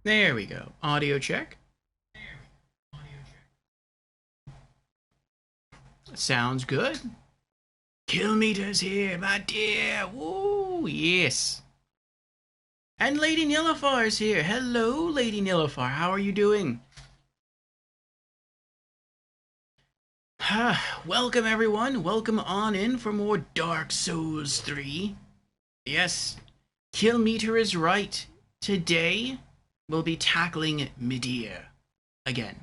There we go. Audio check. Sounds good. Kilometers here, my dear. Woo, yes. And Lady Nilafar is here. Hello, Lady Nilafar. How are you doing? Welcome, everyone. Welcome on in for more Dark Souls 3. Yes, Kilometer is right. Today, we'll be tackling Midir again.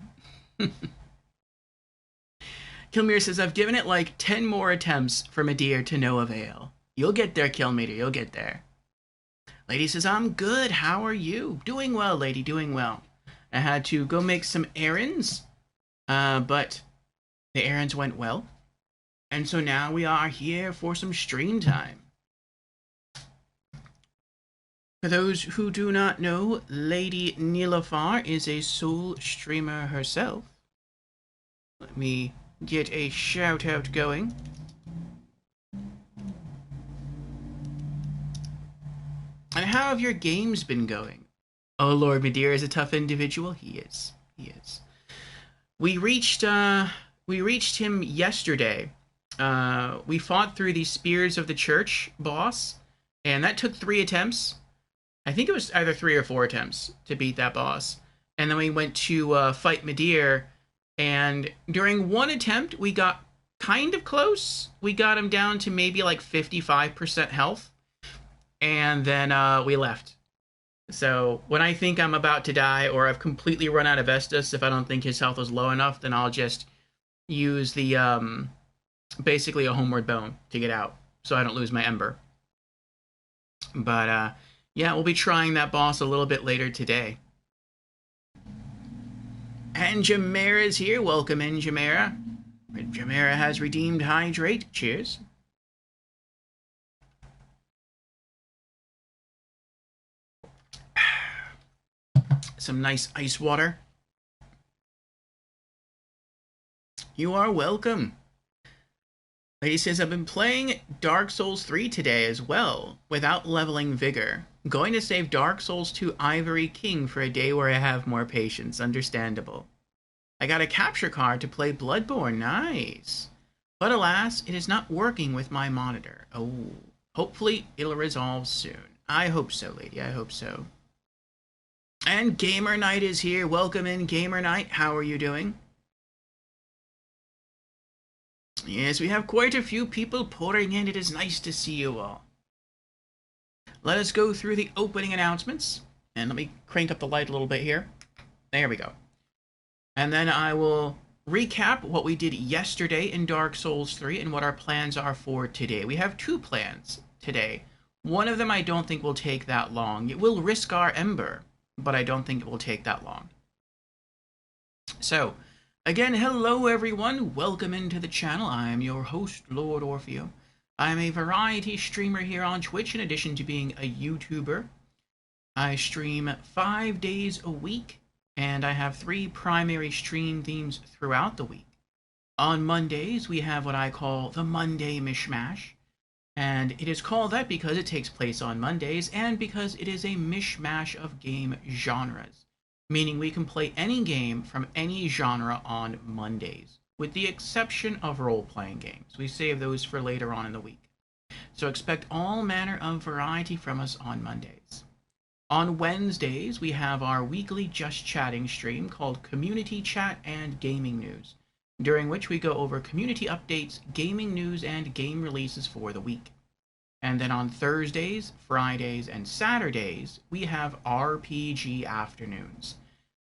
Kilmir says, I've given it like 10 more attempts for Midir to no avail. You'll get there, Kilmeter. You'll get there. Lady says, I'm good. How are you? Doing well, lady. Doing well. I had to go make some errands, but the errands went well. And so now we are here for some stream time. For those who do not know, Lady Nilafar is a soul streamer herself. Let me get a shout out going. And how have your games been going? Oh, Lord Midir is a tough individual. He is. He is. We reached him yesterday. We fought through the Spears of the Church boss, and that took 3 attempts. I think it was either 3 or 4 attempts to beat that boss. And then we went to fight Midir, and during one attempt, we got kind of close. We got him down to maybe like 55% health, and then we left. So when I think I'm about to die, or I've completely run out of Estus, if I don't think his health is low enough, then I'll just use the, basically a homeward bone to get out, so I don't lose my Ember. But, yeah, we'll be trying that boss a little bit later today. And Jamera's here. Welcome in, Jamera. Jamera has redeemed Hydrate. Cheers. Some nice ice water. You are welcome. Lady says, I've been playing Dark Souls 3 today as well, without leveling Vigor. Going to save Dark Souls 2 Ivory King for a day where I have more patience. Understandable. I got a capture card to play Bloodborne. Nice. But alas, it is not working with my monitor. Oh, hopefully it'll resolve soon. I hope so, lady. I hope so. And Gamer Knight is here. Welcome in, Gamer Knight. How are you doing? Yes, we have quite a few people pouring in. It is nice to see you all. Let us go through the opening announcements. And let me crank up the light a little bit here. There we go. And then I will recap what we did yesterday in Dark Souls 3 and what our plans are for today. We have 2 plans today. One of them I don't think will take that long. It will risk our Ember, but I don't think it will take that long. So, again, hello everyone. Welcome into the channel. I am your host, Lord Orfeo. I'm a variety streamer here on Twitch in addition to being a YouTuber. I stream 5 days a week, and I have 3 primary stream themes throughout the week. On Mondays, we have what I call the Monday Mishmash, and it is called that because it takes place on Mondays and because it is a mishmash of game genres, meaning we can play any game from any genre on Mondays, with the exception of role-playing games. We save those for later on in the week. So expect all manner of variety from us on Mondays. On Wednesdays, we have our weekly Just Chatting stream called Community Chat and Gaming News, during which we go over community updates, gaming news, and game releases for the week. And then on Thursdays, Fridays, and Saturdays, we have RPG afternoons.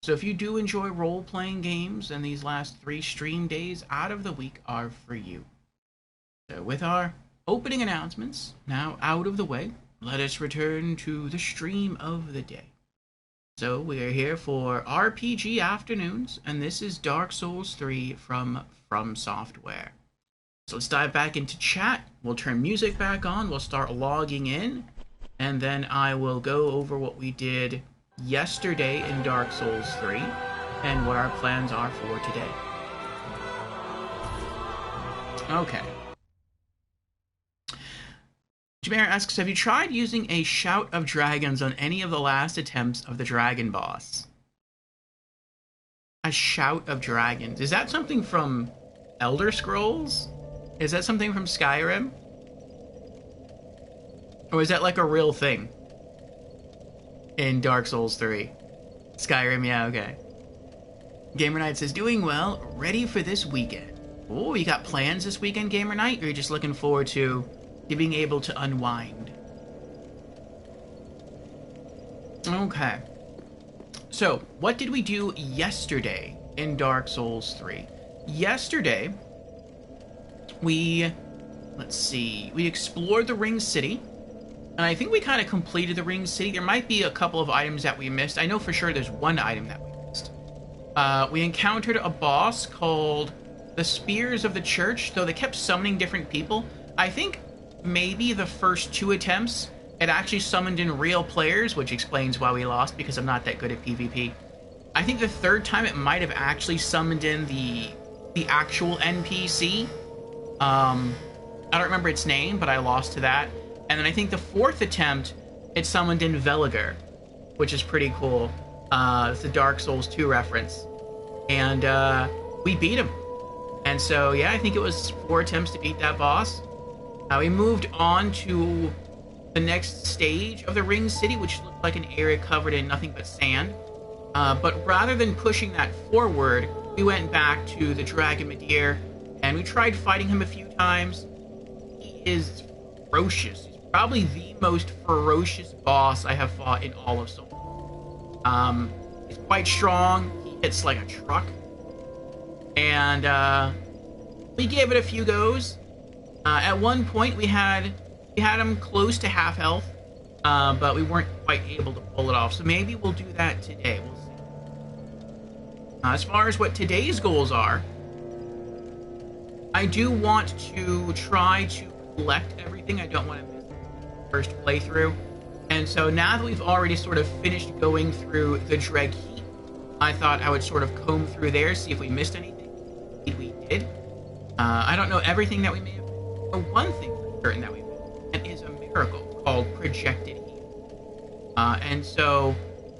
So if you do enjoy role-playing games, then these last 3 stream days out of the week are for you. So with our opening announcements now out of the way, let us return to the stream of the day. So we are here for RPG afternoons, and this is Dark Souls 3 from Software. So let's dive back into chat. We'll turn music back on. We'll start logging in, and then I will go over what we did yesterday in Dark Souls 3 and what our plans are for today. Okay. Bear asks, have you tried using a Shout of Dragons on any of the last attempts of the Dragon Boss? A Shout of Dragons. Is that something from Elder Scrolls? Is that something from Skyrim? Or is that like a real thing? In Dark Souls 3. Skyrim, yeah, okay. Gamer Knight says, doing well, ready for this weekend. Oh, you got plans this weekend, Gamer Knight? Or are you just looking forward to being able to unwind? Okay. So, what did we do yesterday in Dark Souls 3? Yesterday, let's see, we explored the Ring City, and I think we kind of completed the Ring City. There might be a couple of items that we missed. I know for sure there's one item that we missed. We encountered a boss called the Spears of the Church, though they kept summoning different people. I think maybe the first 2 attempts, it actually summoned in real players, which explains why we lost, because I'm not that good at PvP. I think the 3rd time it might have actually summoned in the actual NPC. I don't remember its name, but I lost to that. And then I think the 4th attempt, it summoned in Veliger, which is pretty cool. It's a Dark Souls 2 reference. And we beat him. And so, yeah, I think it was 4 attempts to beat that boss. We moved on to the next stage of the Ring City, which looked like an area covered in nothing but sand. But rather than pushing that forward, we went back to the Dragon Midir, and we tried fighting him a few times. He is ferocious. He's probably the most ferocious boss I have fought in all of Souls. He's quite strong. He hits like a truck. And we gave it a few goes. At one point, we had him close to half health, but we weren't quite able to pull it off. So maybe we'll do that today. We'll see. As far as what today's goals are, I do want to try to collect everything. I don't want to miss the first playthrough. And so now that we've already sort of finished going through the Dreg Heap, I thought I would sort of comb through there, see if we missed anything. We did. I don't know everything that we may have missed, but one thing for certain that we missed, and is a miracle called Projected Heat. And so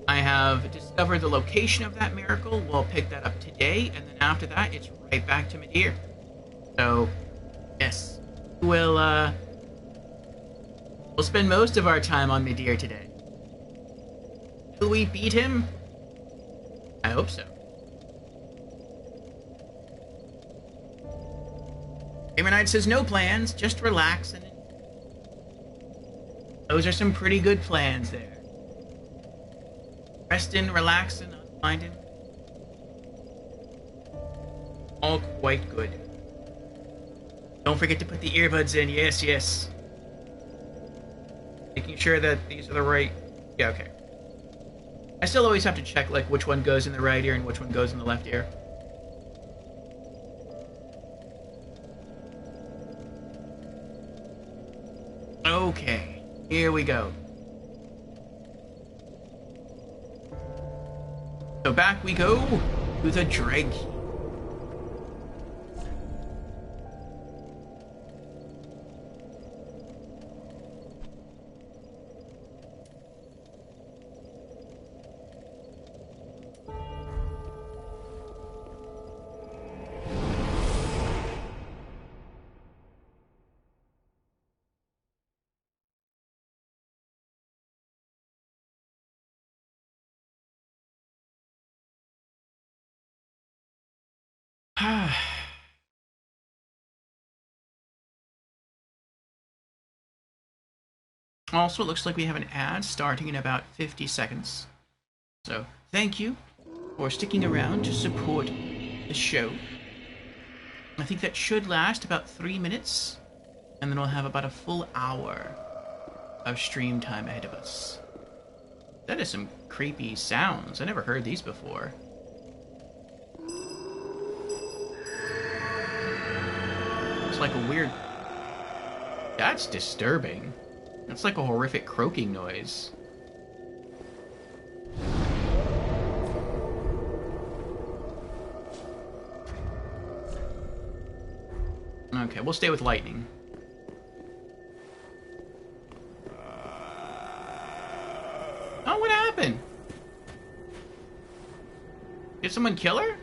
I have discovered the location of that miracle. We'll pick that up today, and then after that, it's right back to Midir. So, yes, we'll spend most of our time on Midir today. Will we beat him? I hope so. Gamer Knight says no plans, just relax and those are some pretty good plans there. Rest in, relax, and unwind in. All quite good. Don't forget to put the earbuds in. Yes, yes. Making sure that these are the right... Yeah, okay. I still always have to check, like, which one goes in the right ear and which one goes in the left ear. Okay, here we go. So back we go to the Dreg. Also, it looks like we have an ad starting in about 50 seconds. So, thank you for sticking around to support the show. I think that should last about 3 minutes, and then we'll have about a full hour of stream time ahead of us. That is some creepy sounds. I never heard these before. It's like a weird... That's disturbing. That's like a horrific croaking noise. Okay, we'll stay with lightning. happened? Did someone kill her?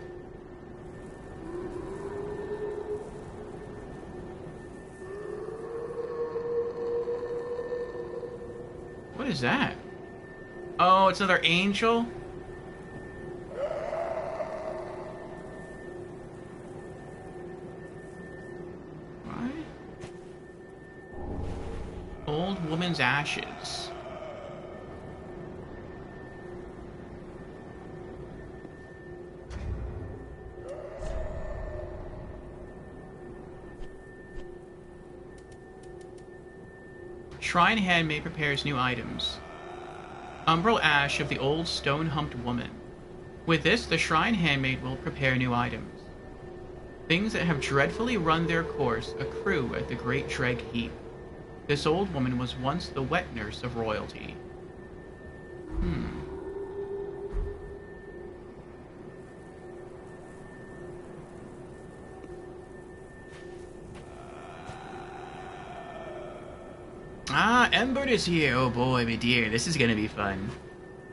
What is that? Oh, it's another angel? What? Old woman's ashes. Shrine handmaid prepares new items. Umbral ash of the old stone-humped woman. With this, the shrine handmaid will prepare new items. Things that have dreadfully run their course accrue at the great dreg heap. This old woman was once the wet nurse of royalty. Ah, Embert is here. Oh boy, my dear, this is gonna be fun.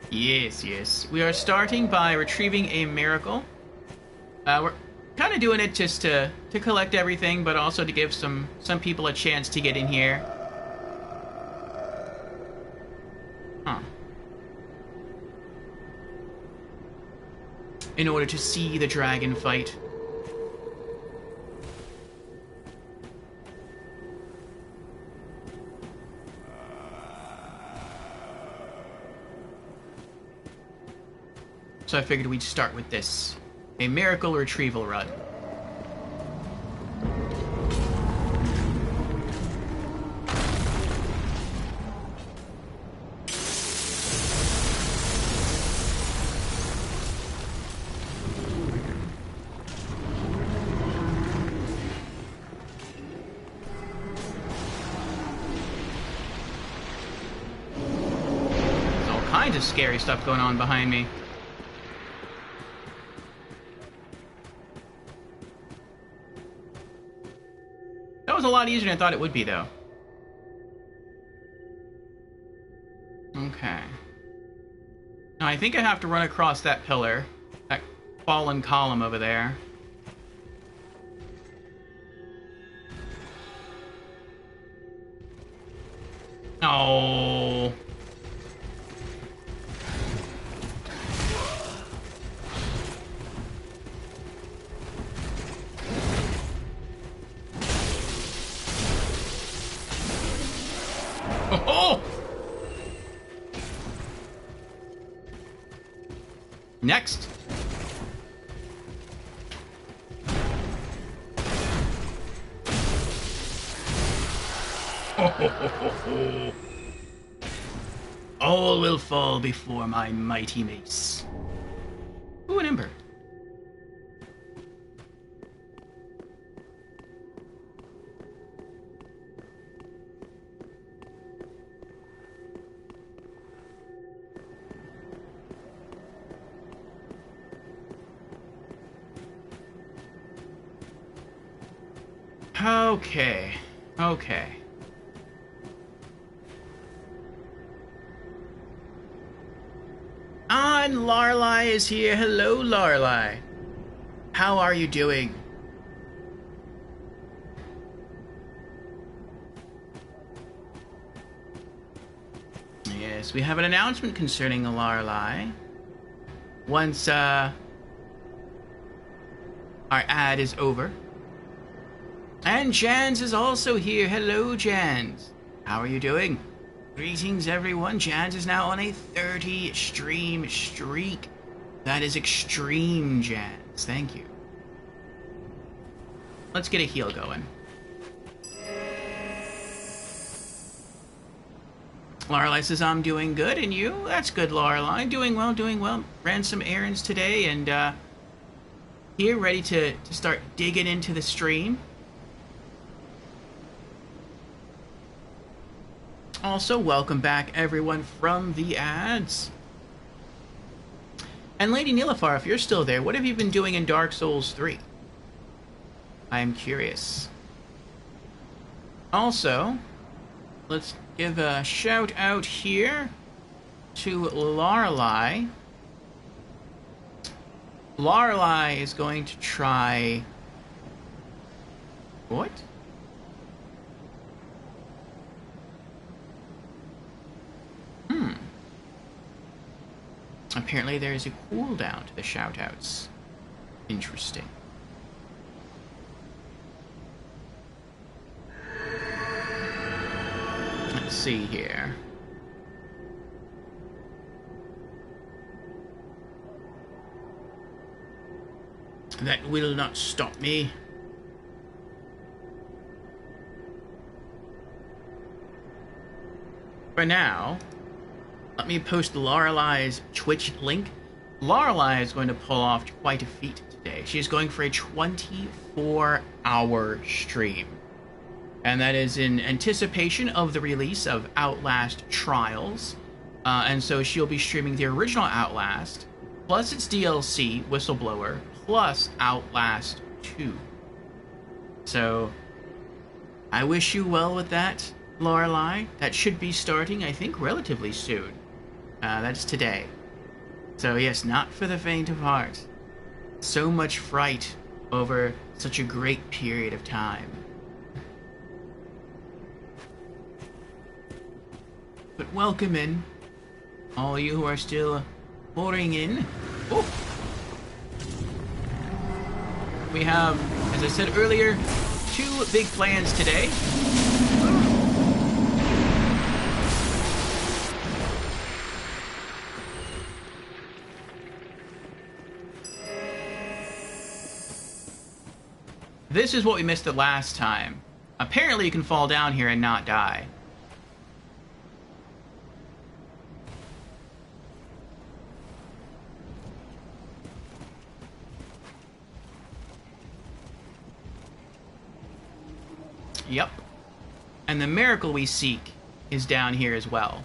Yes, yes. We are starting by retrieving a miracle. We're kind of doing it just to collect everything, but also to give some people a chance to get in here. Huh. In order to see the dragon fight. So I figured we'd start with this. A miracle retrieval run. There's all kinds of scary stuff going on behind me. Was a lot easier than I thought it would be, though. Okay. Now, I think I have to run across that pillar. That fallen column over there. Oh. Oh! Next. All will fall before my mighty mace. Ooh, an ember. Okay. Okay. And Larlai is here. Hello, Larlai. How are you doing? Yes, we have an announcement concerning Larlai. Once, our ad is over. And Jans is also here. Hello, Jans. How are you doing? Greetings, everyone. Jans is now on a 30 stream streak. That is extreme, Jans. Thank you. Let's get a heal going. Lorelei says, I'm doing good, and you? That's good, Lorelei. Doing well, doing well. Ran some errands today, and here, ready to start digging into the stream. Also, welcome back, everyone, from the ads. And Lady Nilafar, if you're still there, what have you been doing in Dark Souls 3? I am curious. Also, let's give a shout out here to Lorelei. Lorelei is going to try... What? Apparently there is a cooldown to the shoutouts. Interesting. Let's see here. That will not stop me. For now, let me post Lorelei's Twitch link. Lorelei is going to pull off quite a feat today. She's going for a 24-hour stream. And that is in anticipation of the release of Outlast Trials. And so she'll be streaming the original Outlast, plus its DLC, Whistleblower, plus Outlast 2. So, I wish you well with that, Lorelei. That should be starting, I think, relatively soon. That's today. So yes, not for the faint of heart. So much fright over such a great period of time. But welcome in, all you who are still pouring in. Oh. We have, as I said earlier, 2 big plans today. This is what we missed the last time. Apparently you can fall down here and not die. Yep. And the miracle we seek is down here as well.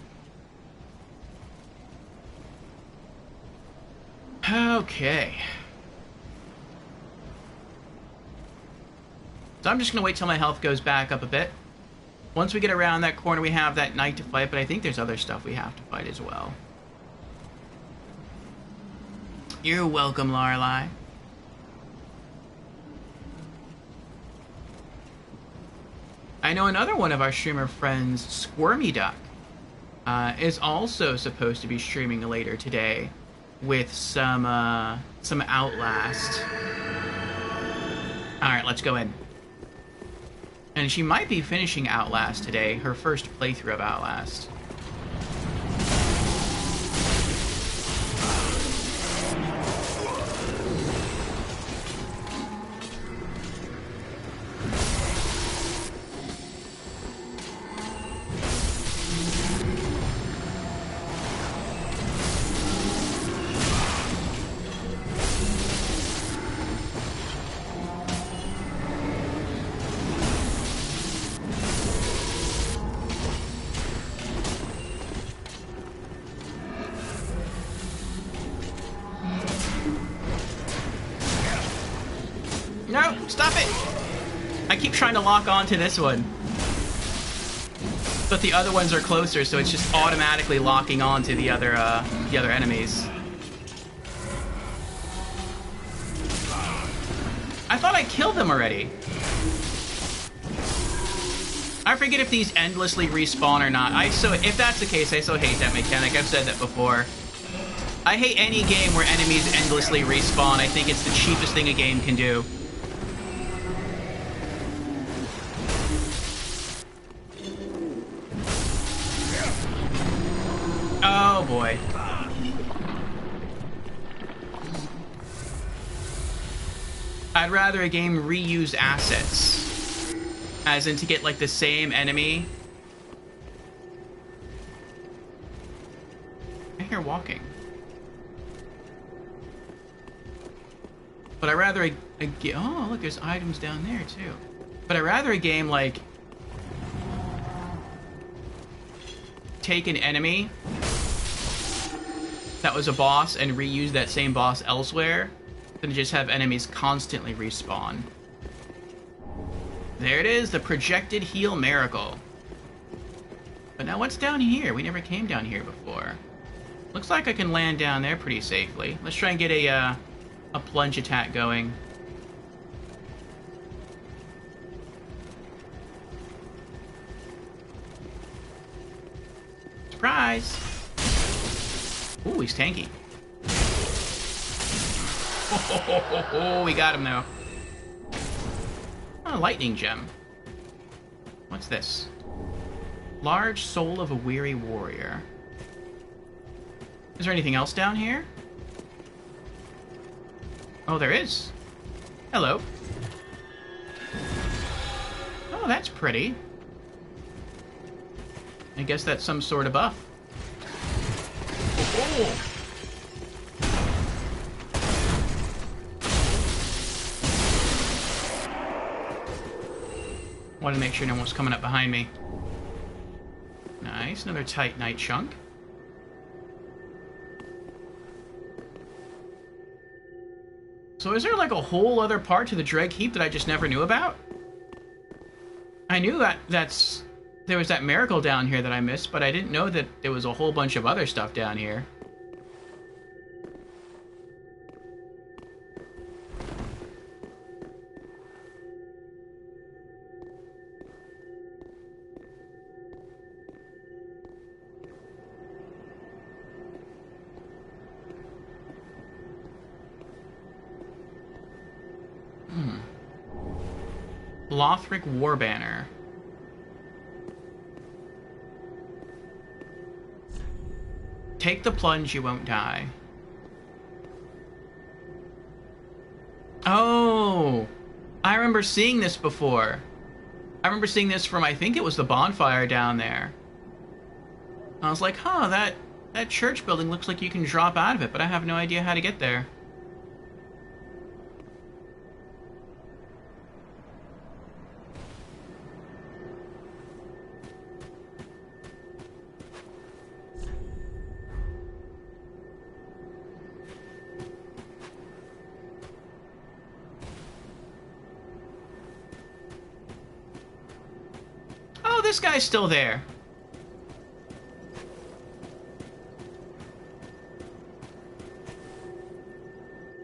Okay. So I'm just going to wait till my health goes back up a bit. Once we get around that corner, we have that knight to fight, but I think there's other stuff we have to fight as well. You're welcome, Lorelei. I know another one of our streamer friends, Squirmy Duck, is also supposed to be streaming later today with some Outlast. Alright, let's go in. And she might be finishing Outlast today, her first playthrough of Outlast. No, stop it! I keep trying to lock onto this one. But the other ones are closer, so it's just automatically locking onto the other enemies. I thought I killed them already. I forget if these endlessly respawn or not. If that's the case, I so hate that mechanic. I've said that before. I hate any game where enemies endlessly respawn. I think it's the cheapest thing a game can do. Oh boy. I'd rather a game reuse assets. As in to get like the same enemy. I hear walking. But I'd rather oh look, there's items down there too. But I'd rather a game like take an enemy that was a boss and reuse that same boss elsewhere than to just have enemies constantly respawn. There it is, the projected heal miracle. But now what's down here? We never came down here before. Looks like I can land down there pretty safely. Let's try and get a plunge attack going. Surprise! Ooh, he's tanky. Oh, we got him though. Oh, lightning gem. What's this? Large soul of a weary warrior. Is there anything else down here? Oh, there is. Hello. Oh, that's pretty. I guess that's some sort of buff. Oh! Want to make sure no one's coming up behind me. Nice, another Titanite chunk. So is there like a whole other part to the Dreg Heap that I just never knew about? I knew that there was that miracle down here that I missed, but I didn't know that there was a whole bunch of other stuff down here. Lothric War Banner. Take the plunge, you won't die. Oh! I remember seeing this before. I remember seeing this from, I think it was the bonfire down there. I was like, huh, that church building looks like you can drop out of it, but I have no idea how to get there. This guy's still there.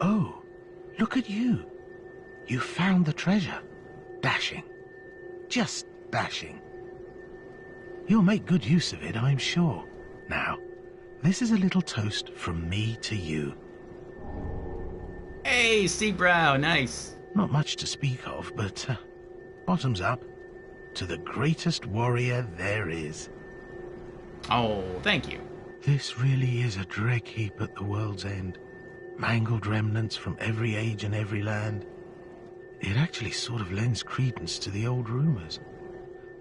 Oh, look at you. You found the treasure. Dashing. Just dashing. You'll make good use of it, I'm sure. Now, this is a little toast from me to you. Hey, Seabrow, nice. Not much to speak of, but bottoms up. To the greatest warrior there is. Oh, thank you. This really is a Dreg Heap at the world's end. Mangled remnants from every age and every land. It actually sort of lends credence to the old rumors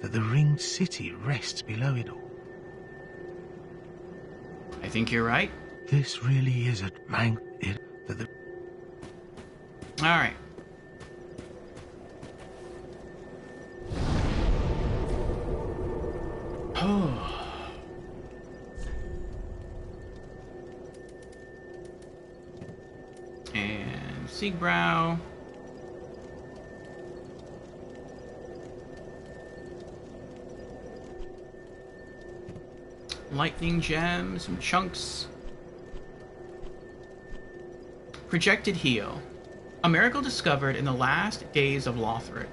that the ringed city rests below it all. I think you're right. This really is a Alright. Oh. And Siegbrow. Lightning gem, some chunks. Projected heal. A miracle discovered in the last days of Lothric.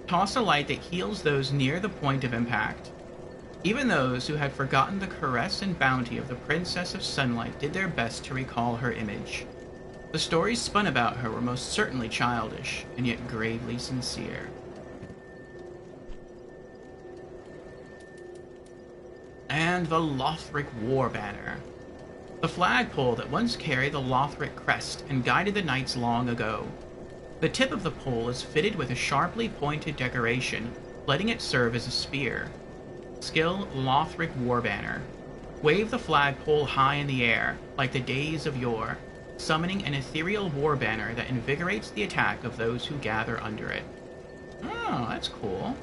Toss a light that heals those near the point of impact. Even those who had forgotten the caress and bounty of the Princess of Sunlight did their best to recall her image. The stories spun about her were most certainly childish, and yet gravely sincere. And the Lothric War Banner. The flagpole that once carried the Lothric crest and guided the knights long ago. The tip of the pole is fitted with a sharply pointed decoration, letting it serve as a spear. Skill Lothric War Banner. Wave the flagpole high in the air, like the days of yore, summoning an ethereal war banner that invigorates the attack of those who gather under it. Oh, that's cool.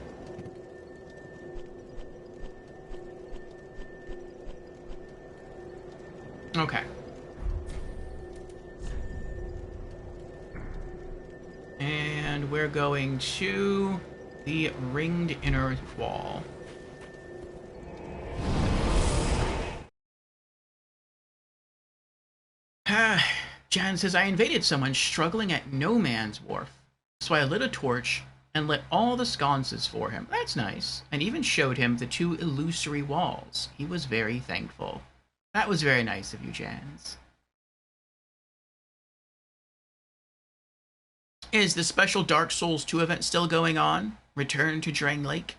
Okay. And we're going to the ringed inner wall. Jan says, I invaded someone struggling at No Man's Wharf, so I lit a torch and lit all the sconces for him. That's nice. And even showed him the 2 illusory walls. He was very thankful. That was very nice of you, Jans. Is the special Dark Souls 2 event still going on? Return to Drang Lake?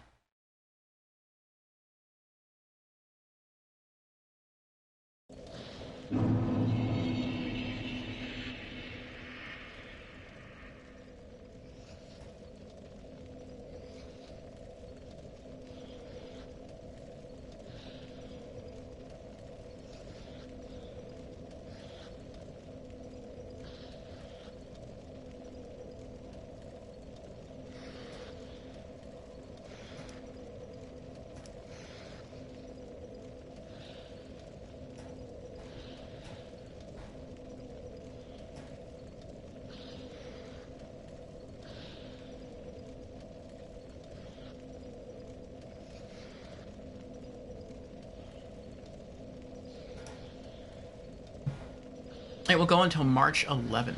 It will go until March 11th.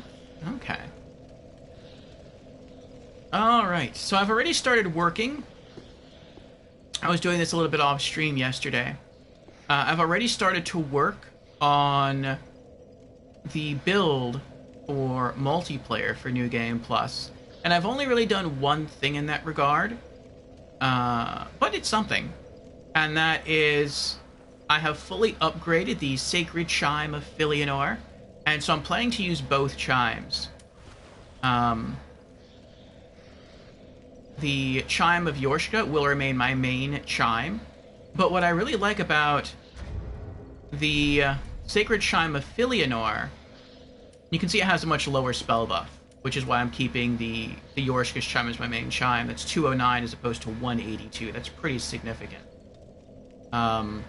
Okay. Alright, so I've already started working. I was doing this a little bit off stream yesterday. I've already started to work on the build for multiplayer for New Game Plus. And I've only really done one thing in that regard. But it's something. And that is, I have fully upgraded the Sacred Chime of Filianor. And so I'm planning to use both chimes. The Chime of Yorshka will remain my main chime. But what I really like about the Sacred Chime of Filianor, you can see it has a much lower spell buff, which is why I'm keeping the Yorshka's chime as my main chime. That's 209 as opposed to 182. That's pretty significant. But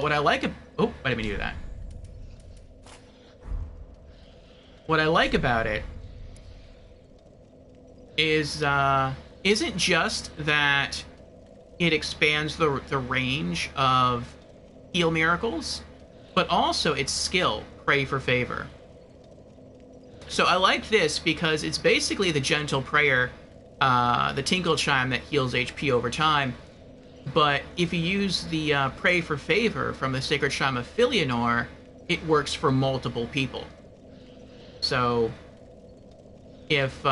what I like... Oh, I didn't mean to do that. What I like about it is isn't just that it expands the range of heal miracles, but also its skill, Pray for Favor. So I like this because it's basically the Gentle Prayer, the Tinkle Chime that heals HP over time. But if you use the Pray for Favor from the Sacred Chime of Filianor, it works for multiple people. So if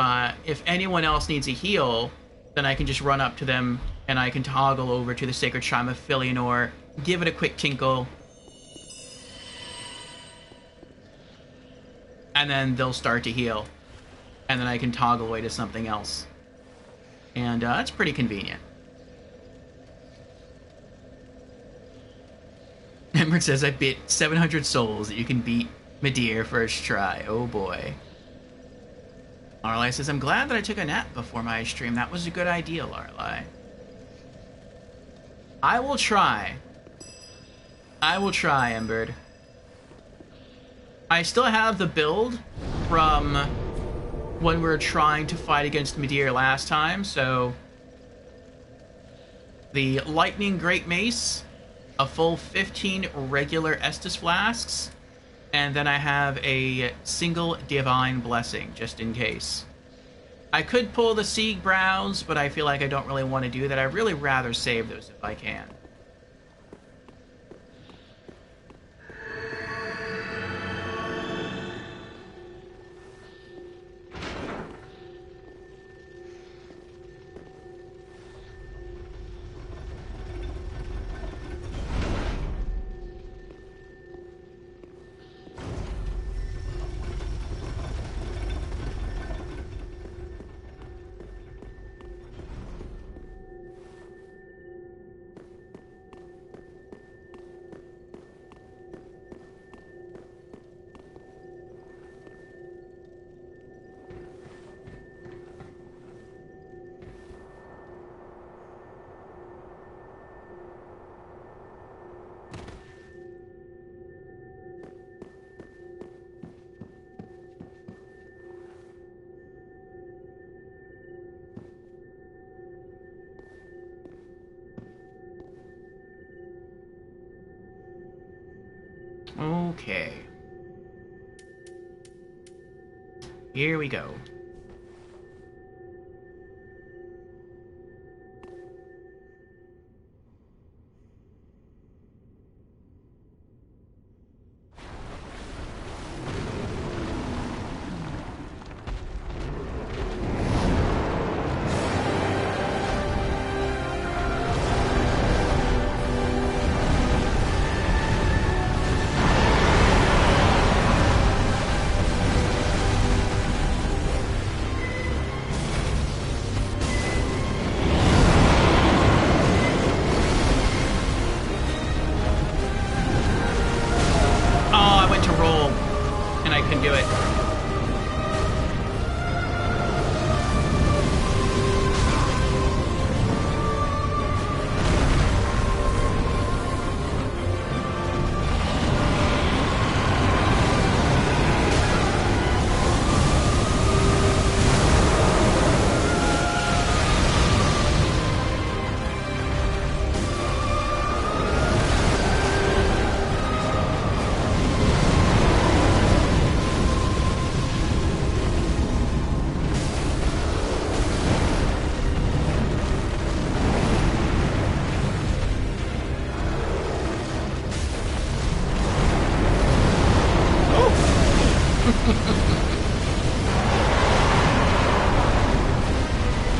anyone else needs a heal, then I can just run up to them and I can toggle over to the Sacred Chime of Filianor, give it a quick tinkle, and then they'll start to heal. And then I can toggle away to something else. And that's pretty convenient. Ember says, I bit 700 souls that you can beat Midir first try. Oh boy. Lorelei says, I'm glad that I took a nap before my stream. That was a good idea, Lorelei. I will try. I will try, Emberd. I still have the build from when we were trying to fight against Midir last time, so... The Lightning Great Mace, a full 15 regular Estus Flasks, and then I have a single Divine Blessing, just in case. I could pull the Sieg Brows, but I feel like I don't really want to do that. I'd really rather save those if I can. Okay. Here we go. Do it.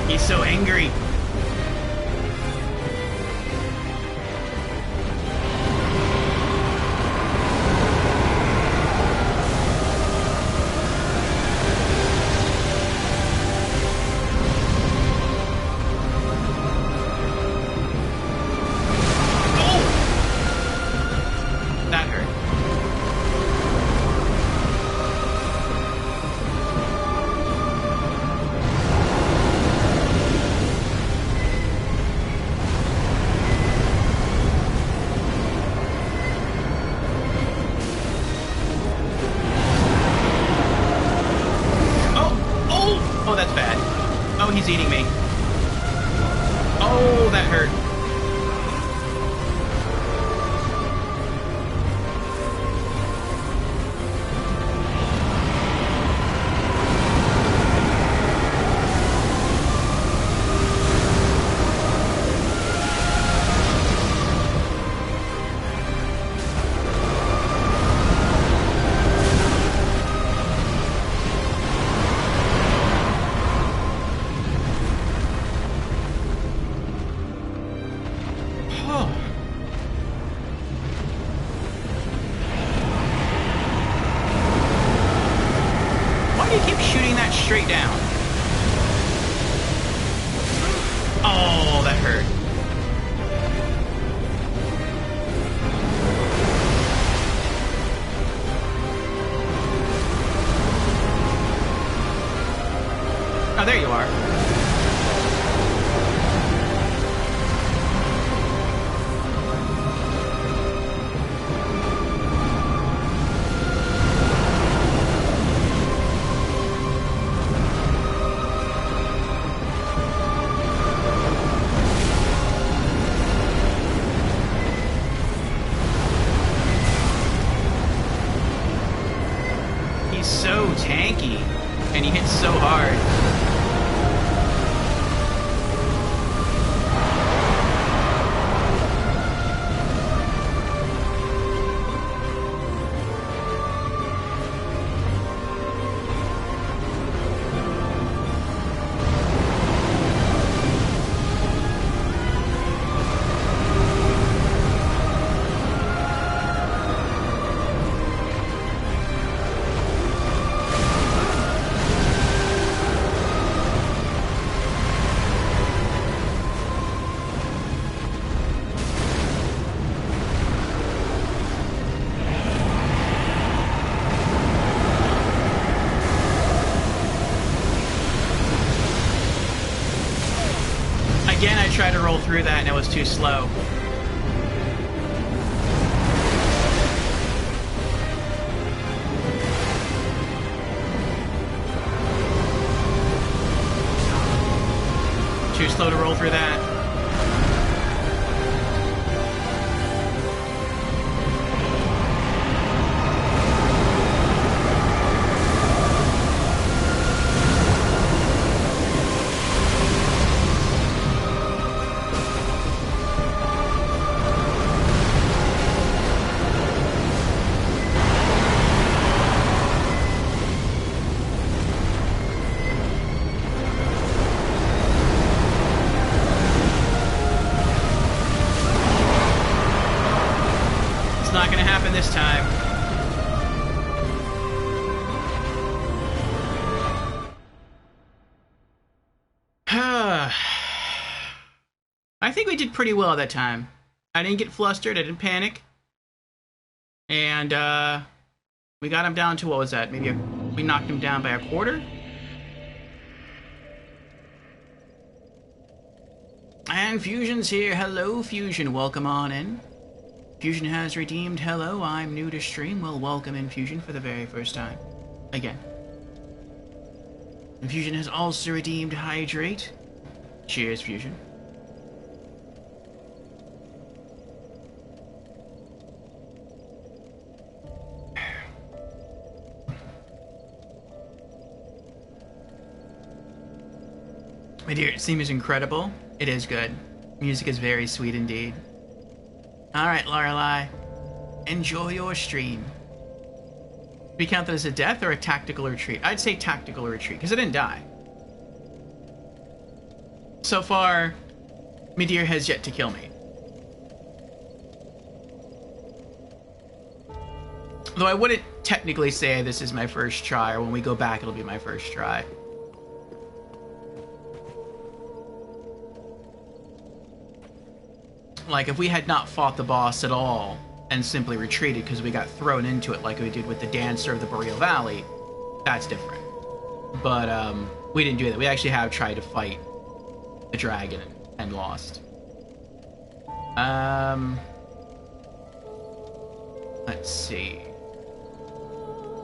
He's so angry. Oh, that's bad. Oh, he's eating me. Oh, that hurt. Why do you keep shooting that straight down? Oh, that hurt. Oh, there you are. He's so tanky, and he hits so hard. Again, I tried to roll through that and it was too slow. Too slow to roll through that. this time. I think we did pretty well that time. I didn't get flustered, I didn't panic. And we got him down to, what was that? We knocked him down by a quarter? And Fusion's here. Hello, Fusion. Welcome on in. Fusion has redeemed. Hello, I'm new to stream. Well, welcome in, Fusion, for the very first time. Again. And Fusion has also redeemed Hydrate. Cheers, Fusion. My dear, theme is incredible. It is good. Music is very sweet indeed. Alright, Lorelei. Enjoy your stream. Do we count that as a death or a tactical retreat? I'd say tactical retreat, because I didn't die. So far, Midir has yet to kill me. Though I wouldn't technically say this is my first try, or when we go back it'll be my first try. Like, if we had not fought the boss at all, and simply retreated because we got thrown into it like we did with the Dancer of the Boreal Valley, that's different. But, we didn't do that. We actually have tried to fight the dragon and lost. Let's see.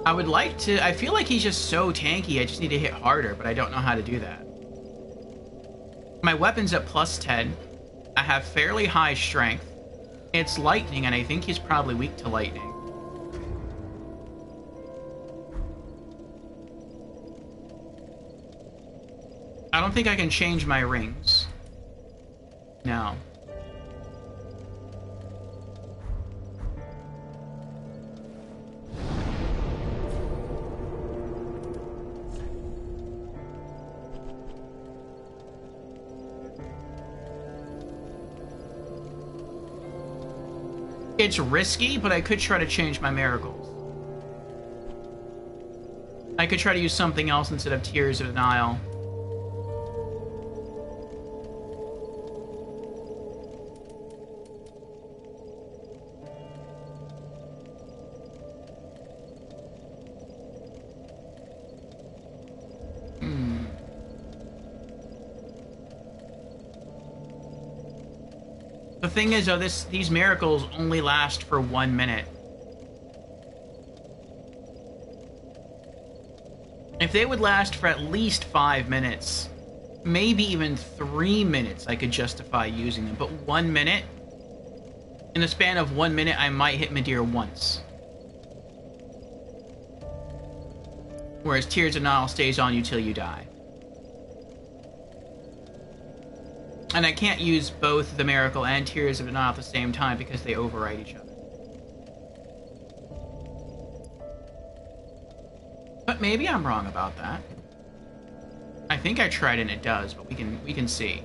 I would like to... I feel like he's just so tanky, I just need to hit harder, but I don't know how to do that. My weapon's at +10. I have fairly high strength. It's lightning, and I think he's probably weak to lightning. I don't think I can change my rings. No. It's risky, but I could try to change my miracles. I could try to use something else instead of Tears of Denial. The thing is, though, these miracles only last for 1 minute. If they would last for at least 5 minutes, maybe even 3 minutes, I could justify using them. But 1 minute? In the span of 1 minute, I might hit Midir once. Whereas Tears of Nile stays on you till you die. And I can't use both the Miracle and Tears of Denial at the same time because they override each other. But maybe I'm wrong about that. I think I tried and it does, but we can see.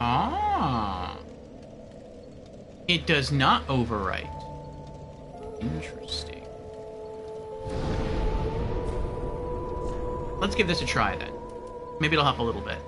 Ah. It does not overwrite. Interesting. Let's give this a try then. Maybe it'll help a little bit.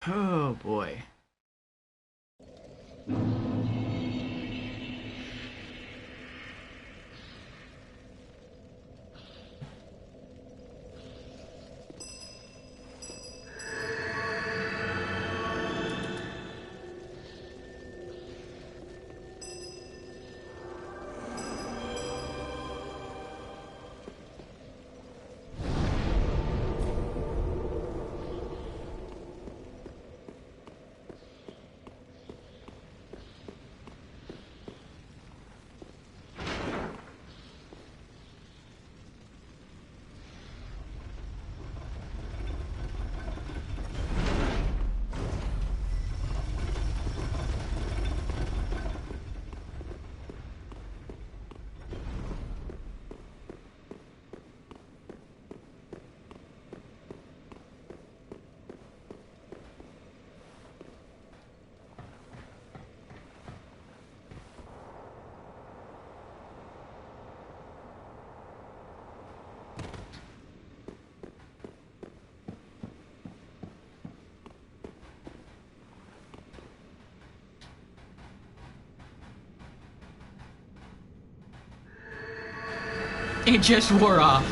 Oh boy. It just wore off.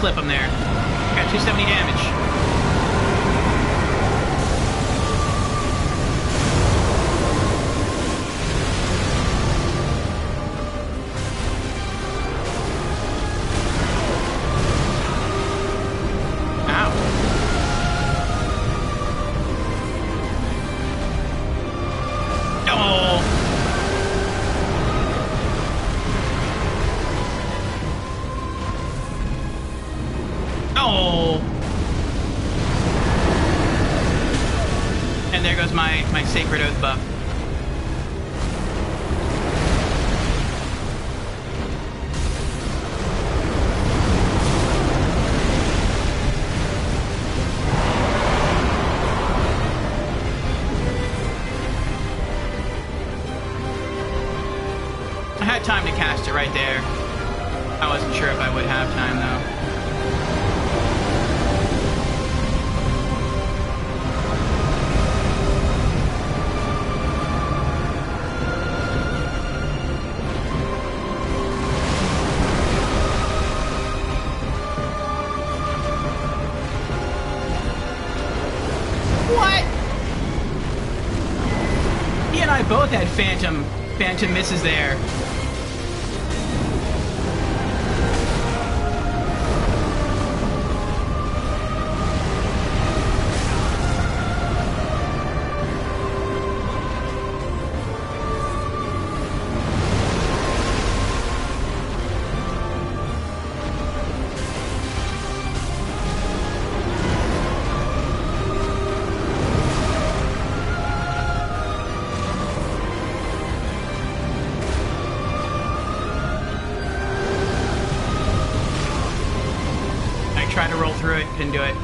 Clip him there. Got 270 damage. Ow. Oh. Oh! And there goes my Sacred Oath buff. I had time to cast it right there. I wasn't sure if I would have time, though. I both had phantom misses there. Tried to roll through it, couldn't do it.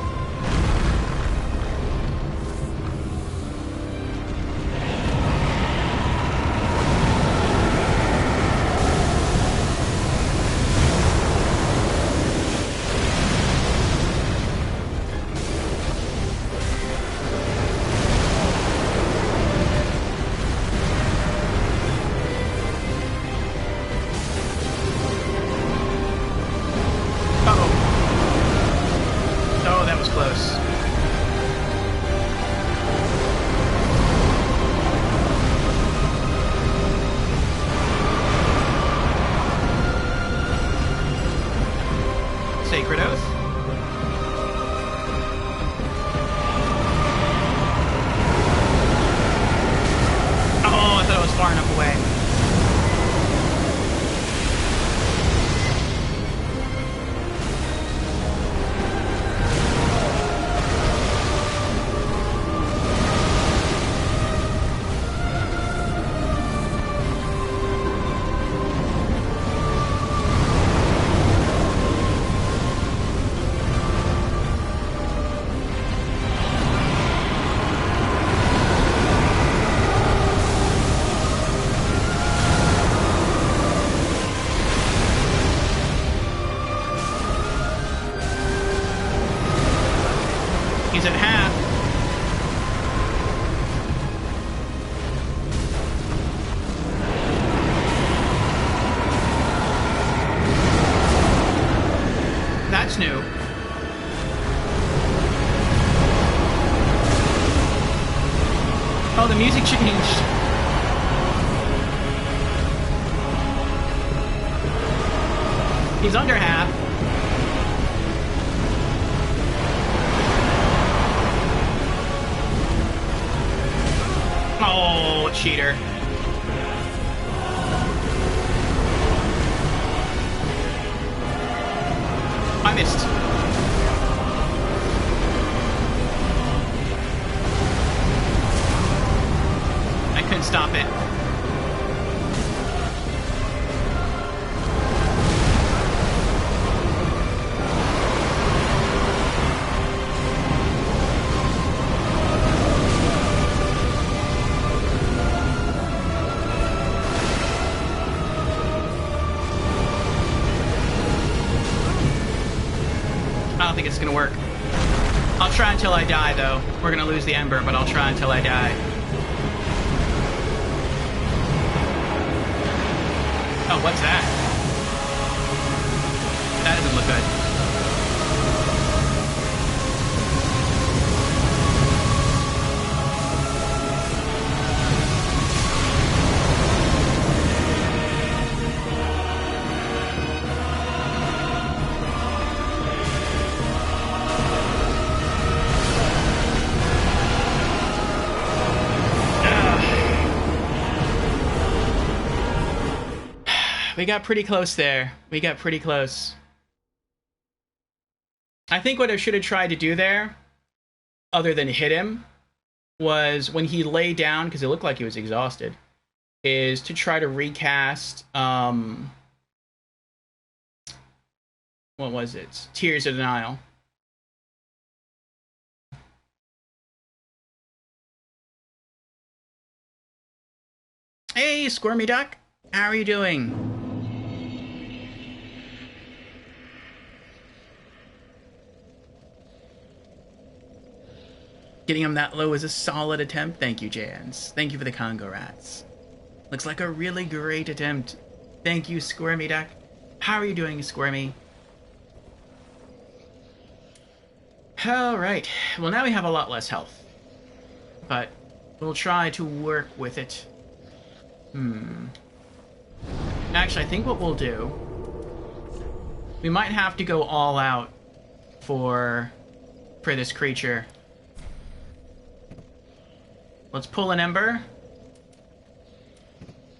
Close. Sacred Oath. Oh, I thought I was far enough away. He's at half. That's new. Oh, the music changed. He's under half. Oh, cheater. I missed. I couldn't stop it. think it's gonna work. I'll try until I die, though. We're gonna lose the Ember, but I'll try until I die. Oh, what's that? That doesn't look good. We got pretty close there. We got pretty close. I think what I should have tried to do there, other than hit him, was when he lay down, because it looked like he was exhausted, is to try to recast, what was it? Tears of Denial. Hey, Squirmy Duck. How are you doing? Getting him that low is a solid attempt. Thank you, Jans. Thank you for the Congo Rats. Looks like a really great attempt. Thank you, Squirmy Duck. How are you doing, Squirmy? Alright. Well, now we have a lot less health. But we'll try to work with it. Actually, I think what we'll do... We might have to go all out for this creature. Let's pull an Ember.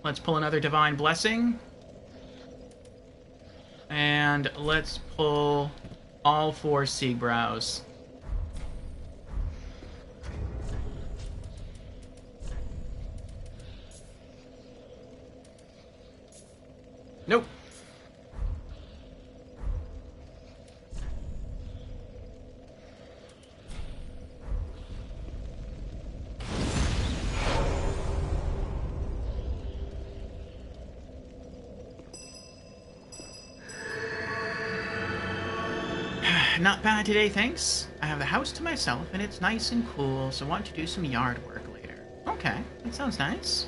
Let's pull another Divine Blessing. And let's pull all 4 Siegbrows. Nope. Not bad today, thanks. I have the house to myself, and it's nice and cool, so I want to do some yard work later. Okay, that sounds nice.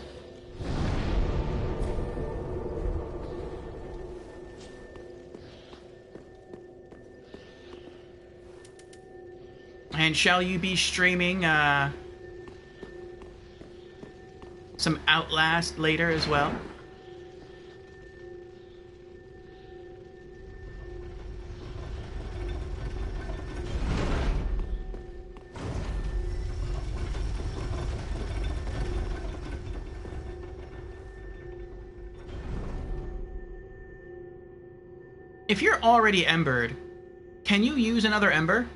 And shall you be streaming, some Outlast later as well? If you're already embered, can you use another ember?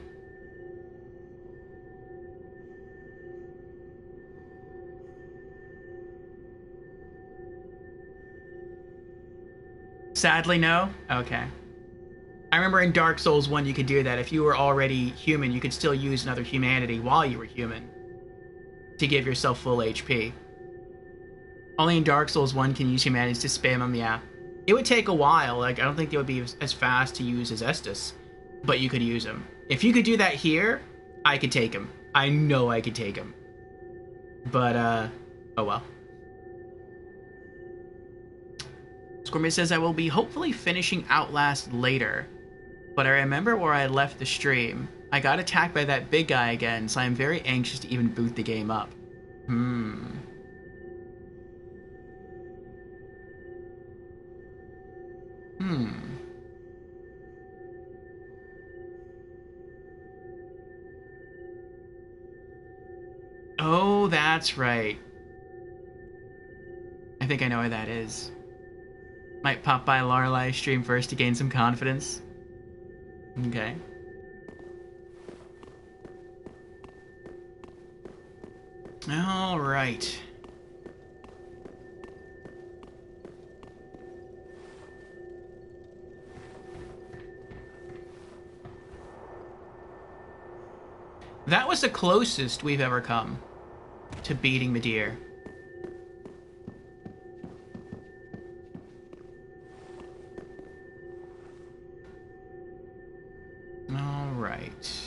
Sadly, no? Okay. I remember in Dark Souls 1 you could do that. If you were already human, you could still use another humanity while you were human to give yourself full HP. Only in Dark Souls 1 can you use humanities to spam them, yeah. It would take a while. Like, I don't think it would be as fast to use as Estus, but you could use him. If you could do that here, I could take him. I know I could take him. But, oh well. Squirmy says I will be hopefully finishing Outlast later, but I remember where I left the stream. I got attacked by that big guy again, so I'm very anxious to even boot the game up. Oh, that's right. I think I know where that is. Might pop by Lorelei stream first to gain some confidence. Okay. All right. That was the closest we've ever come to beating Midir. All right. right.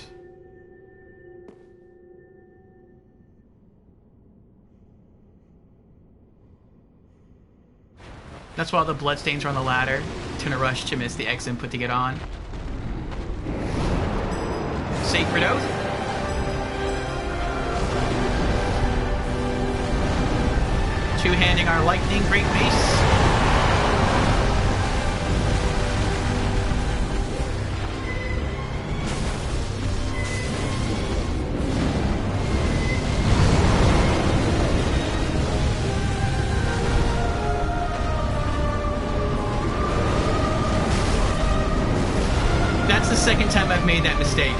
That's why all the bloodstains are on the ladder. It's gonna rush to miss the X input to get on. Sacred Oath. Two-handing our lightning great mace. That's the second time I've made that mistake.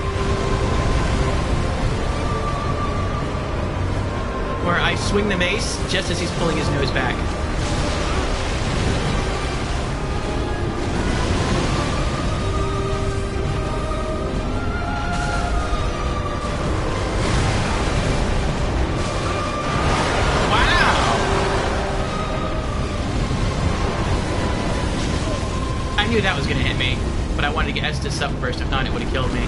Where I swing the mace just as he's pulling his nose back. Wow! I knew that was going to hit me, but I wanted to get Estes up first. If not, it would have killed me.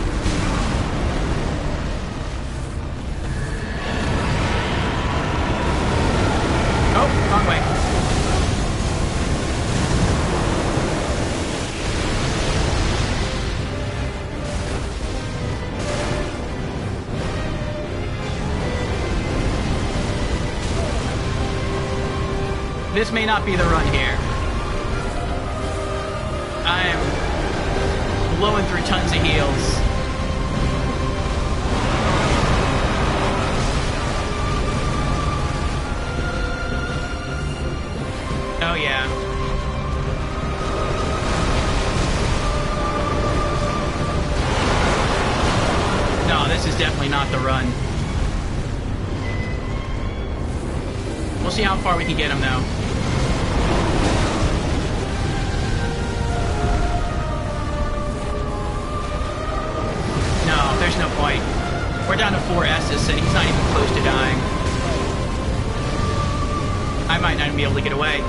Wrong way. This may not be the run here. I am blowing through tons of heals. Oh, yeah. No, this is definitely not the run. We'll see how far we can get him, though. No, there's no point. We're down to 4 S's, and he's not even close to dying. I might not even be able to get away.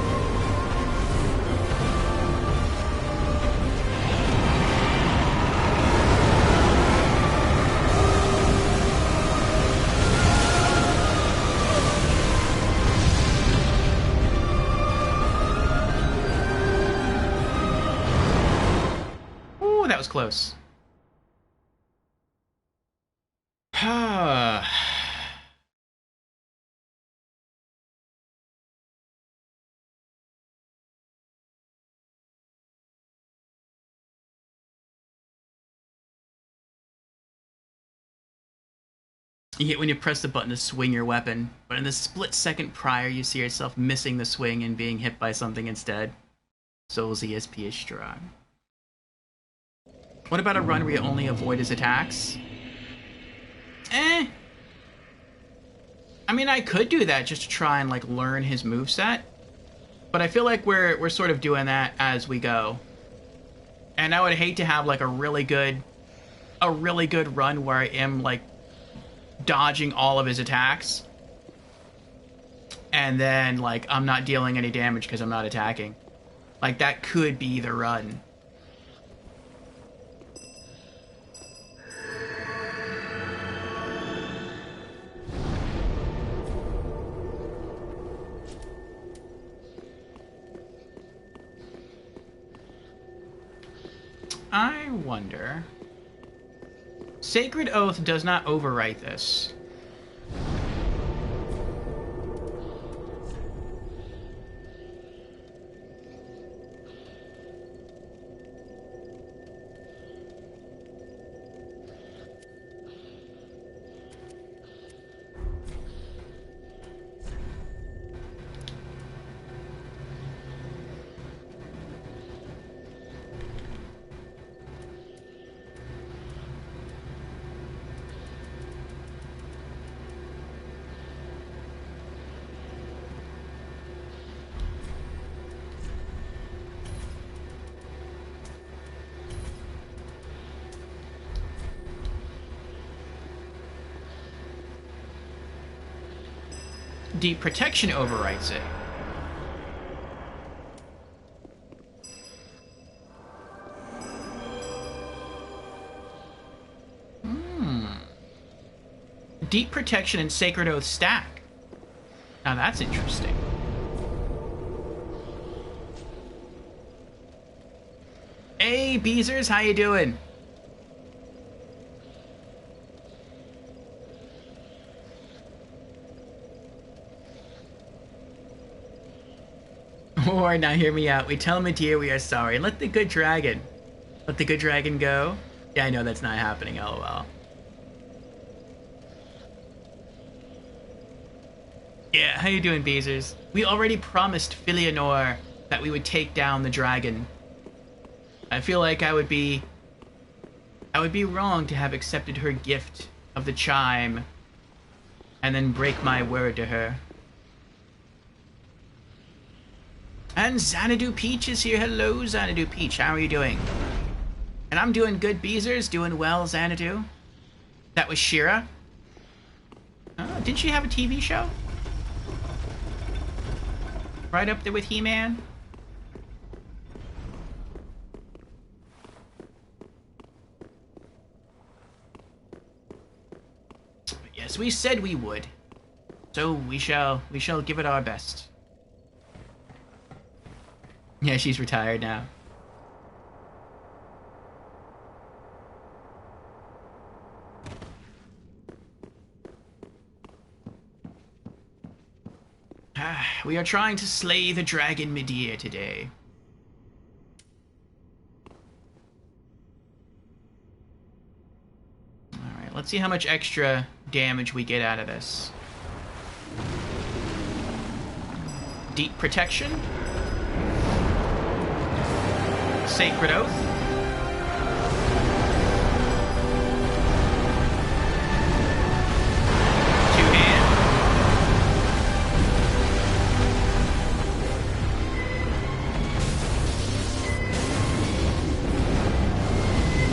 That was close. You hit when you press the button to swing your weapon, but in the split second prior, you see yourself missing the swing and being hit by something instead. Soul's ESP is strong. What about a run where you only avoid his attacks? I mean, I could do that just to try and, like, learn his moveset. But I feel like we're sort of doing that as we go. And I would hate to have, like, a really good run where I am, like, dodging all of his attacks. And then, like, I'm not dealing any damage because I'm not attacking. Like, that could be the run. I wonder... Sacred Oath does not overwrite this. Deep Protection overwrites it. Deep Protection and Sacred Oath stack. Now that's interesting. Hey, Beezers, how you doing? Or now hear me out. We tell Medea we are sorry. Let the good dragon. Let the good dragon go. Yeah, I know that's not happening, lol. Yeah, how you doing, Beezers? We already promised Filianor that we would take down the dragon. I feel like I would be wrong to have accepted her gift of the chime and then break my word to her. And Xanadu Peach is here. Hello, Xanadu Peach. How are you doing? And I'm doing good, Beezers. Doing well, Xanadu. That was Shira. Didn't she have a TV show? Right up there with He-Man? But yes, we said we would. So we shall give it our best. Yeah, she's retired now. We are trying to slay the dragon Medea today. Alright, let's see how much extra damage we get out of this. Deep Protection. Sacred Oath. Two-hand.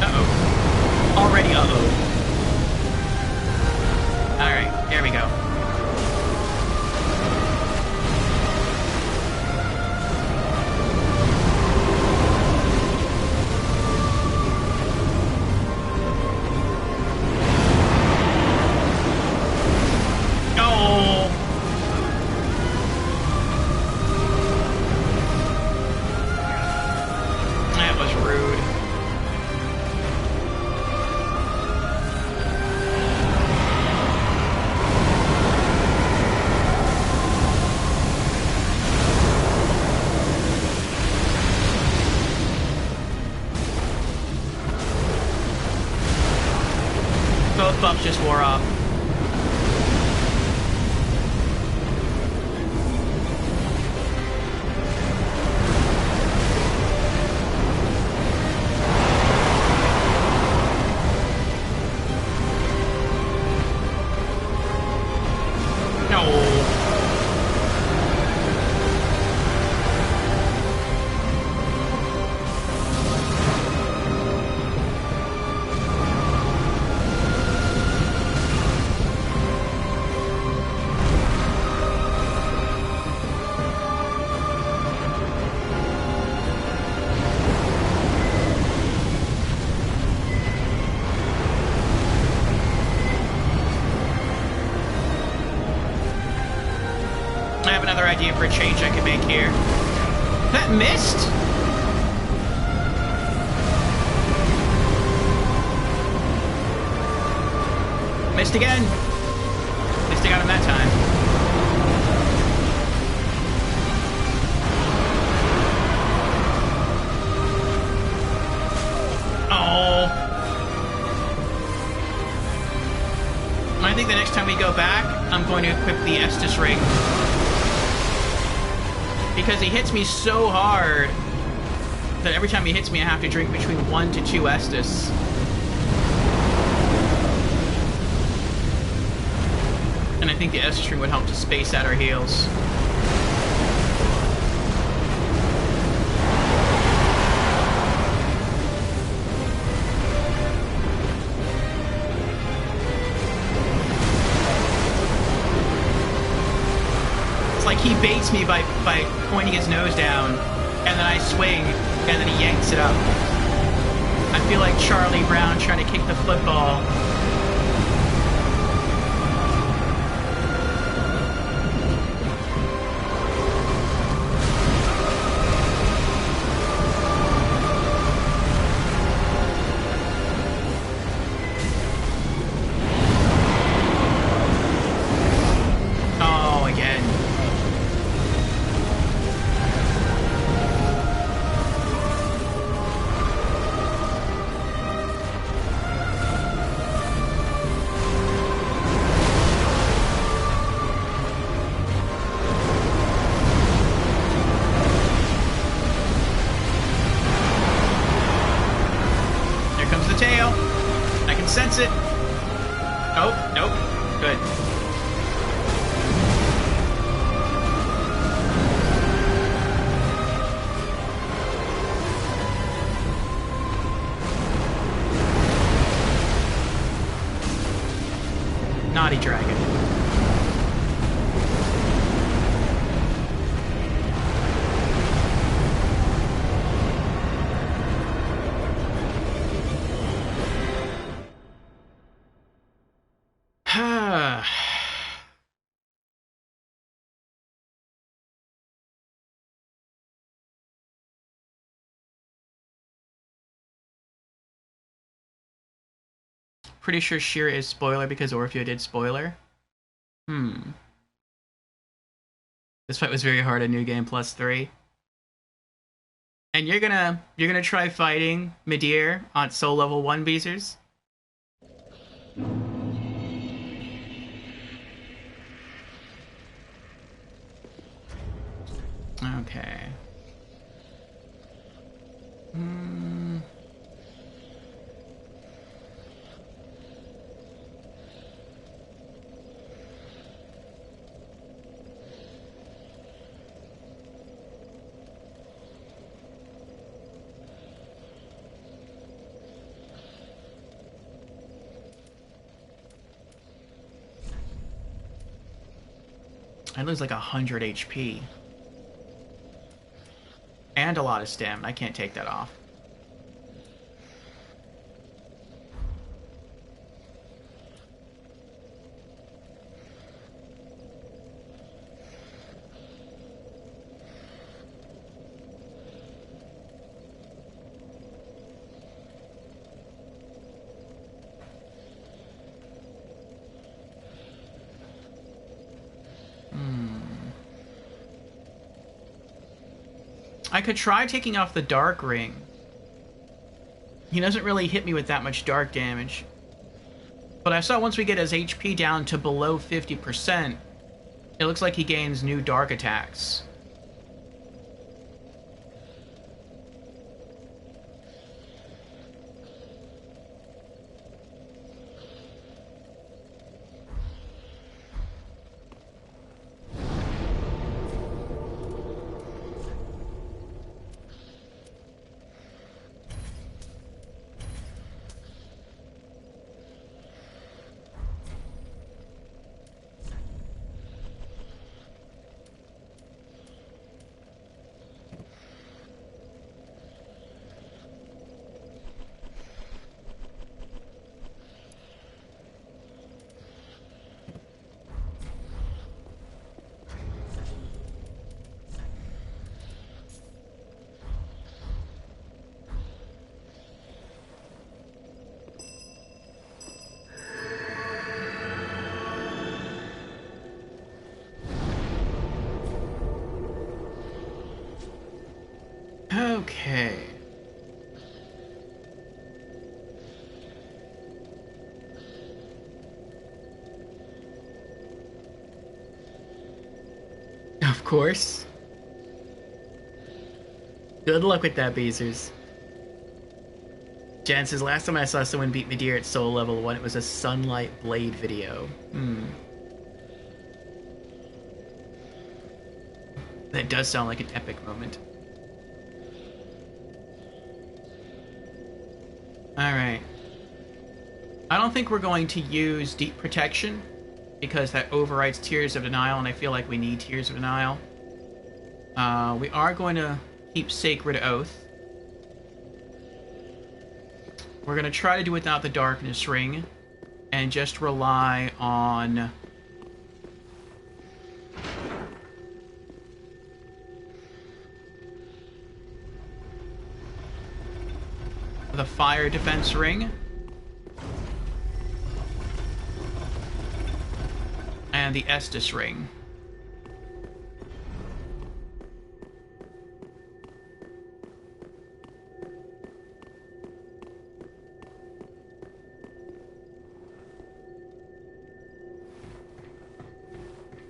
Uh-oh. Already uh-oh. Alright, there we go. Both buffs just wore off. I have another idea for a change I could make here. That missed? Missed again. At least I got him that time. Oh. I think the next time we go back, I'm going to equip the Estus ring. Because he hits me so hard that every time he hits me, I have to drink between 1 to 2 Estus. And I think the Estus ring would help to space out our heals. It's like he baits me by pointing his nose down, and then I swing, and then he yanks it up. I feel like Charlie Brown trying to kick the football. it. Oh, nope. Good. Naughty dragon. Pretty sure Sheer is spoiler because Orfeo did spoiler. This fight was very hard on New Game Plus 3. And you're gonna try fighting Midir on soul level 1 Beezers? Okay. I lose like 100 HP. And a lot of stamina. I can't take that off. I could try taking off the Dark Ring. He doesn't really hit me with that much dark damage. But I saw once we get his HP down to below 50%, it looks like he gains new dark attacks. Okay. Of course. Good luck with that, Beezers. Jan says, last time I saw someone beat Midir at soul level 1, it was a Sunlight Blade video. That does sound like an epic moment. Alright. I don't think we're going to use Deep Protection, because that overrides Tears of Denial, and I feel like we need Tears of Denial. We are going to keep Sacred Oath. We're going to try to do without the Darkness Ring, and just rely on the Fire Defense Ring. And the Estus Ring.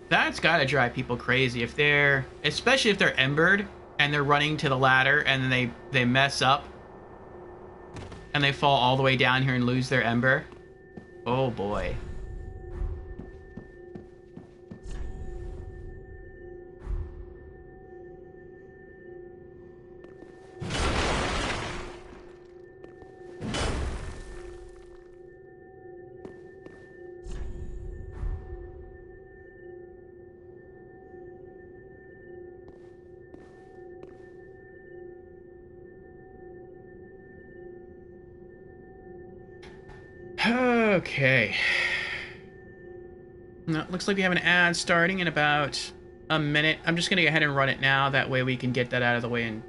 That's gotta drive people crazy if they're, especially if they're embered and they're running to the ladder and then they mess up and they fall all the way down here and lose their ember. Oh boy. Okay. No, looks like we have an ad starting in about a minute. I'm just gonna go ahead and run it now. That way we can get that out of the way and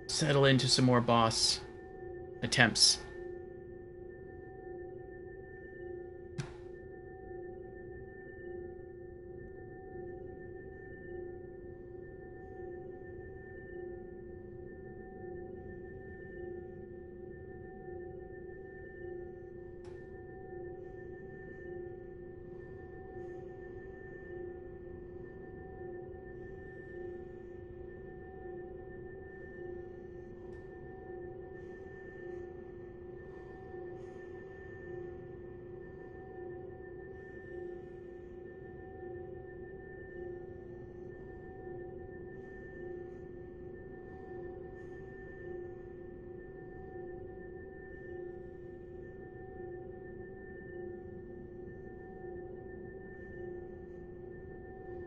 settle into some more boss attempts.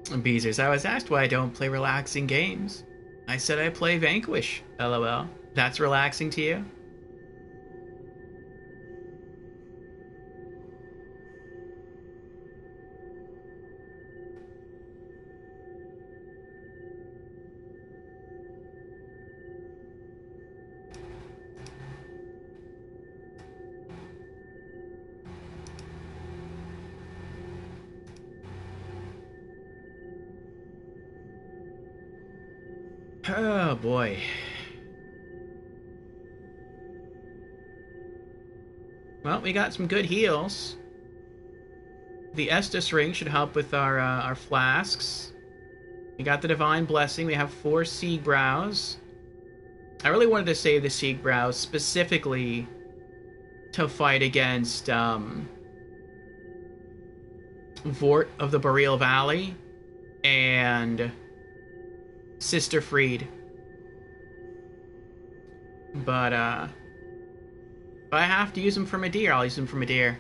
Beezers, I was asked why I don't play relaxing games. I said I play Vanquish. LOL. That's relaxing to you? Oh boy. Well, we got some good heals. The Estus ring should help with our flasks. We got the Divine Blessing. We have 4 Sieg Brows. I really wanted to save the Sieg Brows specifically to fight against Vort of the Boreal Valley and Sister Freed. But if I have to use them for Midir, I'll use them for Midir.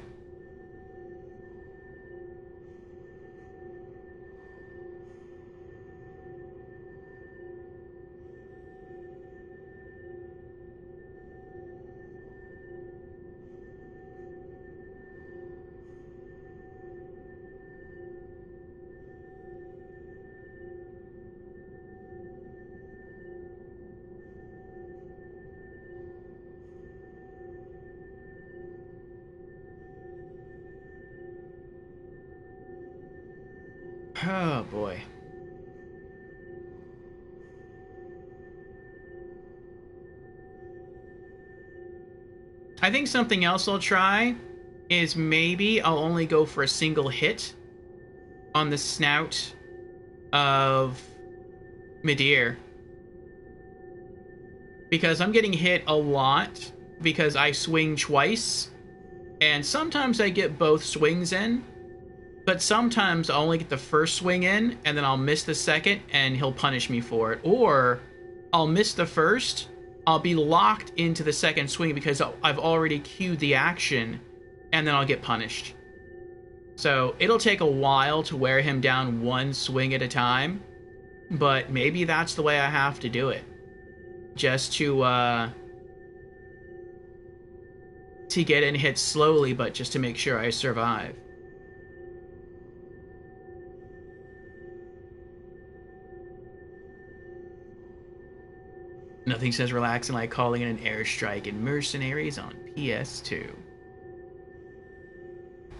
Oh boy. I think something else I'll try is maybe I'll only go for a single hit on the snout of Midir. Because I'm getting hit a lot because I swing twice. And sometimes I get both swings in, but sometimes I'll only get the first swing in and then I'll miss the second and he'll punish me for it. Or I'll miss the first, I'll be locked into the second swing because I've already queued the action and then I'll get punished. So it'll take a while to wear him down one swing at a time, but maybe that's the way I have to do it. Just to get in hit slowly, but just to make sure I survive. Nothing says relaxing like calling in an airstrike in Mercenaries on PS2.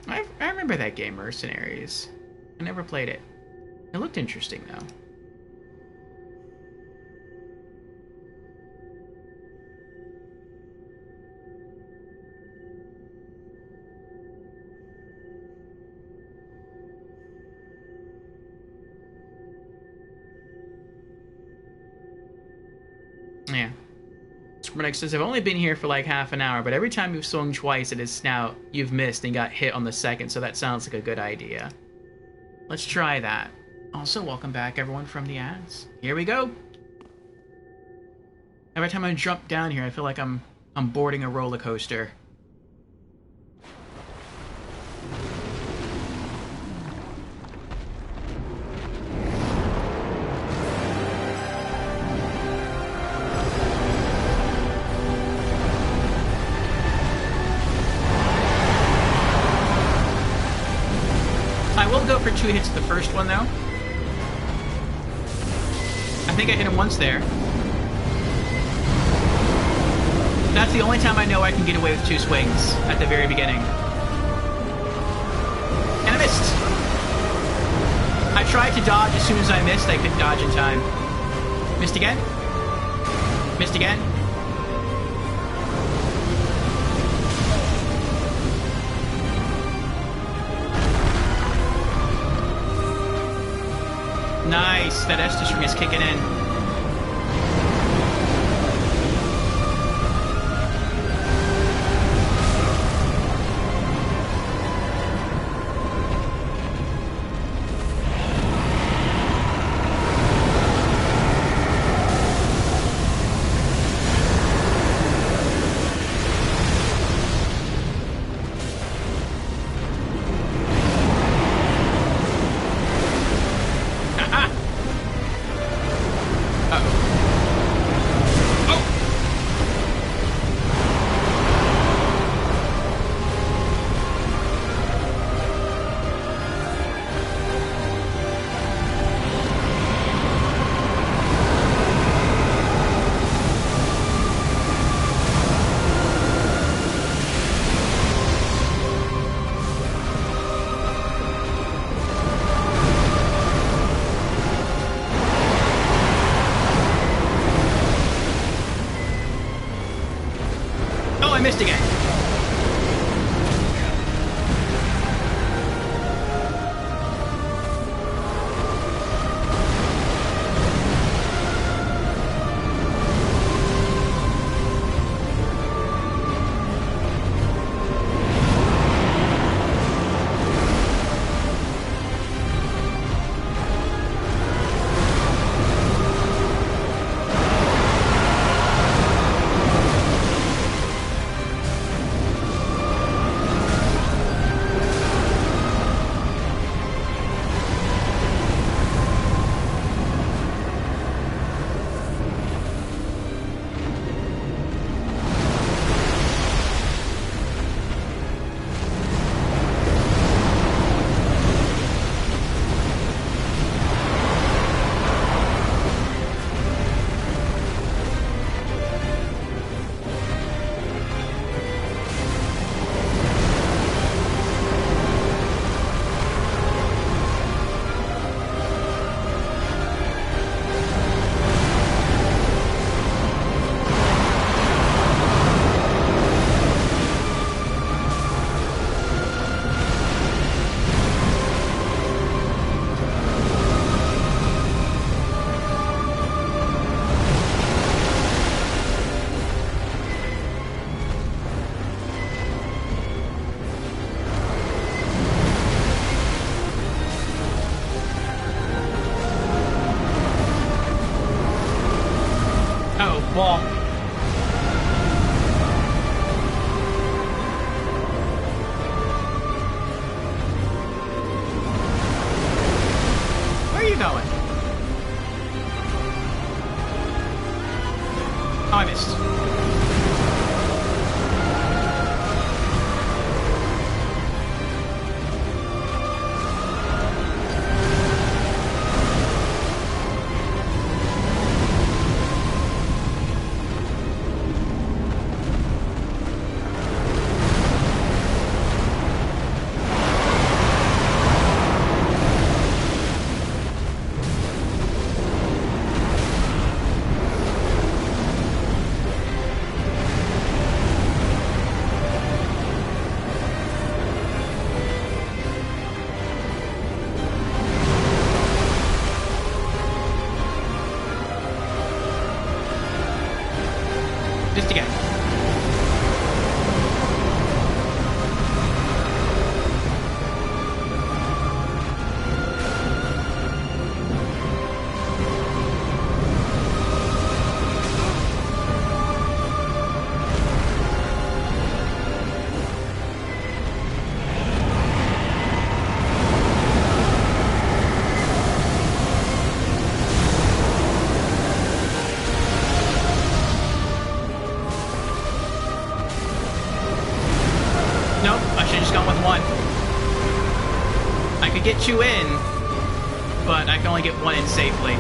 I remember that game, Mercenaries. I never played it. It looked interesting, though. Yeah. Sprinex says, I've only been here for like half an hour, but every time you've swung twice at his snout, you've missed and got hit on the second, so that sounds like a good idea. Let's try that. Also, welcome back, everyone, from the ads. Here we go. Every time I jump down here, I feel like I'm boarding a roller coaster. I will go for 2 hits the first one, though. I think I hit him once there. That's the only time I know I can get away with 2 swings, at the very beginning. And I missed! I tried to dodge as soon as I missed. I couldn't dodge in time. Missed again. Missed again. Nice! That Estus string is kicking in. I missed again. Ball. Where are you going? Oh, I missed. Just again. Nope, I should have just gone with one. I could get two in, but I can only get one in safely.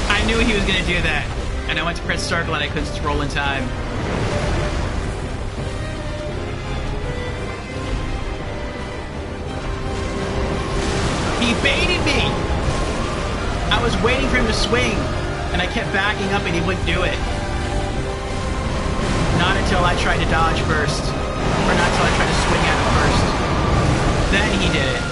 I knew he was going to do that, and I went to press circle and I couldn't scroll in time. He baited me! I was waiting for him to swing, and I kept backing up and he wouldn't do it. Not until I tried to dodge first. Or not until I tried to swing at him first. Then he did it.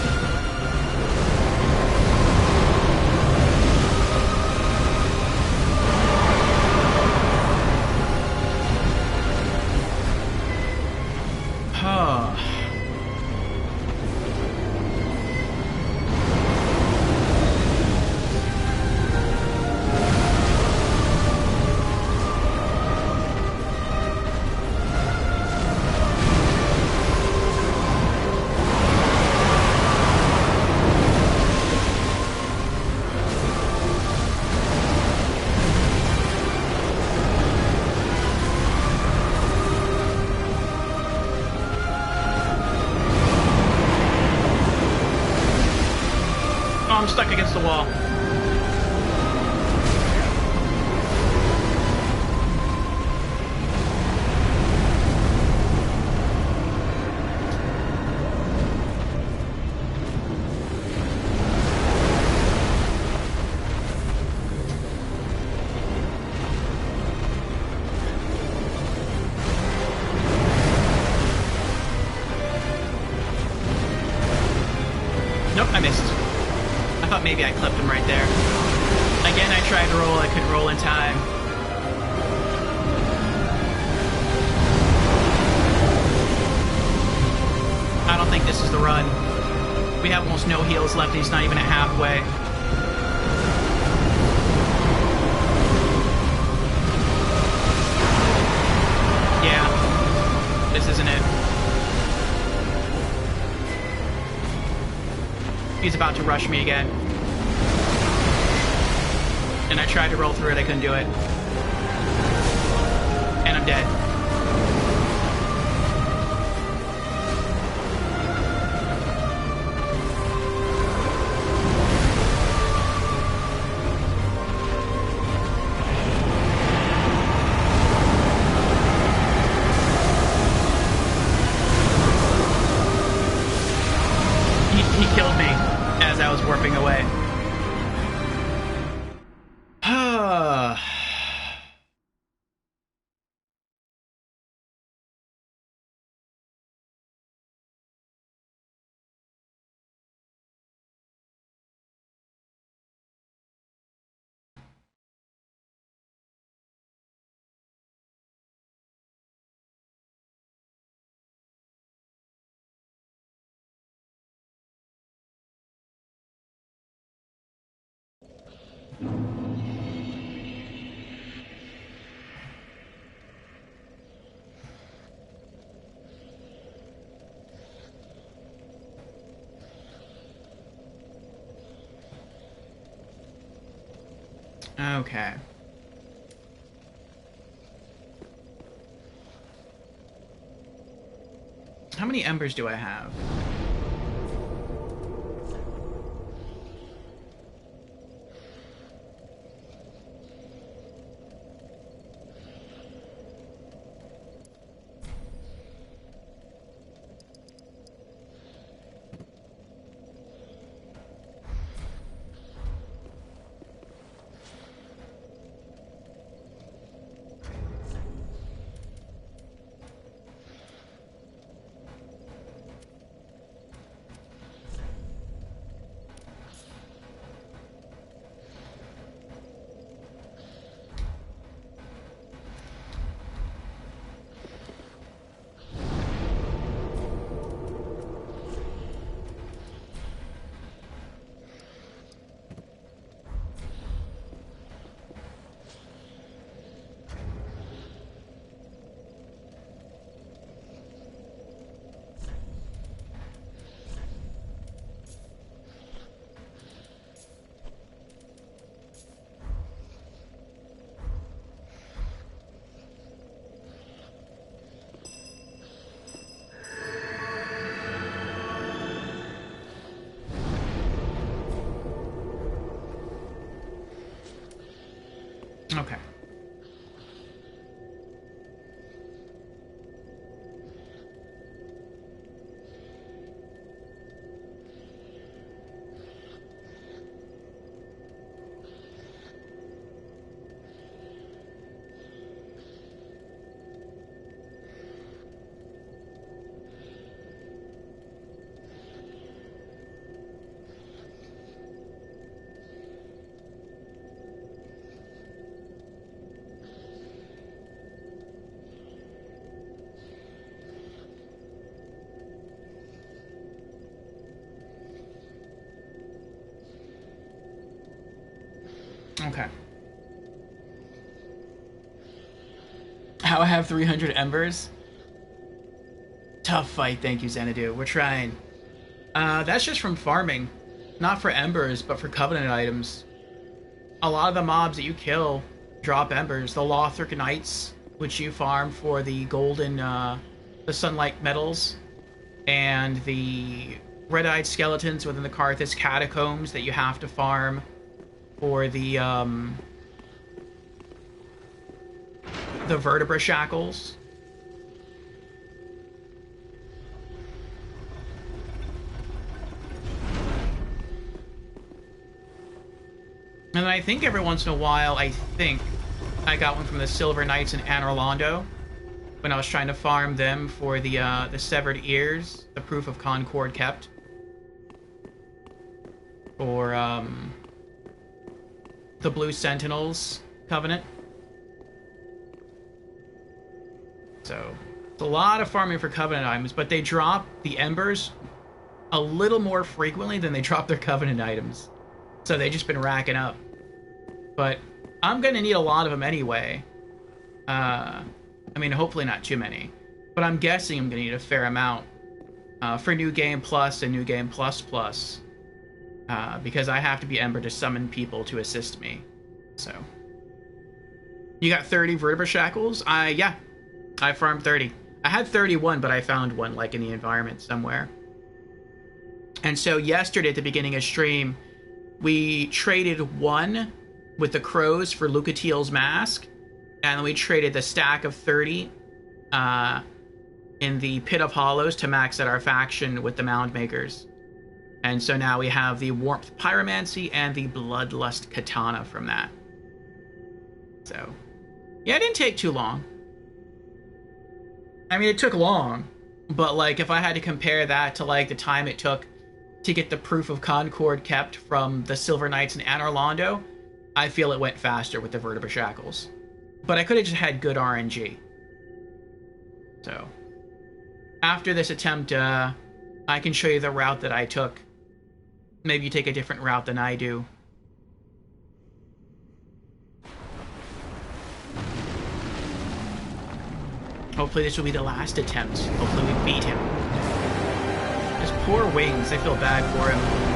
I'm stuck against the wall. Nope, I missed. I thought maybe I clipped him right there. Again, I tried to roll, I couldn't roll in time. I don't think this is the run. We have almost no heals left, and he's not even at halfway. Yeah. This isn't it. He's about to rush me again. And I tried to roll through it, I couldn't do it. And I'm dead. He killed me as I was warping away. Okay. How many embers do I have? Okay. Okay. How I have 300 embers? Tough fight, thank you, Xanadu. We're trying. That's just from farming. Not for embers, but for covenant items. A lot of the mobs that you kill drop embers. The Lothric Knights, which you farm for the golden, the sunlight metals, and the red-eyed skeletons within the Karthus catacombs that you have to farm for the vertebra shackles. And I think every once in a while, I got one from the Silver Knights in Anor Londo when I was trying to farm them for the severed ears, the proof of Concord kept. Or the Blue Sentinels Covenant. So it's a lot of farming for Covenant items, but they drop the embers a little more frequently than they drop their Covenant items. So they've just been racking up. But I'm going to need a lot of them anyway. I mean, hopefully not too many. But I'm guessing I'm going to need a fair amount for New Game Plus and New Game Plus Plus. Because I have to be Ember to summon people to assist me. So. You got 30 vertebra shackles? Yeah. I farmed 30. I had 31, but I found one, like, in the environment somewhere. And so yesterday at the beginning of stream, we traded one with the crows for Lucatiel's mask, and then we traded the stack of 30 in the Pit of Hollows to max out our faction with the Mound Makers. And so now we have the Warmth Pyromancy and the Bloodlust Katana from that. So, yeah, it didn't take too long. I mean, it took long, but, like, if I had to compare that to, like, the time it took to get the Proof of Concord kept from the Silver Knights in Anor Londo, I feel it went faster with the Vertebra Shackles. But I could have just had good RNG. So, after this attempt, I can show you the route that I took. Maybe you take a different route than I do. Hopefully this will be the last attempt. Hopefully we beat him. His poor wings, I feel bad for him.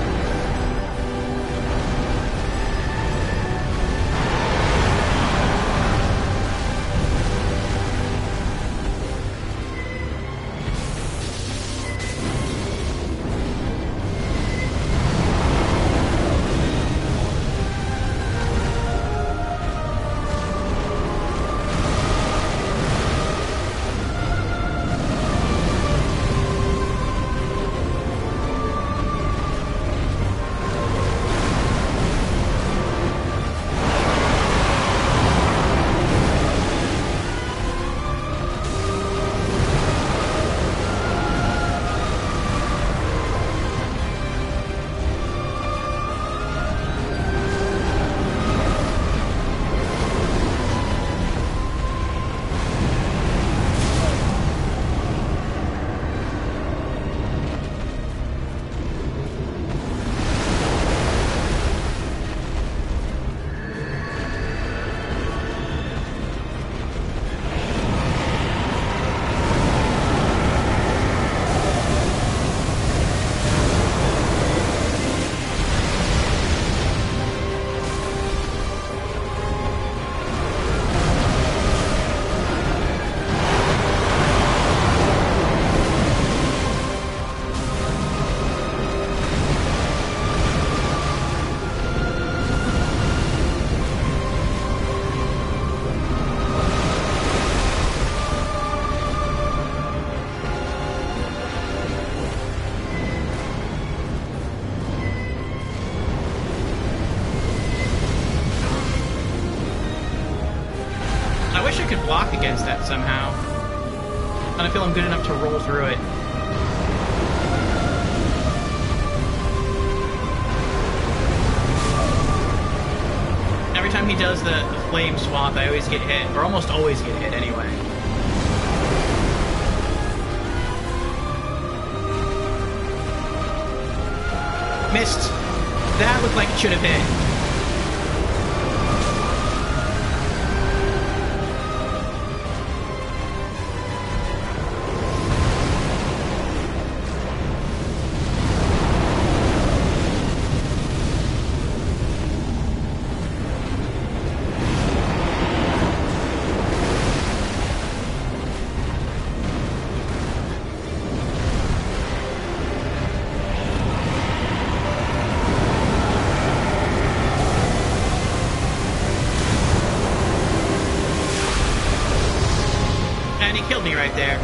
against that somehow. I don't feel I'm good enough to roll through it. Every time he does the flame swap, I always get hit, or almost always get hit anyway. Missed. That looked like it should have hit. Killed me right there.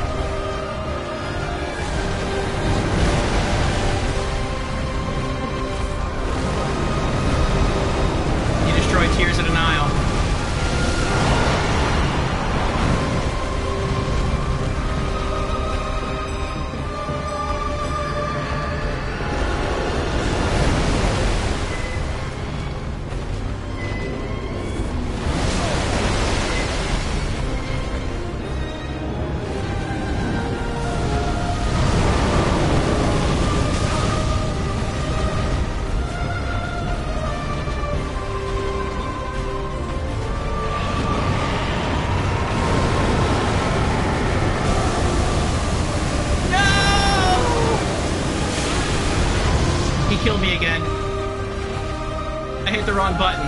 You destroyed Tears of Denial. Killed me again. I hit the wrong button.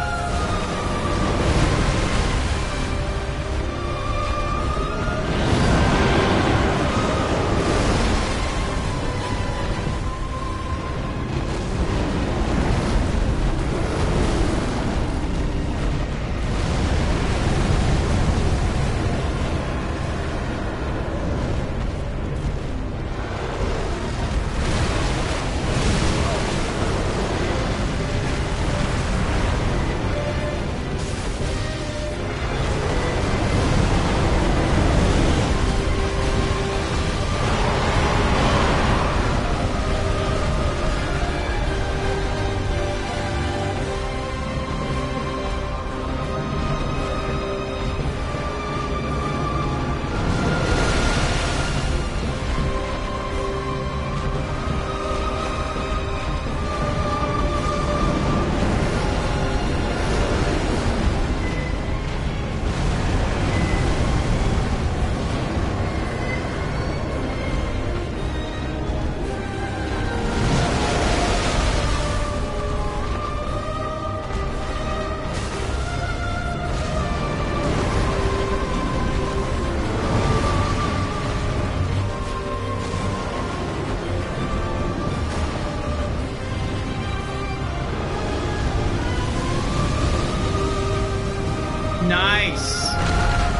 Nice.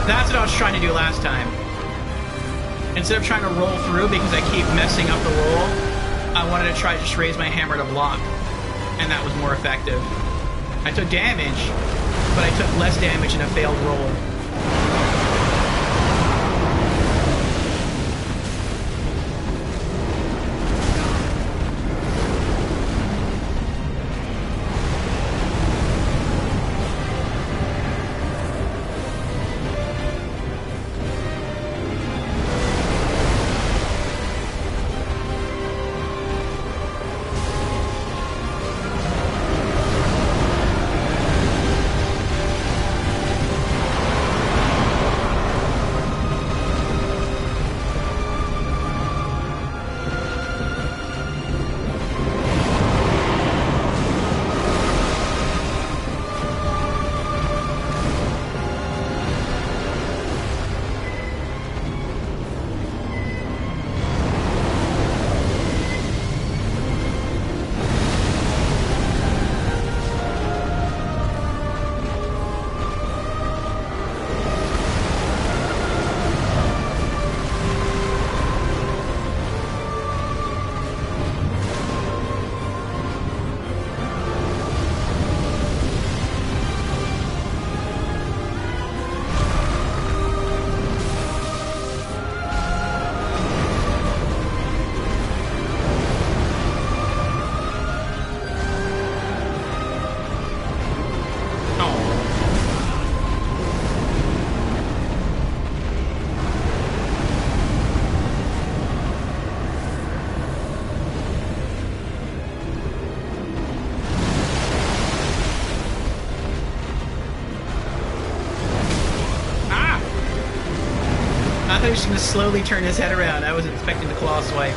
That's what I was trying to do last time. Instead of trying to roll through because I keep messing up the roll, I wanted to try to just raise my hammer to block. And that was more effective. I took damage, but I took less damage in a failed roll. just gonna slowly turn his head around. I was expecting the claw swipe.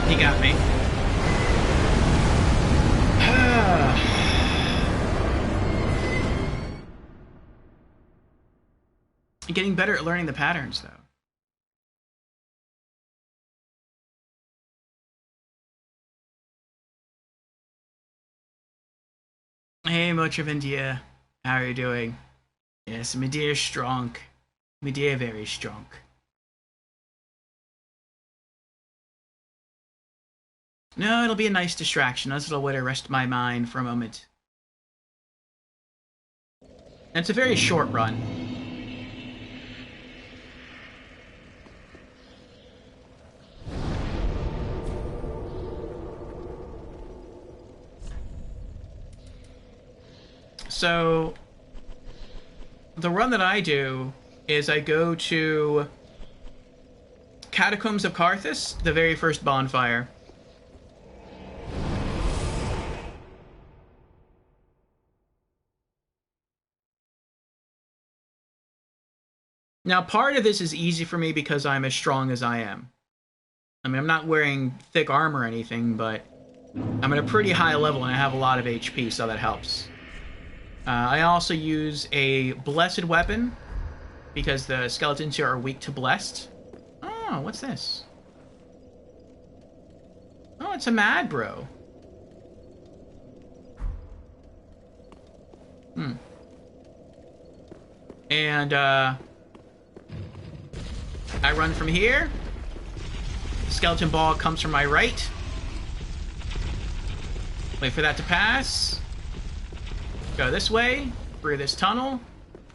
He got me. Getting better at learning the patterns, though. Hey, Much of India. How are you doing? Yes, my dear strong. My dear very strong. No, it'll be a nice distraction. Nice little way to rest my mind for a moment. And it's a very short run. So, the run that I do is I go to Catacombs of Karthus, the very first bonfire. Now, part of this is easy for me because I'm as strong as I am. I mean, I'm not wearing thick armor or anything, but I'm at a pretty high level and I have a lot of HP, so that helps. I also use a blessed weapon because the skeletons here are weak to blessed. Oh, what's this? Oh, it's a mad bro. And I run from here. The skeleton ball comes from my right. Wait for that to pass. Go this way, through this tunnel.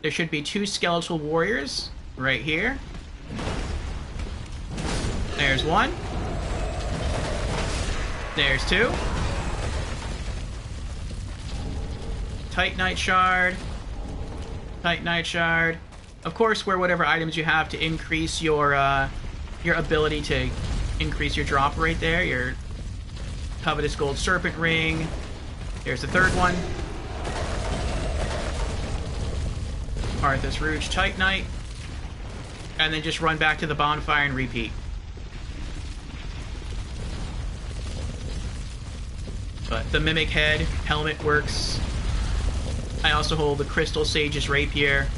There should be 2 skeletal warriors right here. There's 1. There's 2. Titanite shard. Titanite shard. Of course, wear whatever items you have to increase your ability to increase your drop rate there. Your covetous gold serpent ring. There's the 3rd one. Arthas Rouge Titanite. And then just run back to the bonfire and repeat. But the Mimic Head helmet works. I also hold the Crystal Sage's Rapier.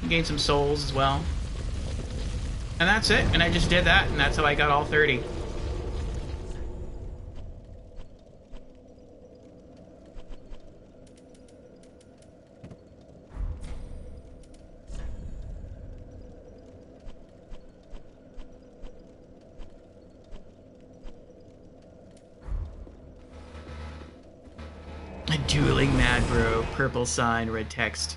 Gain some souls as well. And that's it. And I just did that, and that's how I got all 30. A dueling mad bro, purple sign, red text.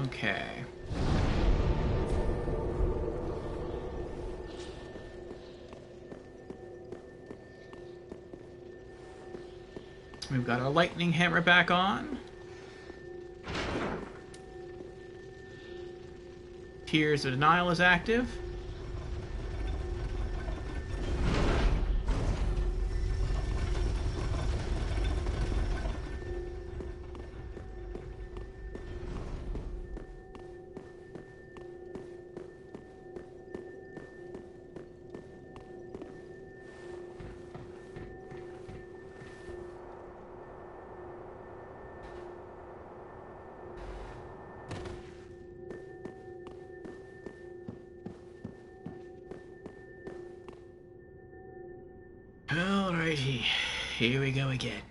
Okay. We've got our lightning hammer back on. Tears of Denial is active. Alrighty, here we go again.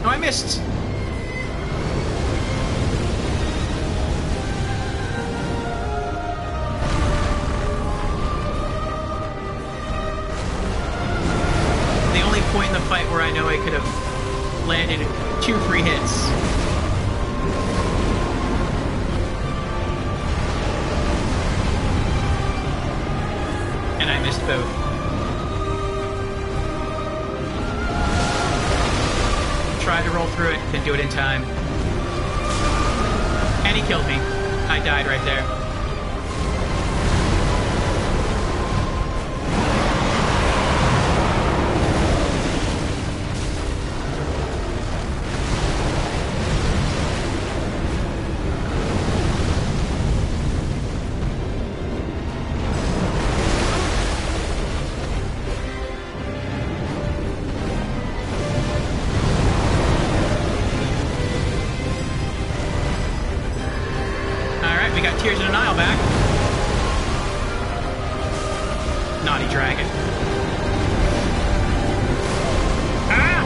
Oh, I missed! The only point in the fight where I know I could have landed 2 free hits. And I missed both. Tried to roll through it, didn't do it in time. And he killed me. I died right there. We got Tears of Denial back. Naughty dragon. Ah!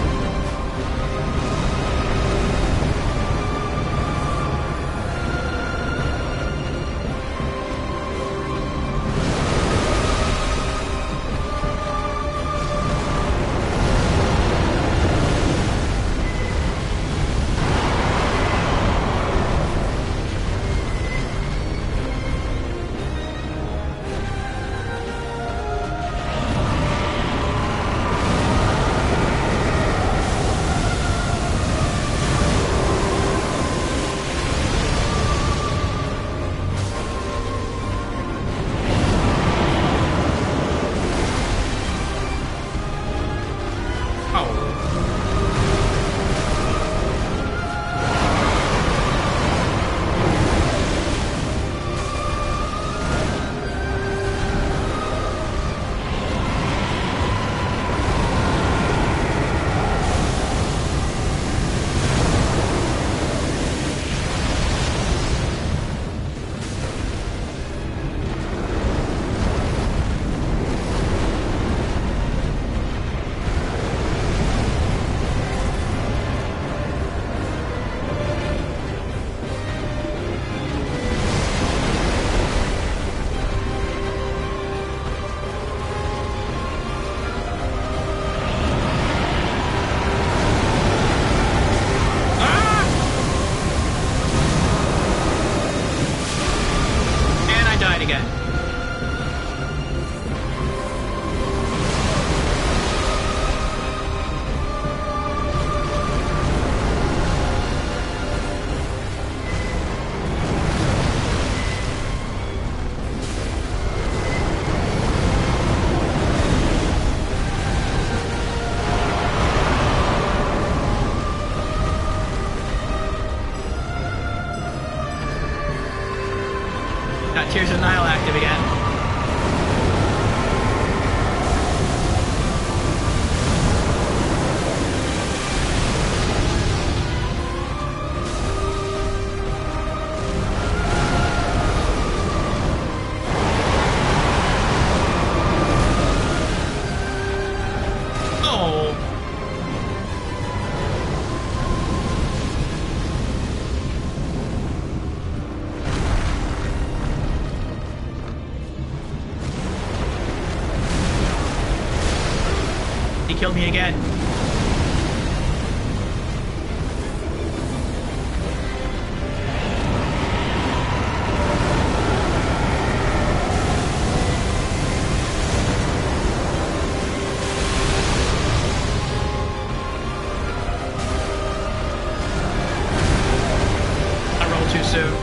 Tears of Denial active again. Oh! He killed me again. I rolled too soon.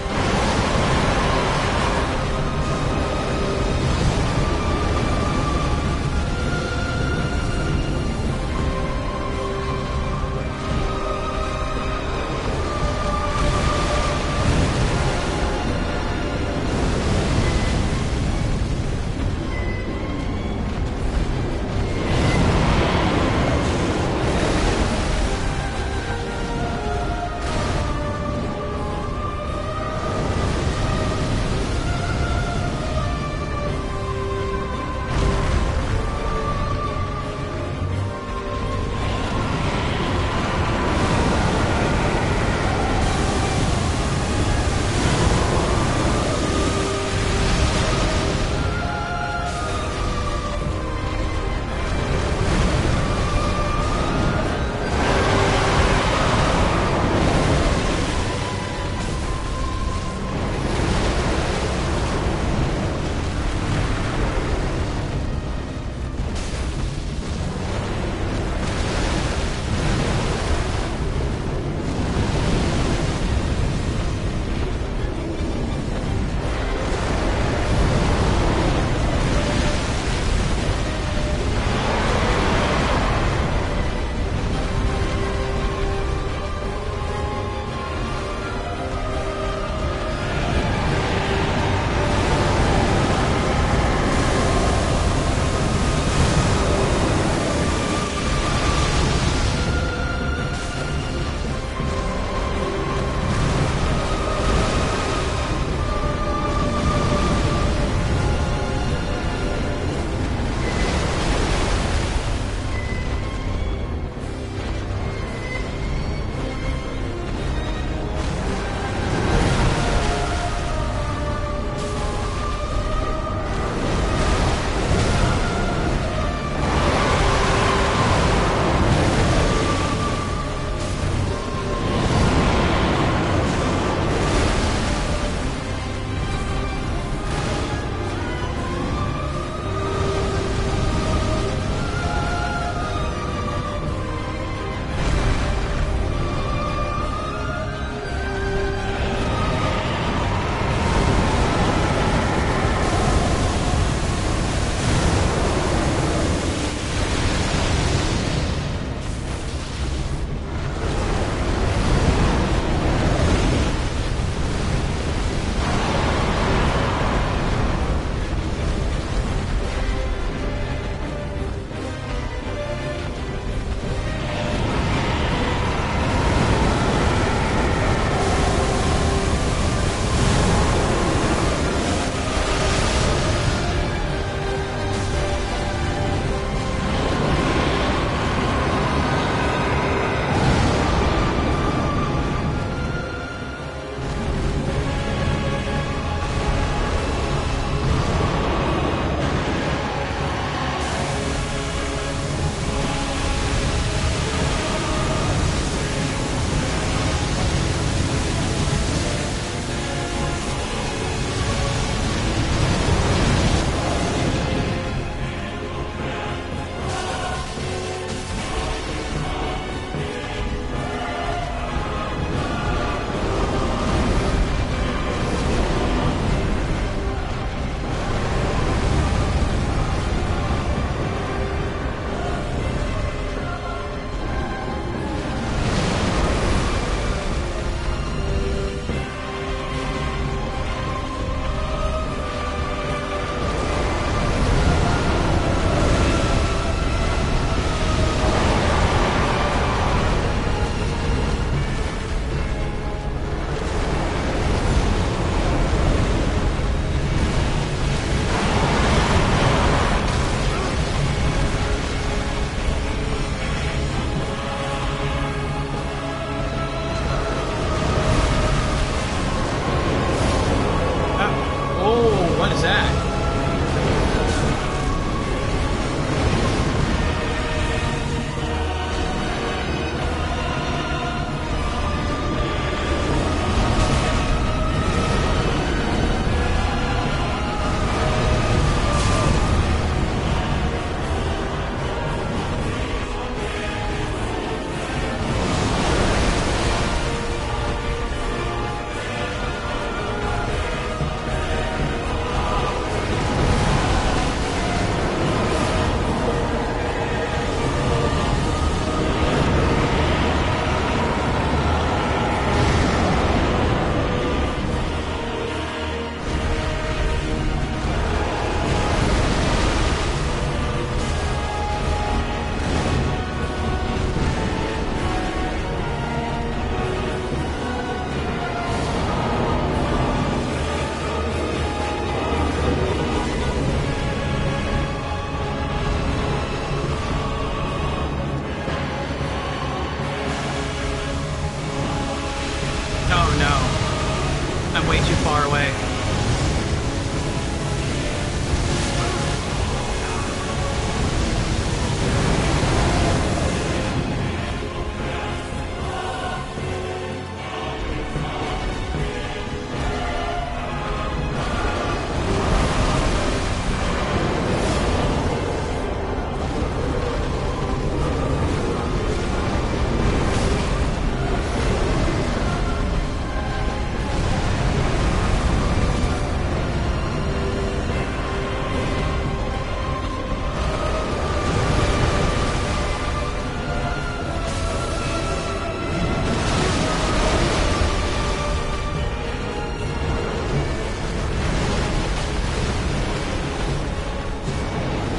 I'm way too far away.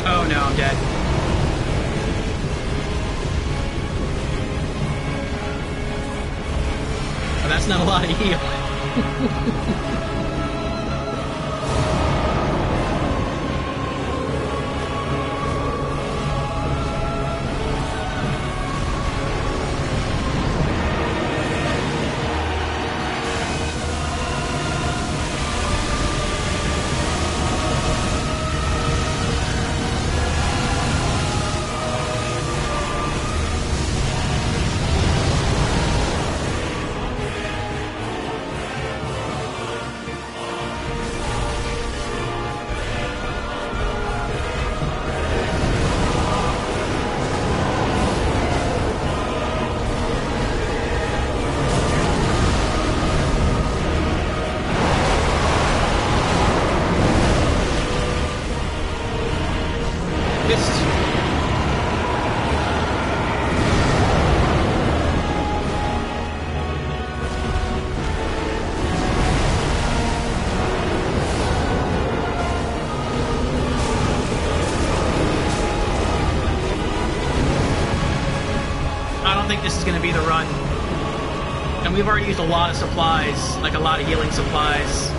Oh no, I'm dead. Oh, that's not a lot of heal. I don't think this is going to be the run. And we've already used a lot of supplies, like a lot of healing supplies.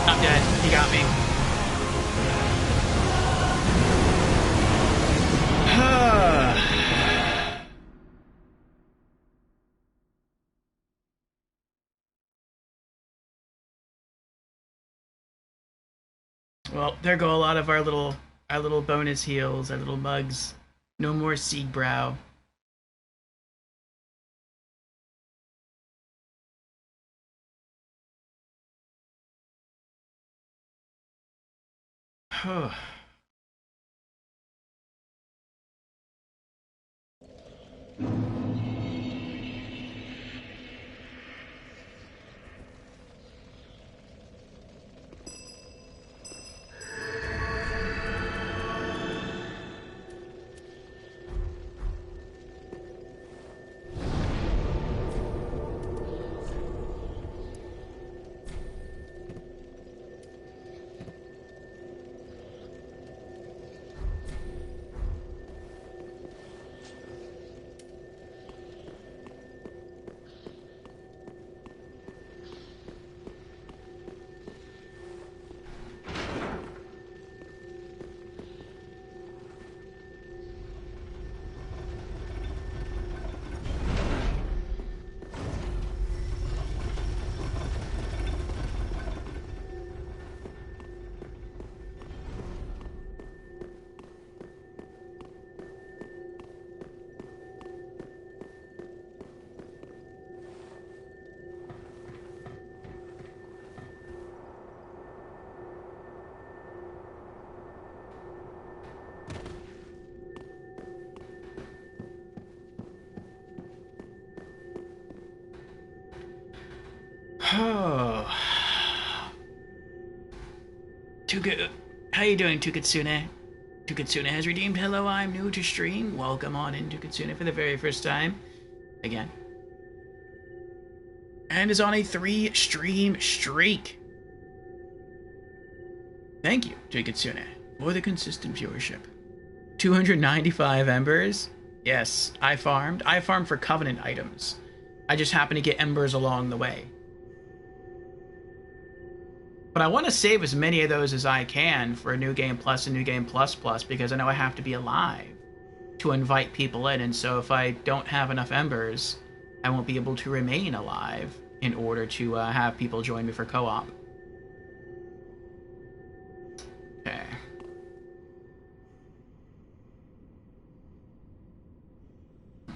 I'm dead. He got me. Well, there go a lot of our little bonus heals, our little mugs. No more Siegbrow. Oh. Tuka, how you doing, Tukatsune? Tukatsune has redeemed. Hello, I'm new to stream. Welcome on in, Tukatsune, for the very first time. Again. And is on a 3-stream streak. Thank you, Tukatsune, for the consistent viewership. 295 embers. Yes, I farmed. I farmed for Covenant items. I just happened to get embers along the way. But I want to save as many of those as I can for a New Game Plus and New Game Plus Plus, because I know I have to be alive to invite people in, and so if I don't have enough embers, I won't be able to remain alive in order to have people join me for co-op. Okay.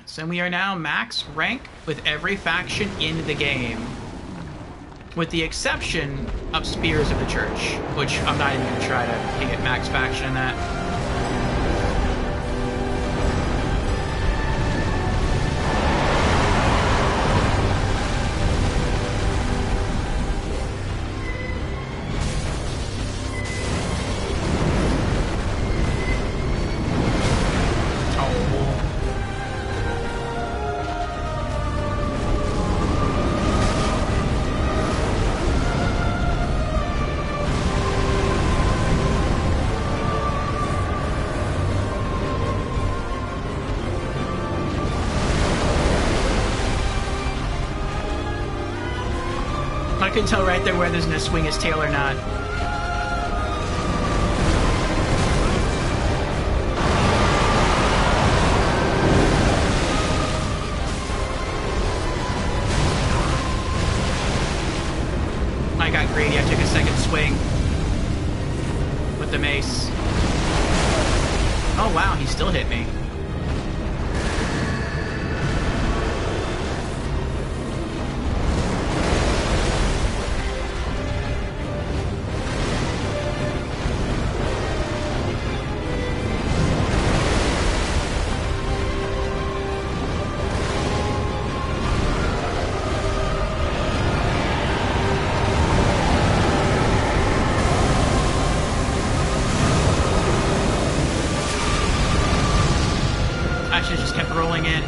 So we are now max rank with every faction in the game, with the exception of Spears of the Church, which I'm not even going to try to get max faction in that. I can tell right there whether there's gonna swing his tail or not. I got greedy. I took a second swing with the mace. Oh wow, he still hit me. I should have just kept rolling in.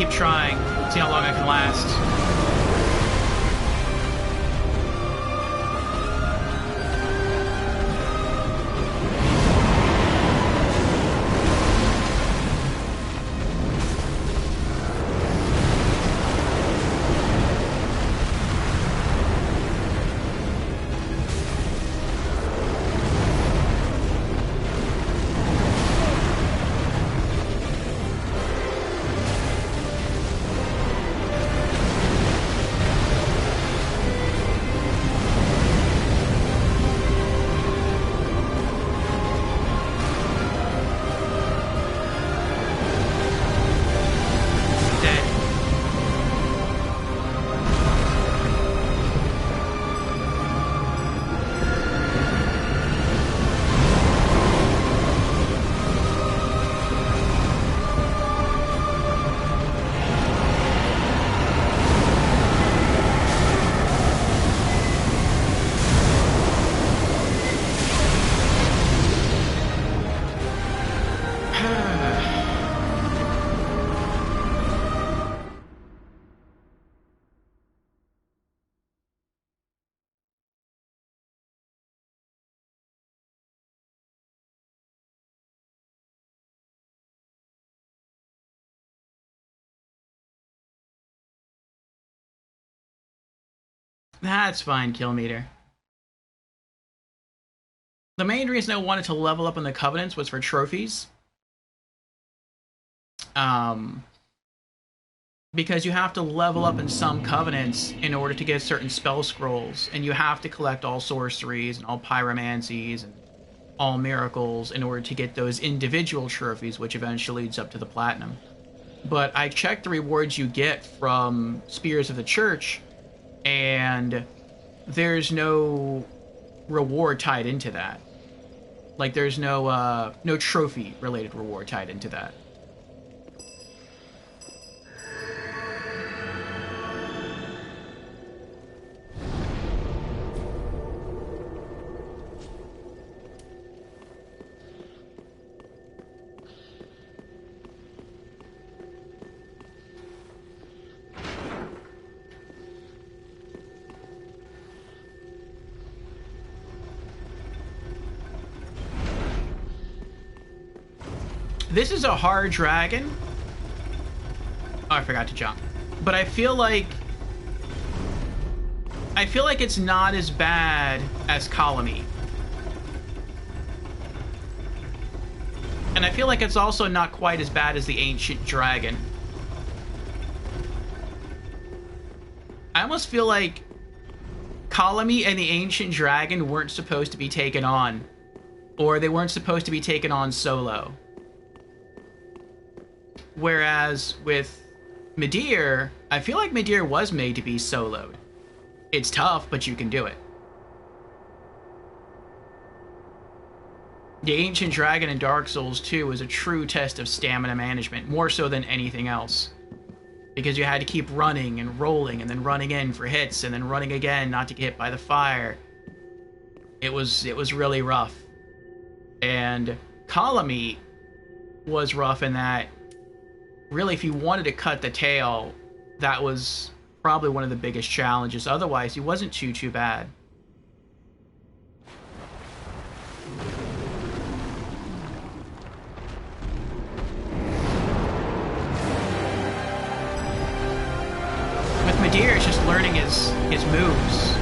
keep trying. See how long I can last. That's fine, kill meter. The main reason I wanted to level up on the Covenants was for trophies. Because you have to level up in some Covenants in order to get certain spell scrolls, and you have to collect all sorceries and all pyromancies and all miracles in order to get those individual trophies, which eventually leads up to the platinum. But I checked the rewards you get from Spears of the Church, and there's no reward tied into that. Like, there's no trophy related reward tied into that. This is a hard dragon. Oh, I forgot to jump. But I feel like it's not as bad as Colony. And I feel like it's also not quite as bad as the Ancient Dragon. I almost feel like Colony and the Ancient Dragon weren't supposed to be taken on. Or they weren't supposed to be taken on solo. Whereas with Midir, I feel like Midir was made to be soloed. It's tough, but you can do it. The Ancient Dragon in Dark Souls 2 was a true test of stamina management, more so than anything else. Because you had to keep running and rolling, and then running in for hits, and then running again not to get hit by the fire. It was really rough. And Colony was rough in that, really, if you wanted to cut the tail, that was probably one of the biggest challenges. Otherwise, he wasn't too bad. With Midir, it's just learning his moves.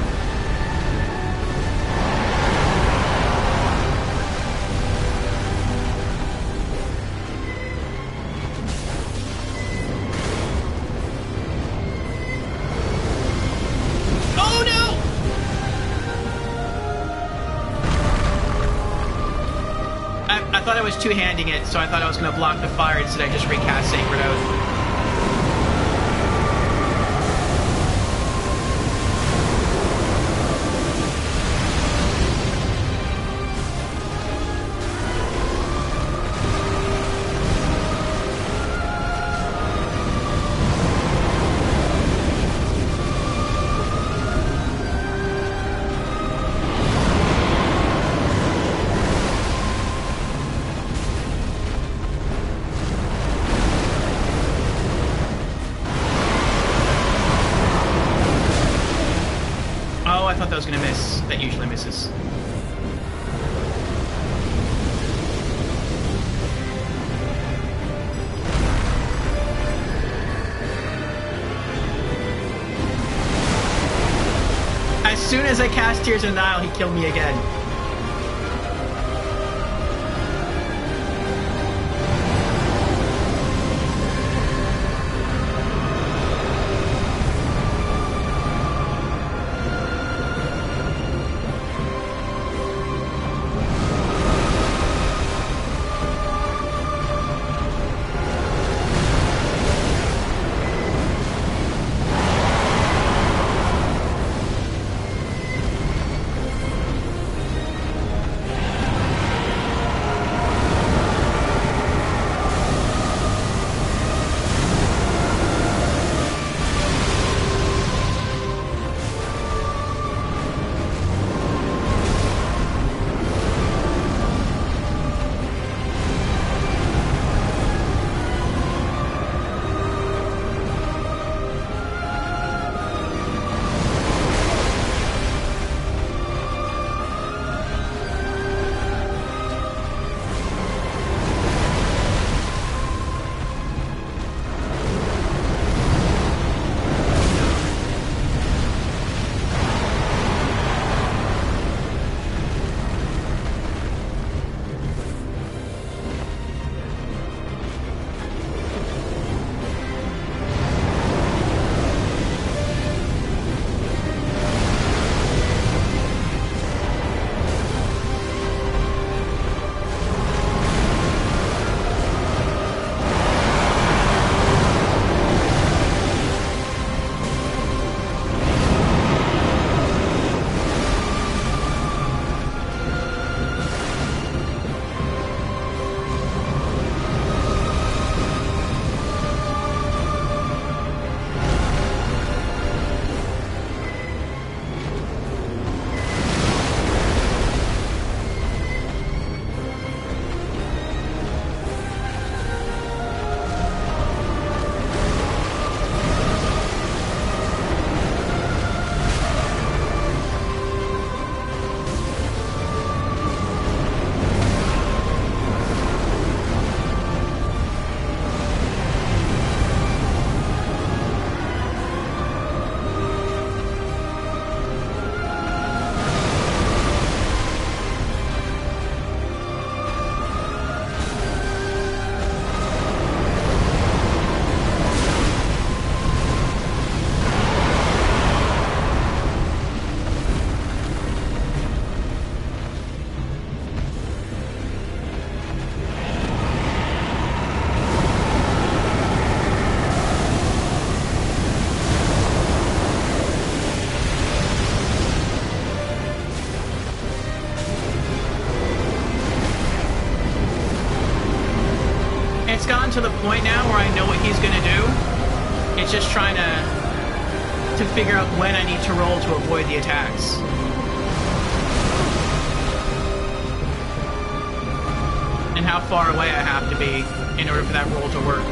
I thought I was two-handing it, so I thought I was going to block the fire. Instead, I just recast Sacred Oath. I thought that was gonna miss. That usually misses. As soon as I cast Tears of the Nile, he killed me again. Gotten to the point now where I know what he's gonna do. It's just trying to figure out when I need to roll to avoid the attacks. And how far away I have to be in order for that roll to work.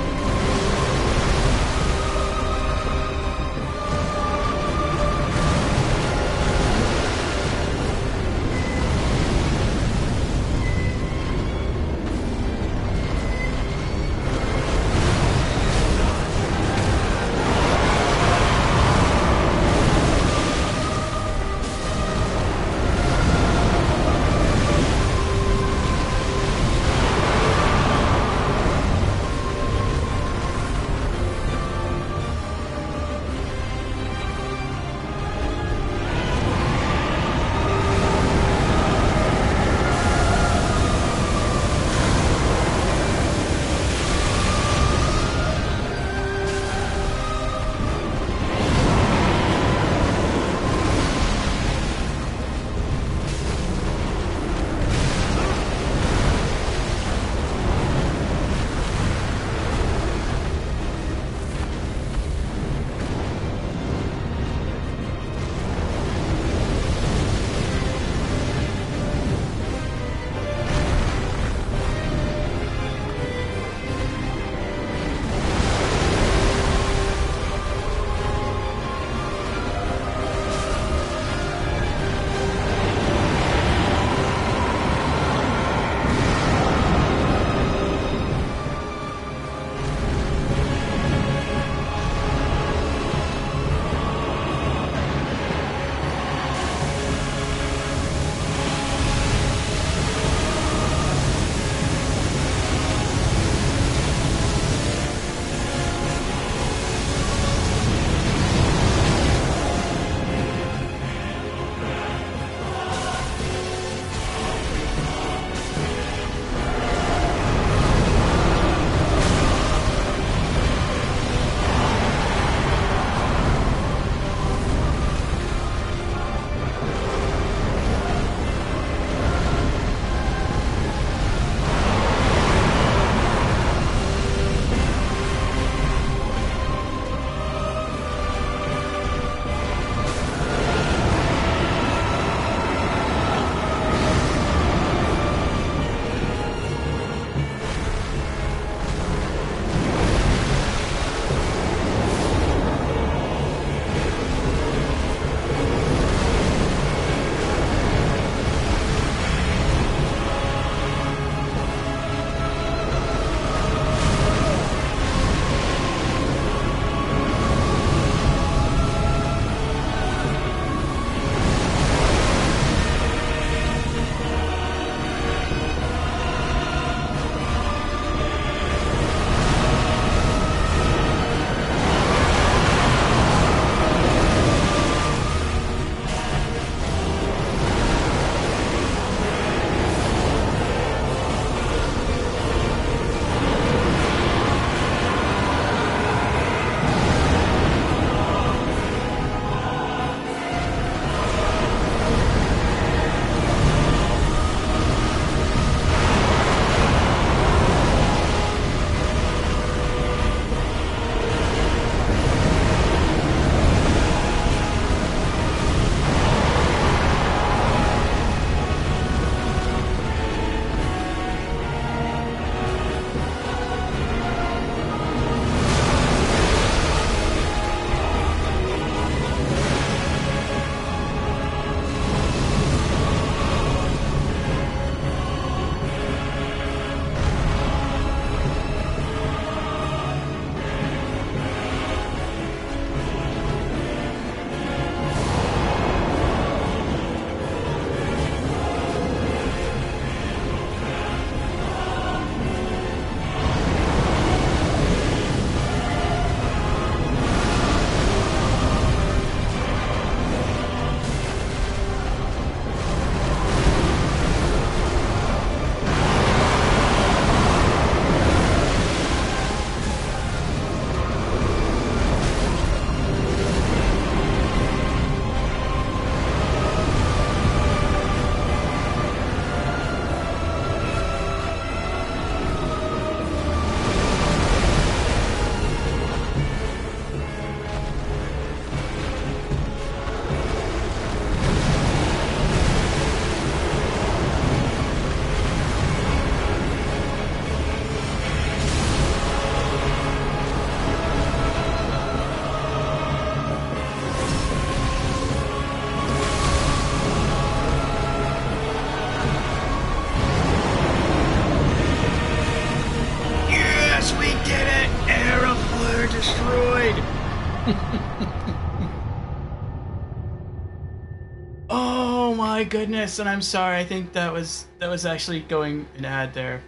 Oh my goodness, and I'm sorry. I think that was actually going an ad there.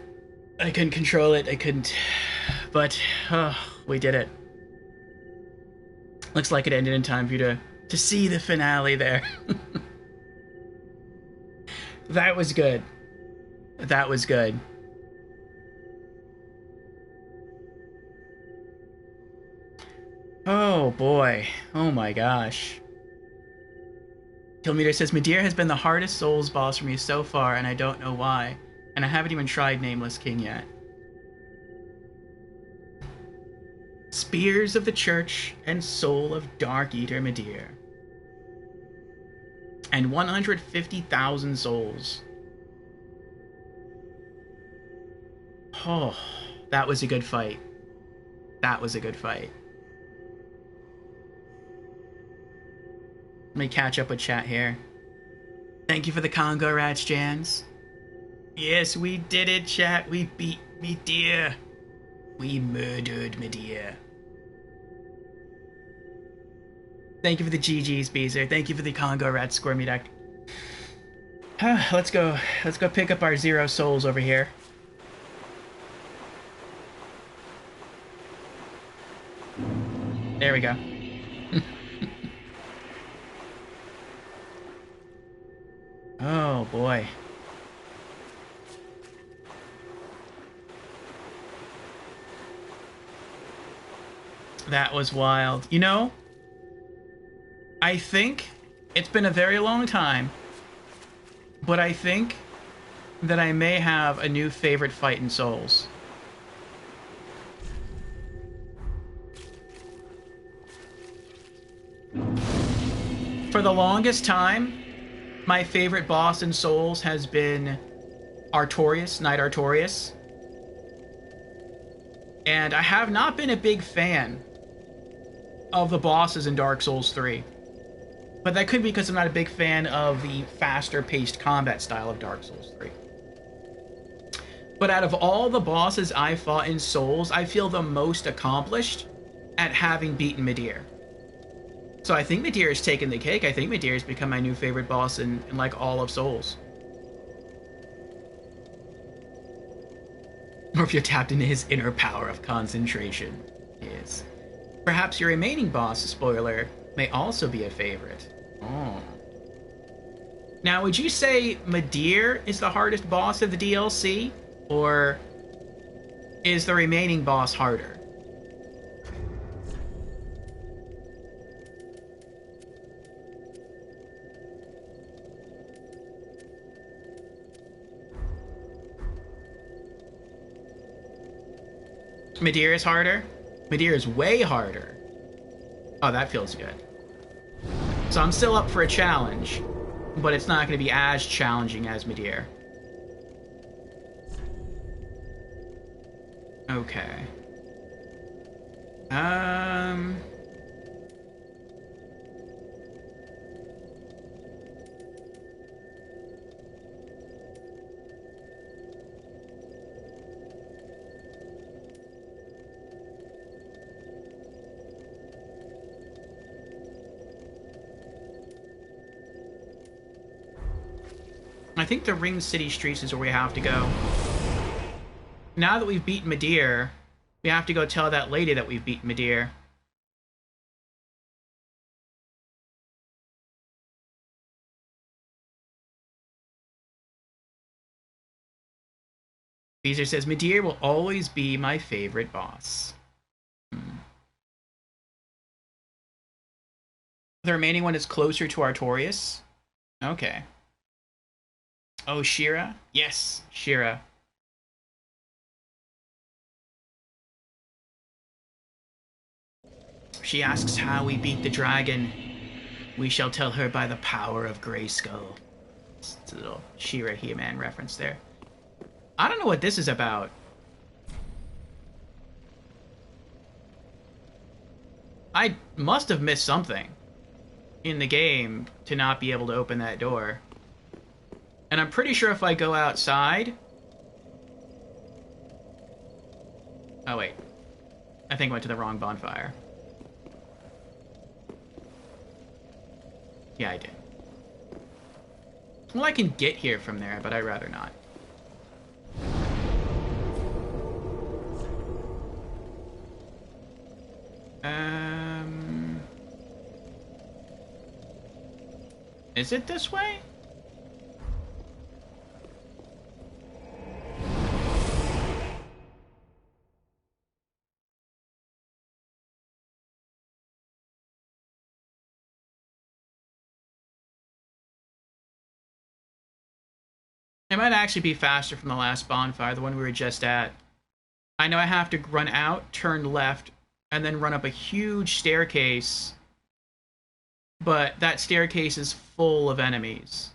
I couldn't control it. I couldn't. But we did it. Looks like it ended in time for you to see the finale there. That was good. That was good. Oh boy. Oh my gosh. Kilmeter says Medea has been the hardest Souls boss for me so far, and I don't know why. And I haven't even tried Nameless King yet. Spears of the Church and Soul of Dark Eater Medea. And 150,000 souls. Oh, that was a good fight. That was a good fight. Let me catch up with chat here. Thank you for the Congo Rats, Jans. Yes, we did it, chat. We beat Medea. We murdered Medea. Thank you for the GG's, Beezer. Thank you for the Congo Rat Squirmy Duck. Let's go pick up our 0 souls over here. There we go. Oh boy. That was wild. You know, I think it's been a very long time, but I think that I may have a new favorite fight in Souls. For the longest time, my favorite boss in Souls has been Artorias, Knight Artorias. And I have not been a big fan of the bosses in Dark Souls 3. But that could be because I'm not a big fan of the faster-paced combat style of Dark Souls 3. But out of all the bosses I fought in Souls, I feel the most accomplished at having beaten Medea. So I think Medea has taken the cake. I think Medea has become my new favorite boss in like all of Souls. Or if you're tapped into his inner power of concentration. Yes. Perhaps your remaining boss, spoiler, may also be a favorite. Oh. Now, would you say Medea is the hardest boss of the DLC? Or is the remaining boss harder? Medea is harder? Medea is way harder. Oh, that feels good. So I'm still up for a challenge, but it's not going to be as challenging as Medea. Okay. I think the Ring City streets is where we have to go. Now that we've beaten Medea, we have to go tell that lady that we've beaten Medea. Beezer says, Medea will always be my favorite boss. The remaining one is closer to Artorias. Okay. Oh, Shira? Yes, Shira. She asks how we beat the dragon. We shall tell her by the power of Grayskull. It's a little Shira He-Man reference there. I don't know what this is about. I must have missed something in the game to not be able to open that door. And I'm pretty sure if I go outside... Oh, wait. I think I went to the wrong bonfire. Yeah, I did. Well, I can get here from there, but I'd rather not. Is it this way? It might actually be faster from the last bonfire, the one we were just at. I know I have to run out, turn left, and then run up a huge staircase. But that staircase is full of enemies.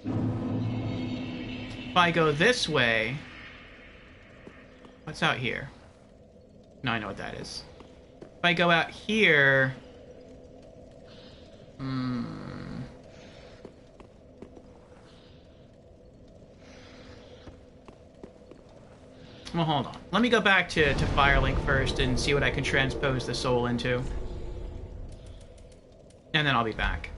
If I go this way... What's out here? No, I know what that is. If I go out here... Well, hold on. Let me go back to Firelink first and see what I can transpose the soul into. And then I'll be back.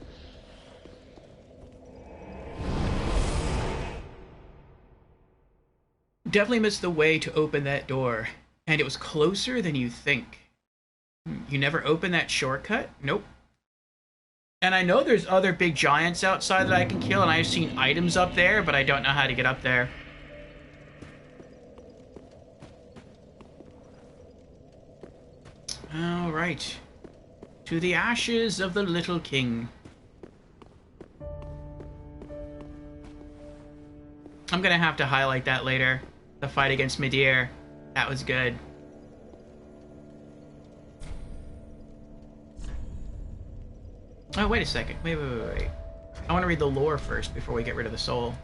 Definitely missed the way to open that door. And it was closer than you think. You never opened that shortcut? Nope. And I know there's other big giants outside that I can kill, and I've seen items up there, but I don't know how to get up there. Alright. To the ashes of the little king. I'm gonna have to highlight that later. The fight against Midir. That was good. Oh, wait a second. Wait. I want to read the lore first before we get rid of the soul.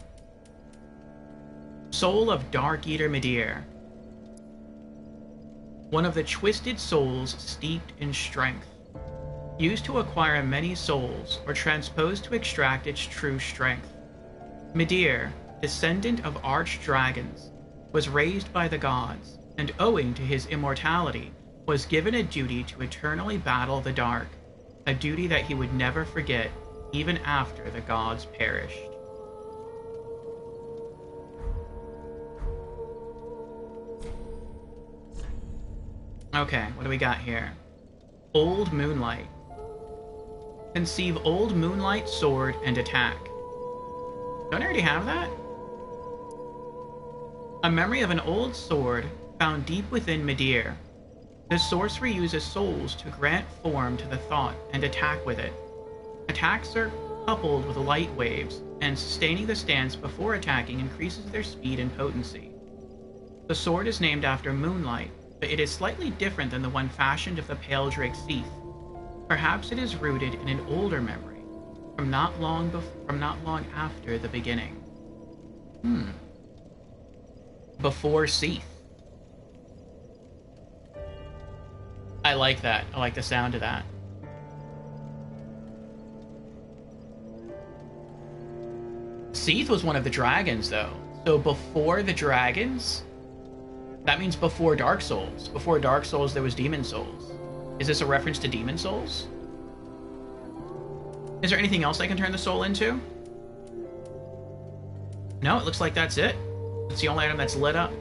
Soul of Dark Eater Midir. One of the twisted souls steeped in strength. Used to acquire many souls or transposed to extract its true strength. Midir, descendant of arch-dragons, was raised by the gods, and owing to his immortality, was given a duty to eternally battle the dark, a duty that he would never forget, even after the gods perished. Okay, what do we got here? Old Moonlight. Conceive Old Moonlight sword and attack. Don't I already have that? A memory of an old sword found deep within Midir. The sorcery uses souls to grant form to the thought and attack with it. Attacks are coupled with light waves, and sustaining the stance before attacking increases their speed and potency. The sword is named after Moonlight, but it is slightly different than the one fashioned of the Pale Drake Seath. Perhaps it is rooted in an older memory, from not long after the beginning. Before Seath. I like that. I like the sound of that. Seath was one of the dragons, though. So before the dragons, that means before Dark Souls. Before Dark Souls, there was Demon Souls. Is this a reference to Demon Souls? Is there anything else I can turn the soul into? No, it looks like that's it. It's the only item that's lit up.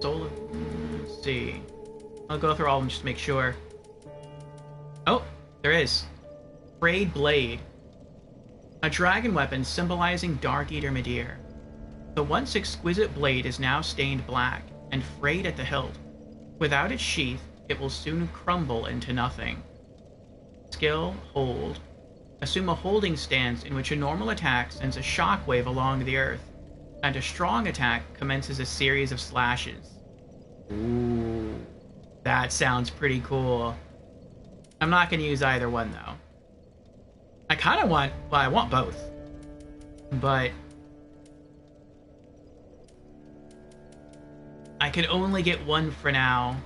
Soul. Let's see. I'll go through all of them just to make sure. Oh, there is. Frayed Blade. A dragon weapon symbolizing Dark Eater Midir. The once exquisite blade is now stained black and frayed at the hilt. Without its sheath, it will soon crumble into nothing. Skill, Hold. Assume a holding stance in which a normal attack sends a shockwave along the earth, and a strong attack commences a series of slashes. Ooh, that sounds pretty cool. I'm not going to use either one, though. I kind of want... Well, I want both. But... I can only get one for now.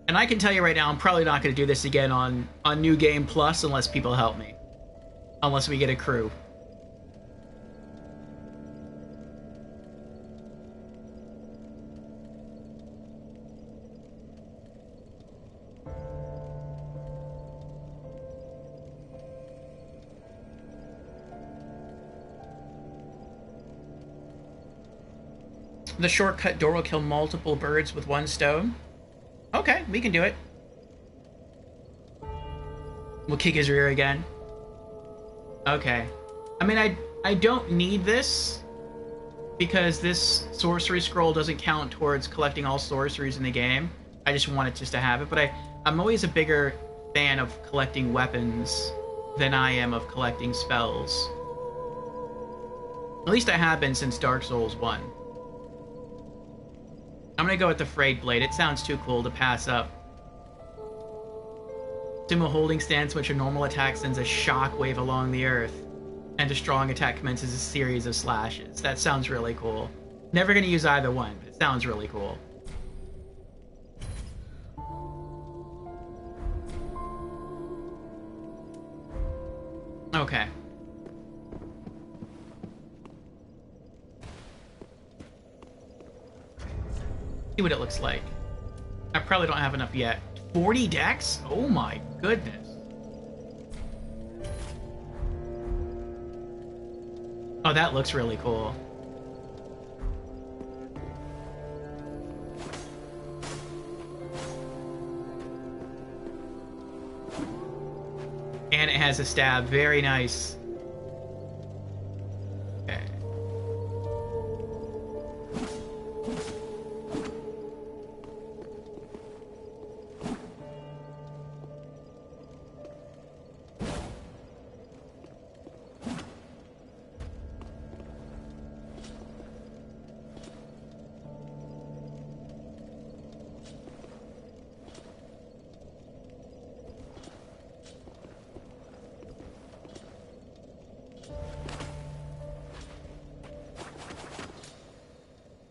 And I can tell you right now, I'm probably not going to do this again on New Game Plus unless people help me. Unless we get a crew. The shortcut door will kill multiple birds with one stone. Okay, we can do it. We'll kick his rear again. Okay. I mean, I don't need this, because this sorcery scroll doesn't count towards collecting all sorceries in the game. I just want it just to have it, but I'm always a bigger fan of collecting weapons than I am of collecting spells. At least I have been since Dark Souls 1. I'm gonna go with the Frayed Blade. It sounds too cool to pass up. Sumo holding stance, which a normal attack sends a shockwave along the earth, and a strong attack commences a series of slashes. That sounds really cool. Never gonna use either one, but it sounds really cool. Okay. See what it looks like. I probably don't have enough yet. 40 decks? Oh my goodness. Oh, that looks really cool. And it has a stab. Very nice. Okay.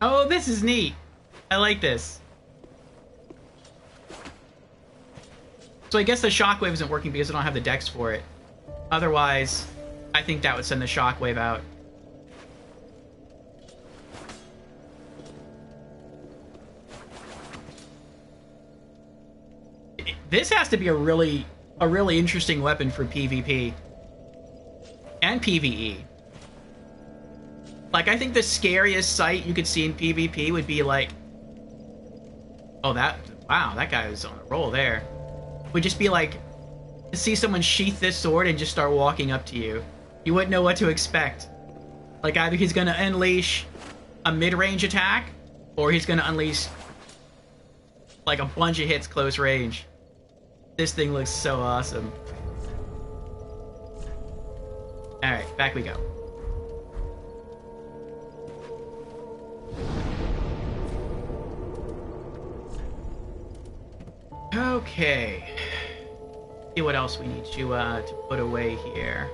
Oh, this is neat. I like this. So I guess the shockwave isn't working because I don't have the dex for it. Otherwise, I think that would send the shockwave out. This has to be a really interesting weapon for PvP. And PvE. Like, I think the scariest sight you could see in PvP would be like... Oh, wow, that guy was on a roll there. Would just be like, to see someone sheath this sword and just start walking up to you. You wouldn't know what to expect. Like, either he's gonna unleash a mid-range attack, or he's gonna unleash, like, a bunch of hits close range. This thing looks so awesome. Alright, back we go. Okay. See what else we need to put away here.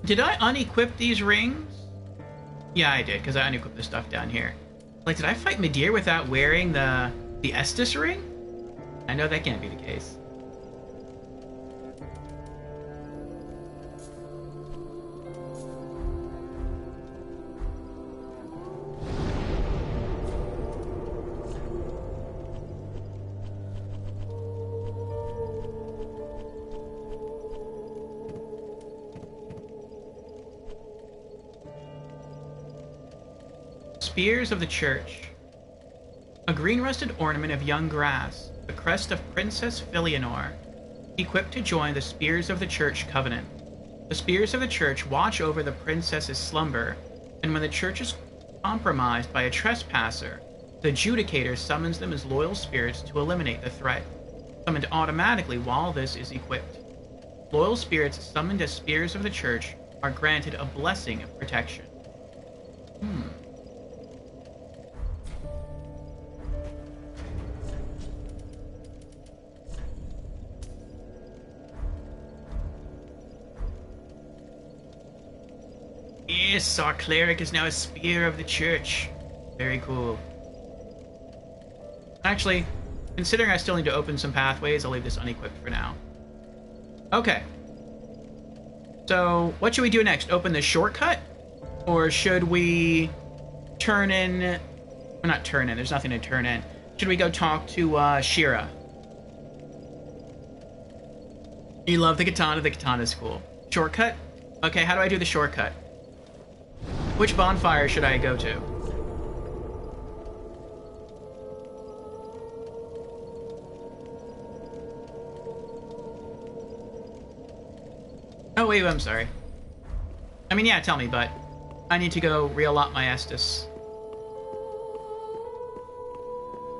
Did I unequip these rings? Yeah, I did, because I unequipped the stuff down here. Like, did I fight Midir without wearing the Estus ring? I know that can't be the case. Spears of the Church. A green-rusted ornament of young grass, the crest of Princess Filianor, equipped to join the Spears of the Church covenant. The Spears of the Church watch over the princess's slumber, and when the church is compromised by a trespasser, the Judicator summons them as loyal spirits to eliminate the threat, summoned automatically while this is equipped. Loyal spirits summoned as Spears of the Church are granted a blessing of protection. Yes, our cleric is now a spear of the church. Very cool. Actually, considering I still need to open some pathways, I'll leave this unequipped for now. Okay. So, what should we do next? Open the shortcut? Or should we turn in... Well, not turn in. There's nothing to turn in. Should we go talk to Shira? You love the katana. The katana's cool. Shortcut? Okay, how do I do the shortcut? Which bonfire should I go to? Oh, wait, I'm sorry. I mean, yeah, tell me, but I need to go re-allot my Estus.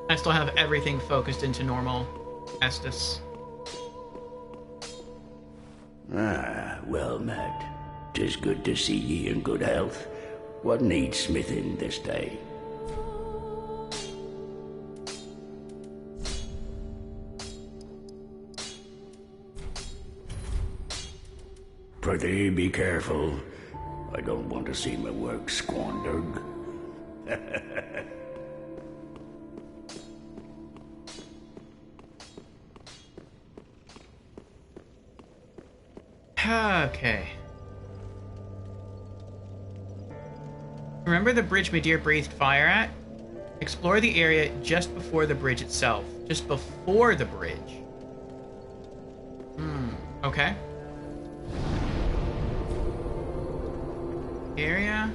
I still have everything focused into normal Estus. Ah, well met. 'Tis good to see ye in good health. What needs smithing this day? Prithee, be careful. I don't want to see my work squandered. Okay. Remember the bridge Midir breathed fire at? Explore the area just before the bridge itself. Just before the bridge. Okay. Area.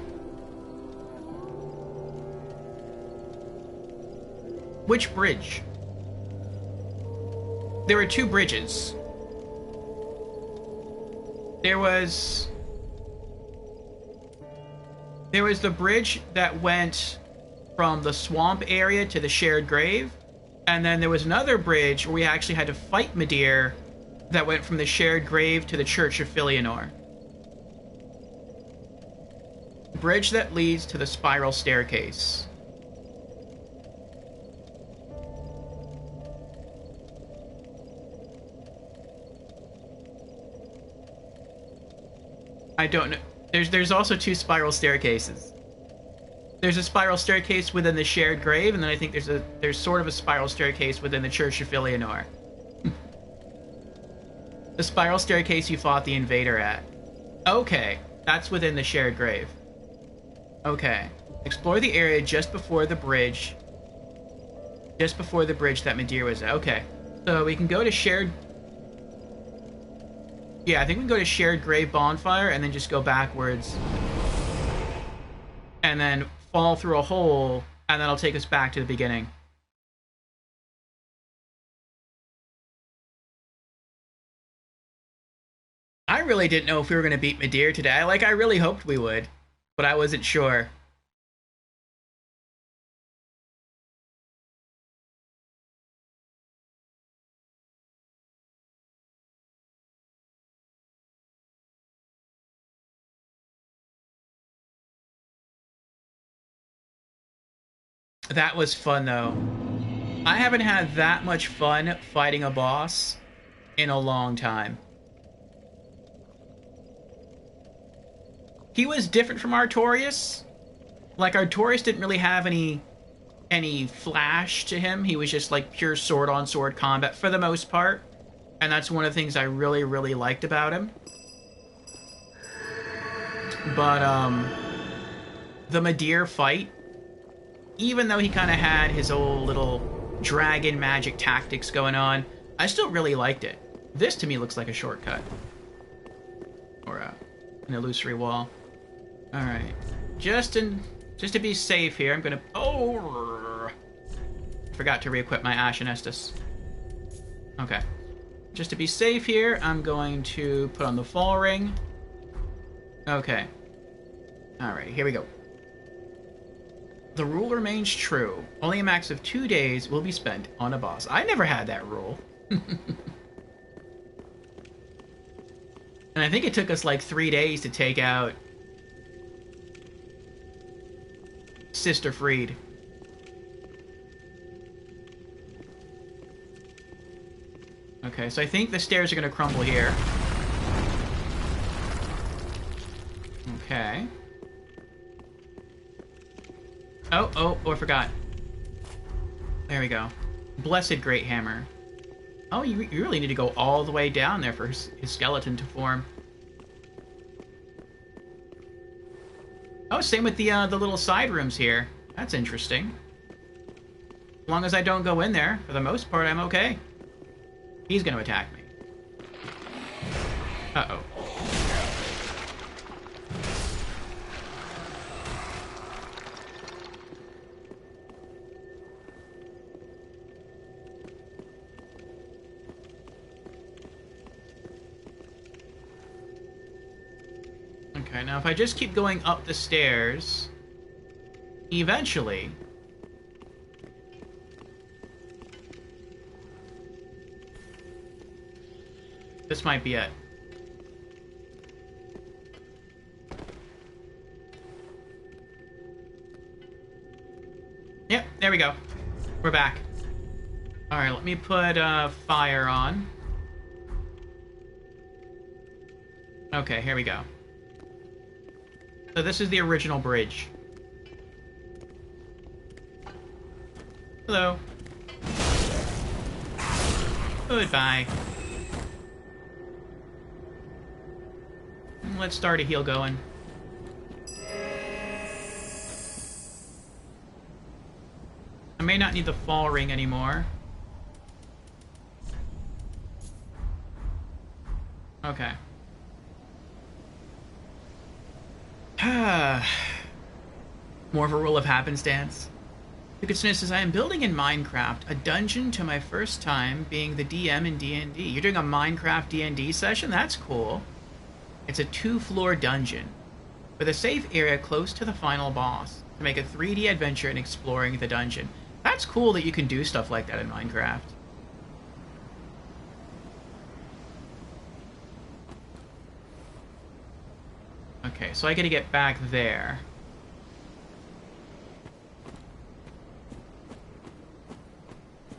Which bridge? There were two bridges. There was the bridge that went from the swamp area to the shared grave, and then there was another bridge where we actually had to fight Midir that went from the shared grave to the Church of Filianor. Bridge that leads to the spiral staircase. I don't know. There's also two spiral staircases. There's a spiral staircase within the shared grave, and then I think there's sort of a spiral staircase within the Church of Filianor. The spiral staircase you fought the invader at. Okay, that's within the shared grave. Okay. Explore the area just before the bridge. Just before the bridge that Midir was at. Okay. So we can go to shared... Yeah, I think we can go to shared grave bonfire and then just go backwards. And then fall through a hole, and that'll take us back to the beginning. I really didn't know if we were going to beat Midir today. I really hoped we would, but I wasn't sure. That was fun, though. I haven't had that much fun fighting a boss in a long time. He was different from Artorias. Like, Artorias didn't really have any flash to him. He was just, like, pure sword-on-sword combat for the most part. And that's one of the things I really, really liked about him. But, the Midir fight, even though he kind of had his old little dragon magic tactics going on, I still really liked it. This, to me, looks like a shortcut. Or an illusory wall. Alright. Just to be safe here, I'm gonna... Oh! Forgot to re-equip my Ashen Estus. Okay. Just to be safe here, I'm going to put on the Fall Ring. Okay. Alright, here we go. The rule remains true. Only a max of 2 days will be spent on a boss. I never had that rule. And I think it took us like 3 days to take out Sister Freed. Okay, so I think the stairs are going to crumble here. Okay. Oh, I forgot. There we go. Blessed Great Hammer. Oh, you really need to go all the way down there for his skeleton to form. Oh, same with the little side rooms here. That's interesting. As long as I don't go in there, for the most part, I'm okay. He's going to attack me. Uh-oh. Okay, now if I just keep going up the stairs, eventually... this might be it. Yep, there we go. We're back. Alright, let me put fire on. Okay, here we go. So this is the original bridge. Hello. Goodbye. Let's start a heal going. I may not need the fall ring anymore. Okay. More of a rule of happenstance. The Goodness says, I am building in Minecraft a dungeon to my first time being the DM in D&D. You're doing a Minecraft D&D session? That's cool. It's a 2-floor dungeon with a safe area close to the final boss to make a 3D adventure in exploring the dungeon. That's cool that you can do stuff like that in Minecraft. Okay, so I gotta get back there.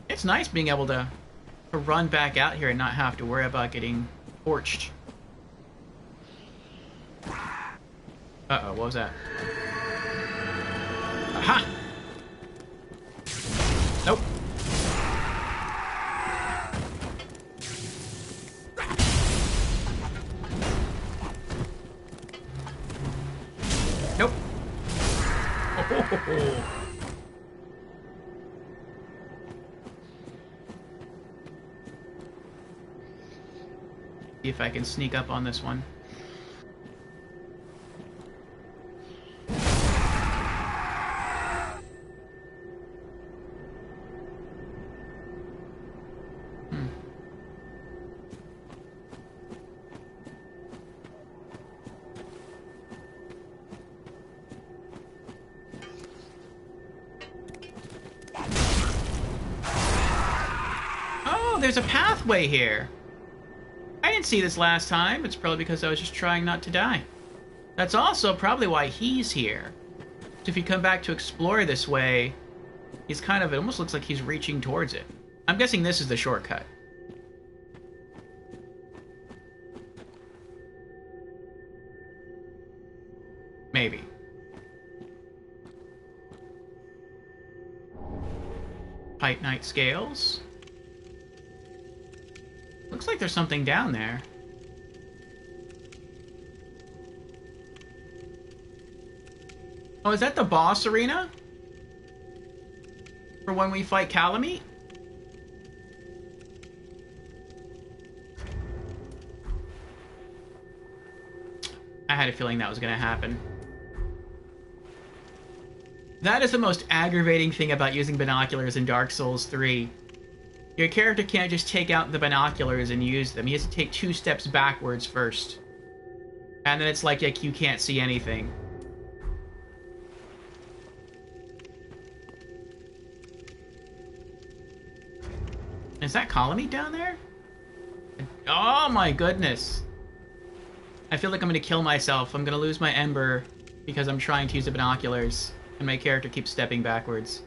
It's nice being able to run back out here and not have to worry about getting torched. Uh-oh, what was that? Aha! Nope. Nope. Oh. See if I can sneak up on this one. There's a pathway here. I didn't see this last time. It's probably because I was just trying not to die. That's also probably why he's here. So if you come back to explore this way, he's kind of, it almost looks like he's reaching towards it. I'm guessing this is the shortcut. Maybe. Pipe Knight Scales. Looks like there's something down there. Oh, is that the boss arena? For when we fight Calamite? I had a feeling that was gonna happen. That is the most aggravating thing about using binoculars in Dark Souls 3. Your character can't just take out the binoculars and use them. He has to take 2 steps backwards first. And then it's like you can't see anything. Is that Calamite down there? Oh my goodness. I feel like I'm gonna kill myself. I'm gonna lose my Ember because I'm trying to use the binoculars. And my character keeps stepping backwards.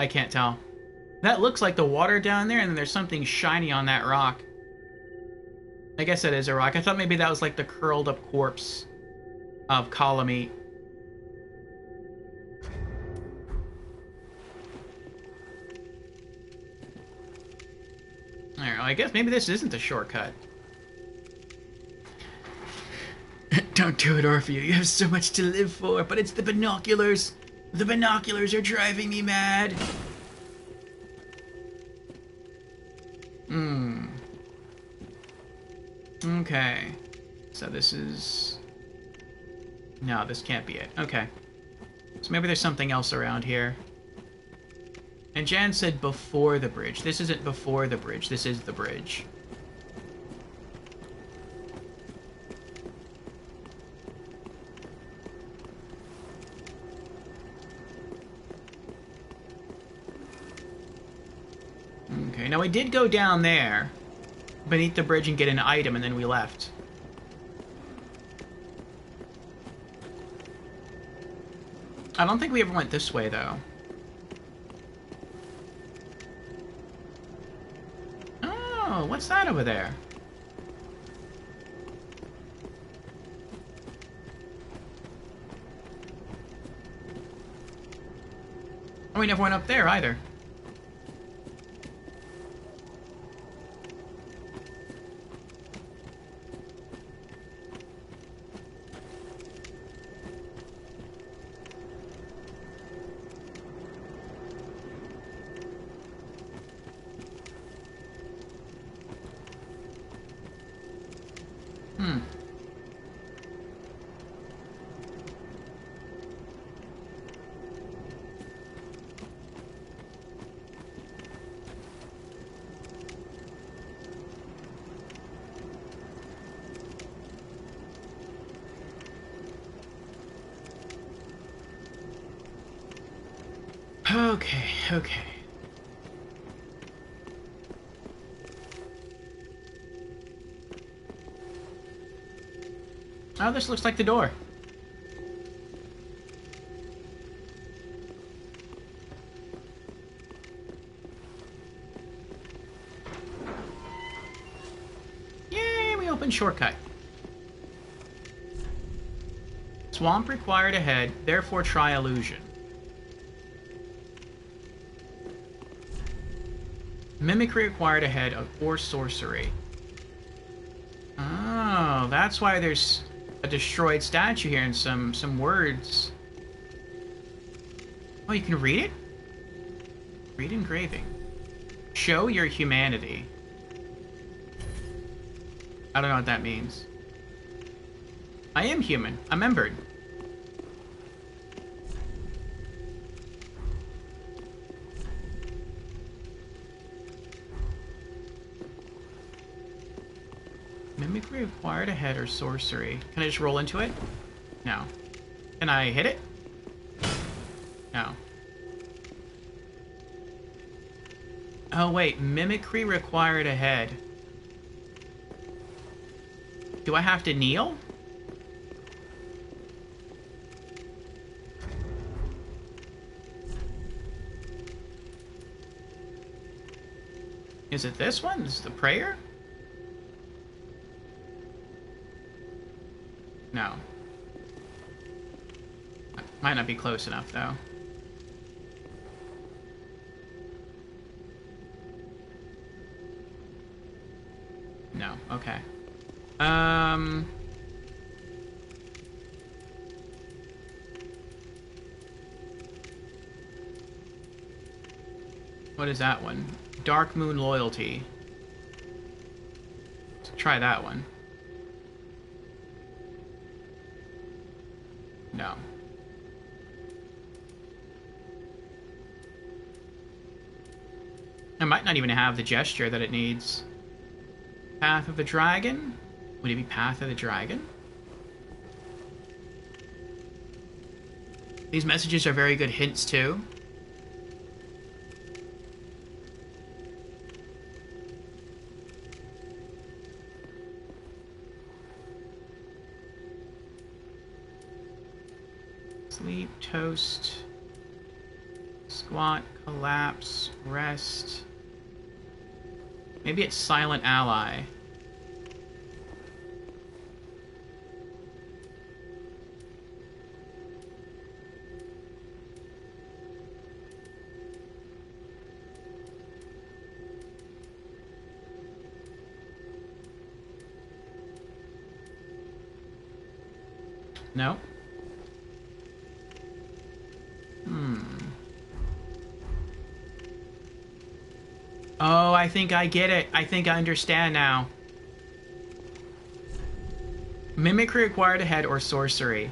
I can't tell. That looks like the water down there, and then there's something shiny on that rock. I guess that is a rock. I thought maybe that was like the curled up corpse of column 8. Alright, I guess maybe this isn't a shortcut. Don't do it, Orpheus. You have so much to live for, but it's the binoculars. The binoculars are driving me mad. Okay. So this is... No, this can't be it. Okay. So maybe there's something else around here. And Jan said before the bridge. This isn't before the bridge. This is the bridge. Okay, now we did go down there beneath the bridge and get an item, and then we left. I don't think we ever went this way, though. Oh, what's that over there? Oh, we never went up there, either. Okay, okay. Oh, this looks like the door. Yay, we opened shortcut. Swamp required ahead, therefore try illusion. Mimicry required ahead or sorcery. Oh, that's why there's a destroyed statue here and some words. Oh, you can read it? Read engraving. Show your humanity. I don't know what that means. I am human. I'm membered. Mimicry required a head or sorcery. Can I just roll into it? No. Can I hit it? No. Oh wait, mimicry required a head. Do I have to kneel? Is it this one? Is it the prayer? No. Might not be close enough, though. No, okay. What is that one? Dark Moon Loyalty. Let's try that one. No. It might not even have the gesture that it needs. Path of the Dragon? Would it be Path of the Dragon? These messages are very good hints, too. Sleep, toast, squat, collapse, rest. Maybe it's silent ally. No? Oh, I think I get it. I think I understand now. Mimicry required a head or sorcery.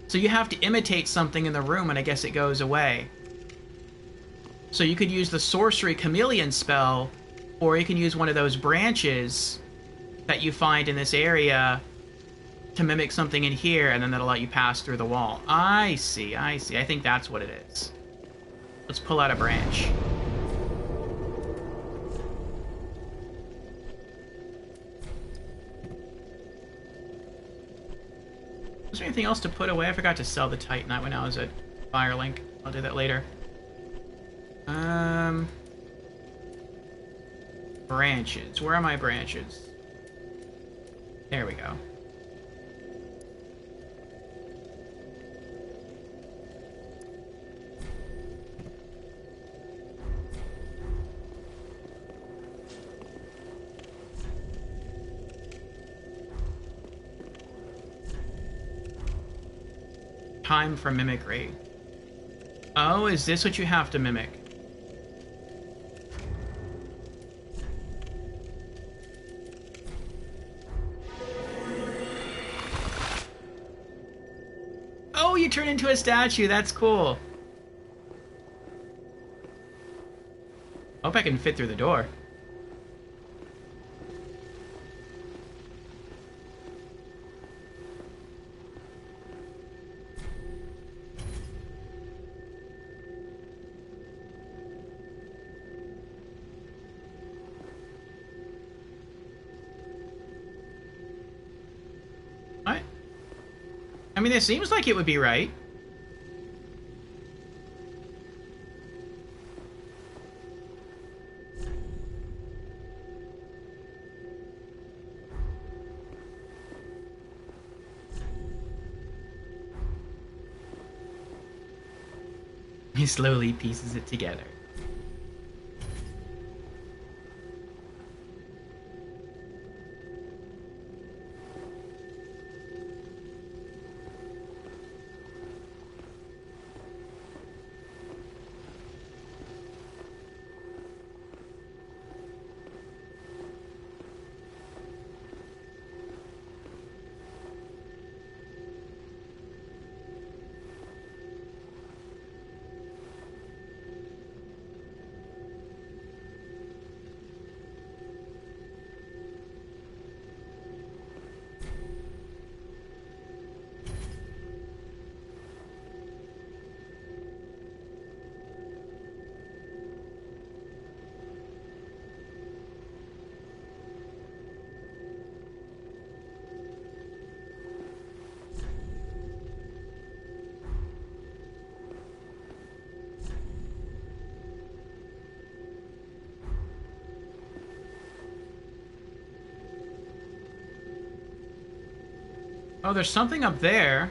So you have to imitate something in the room and I guess it goes away. So you could use the sorcery chameleon spell, or you can use one of those branches that you find in this area to mimic something in here, and then that'll let you pass through the wall. I see, I see. I think that's what it is. Let's pull out a branch. Was there anything else to put away? I forgot to sell the Titanite when I was at Firelink. I'll do that later. Branches. Where are my branches? There we go. Time for mimicry. Oh, is this what you have to mimic? Oh, you turn into a statue. That's cool. Hope I can fit through the door. What? I mean, it seems like it would be right. He slowly pieces it together. Oh, there's something up there.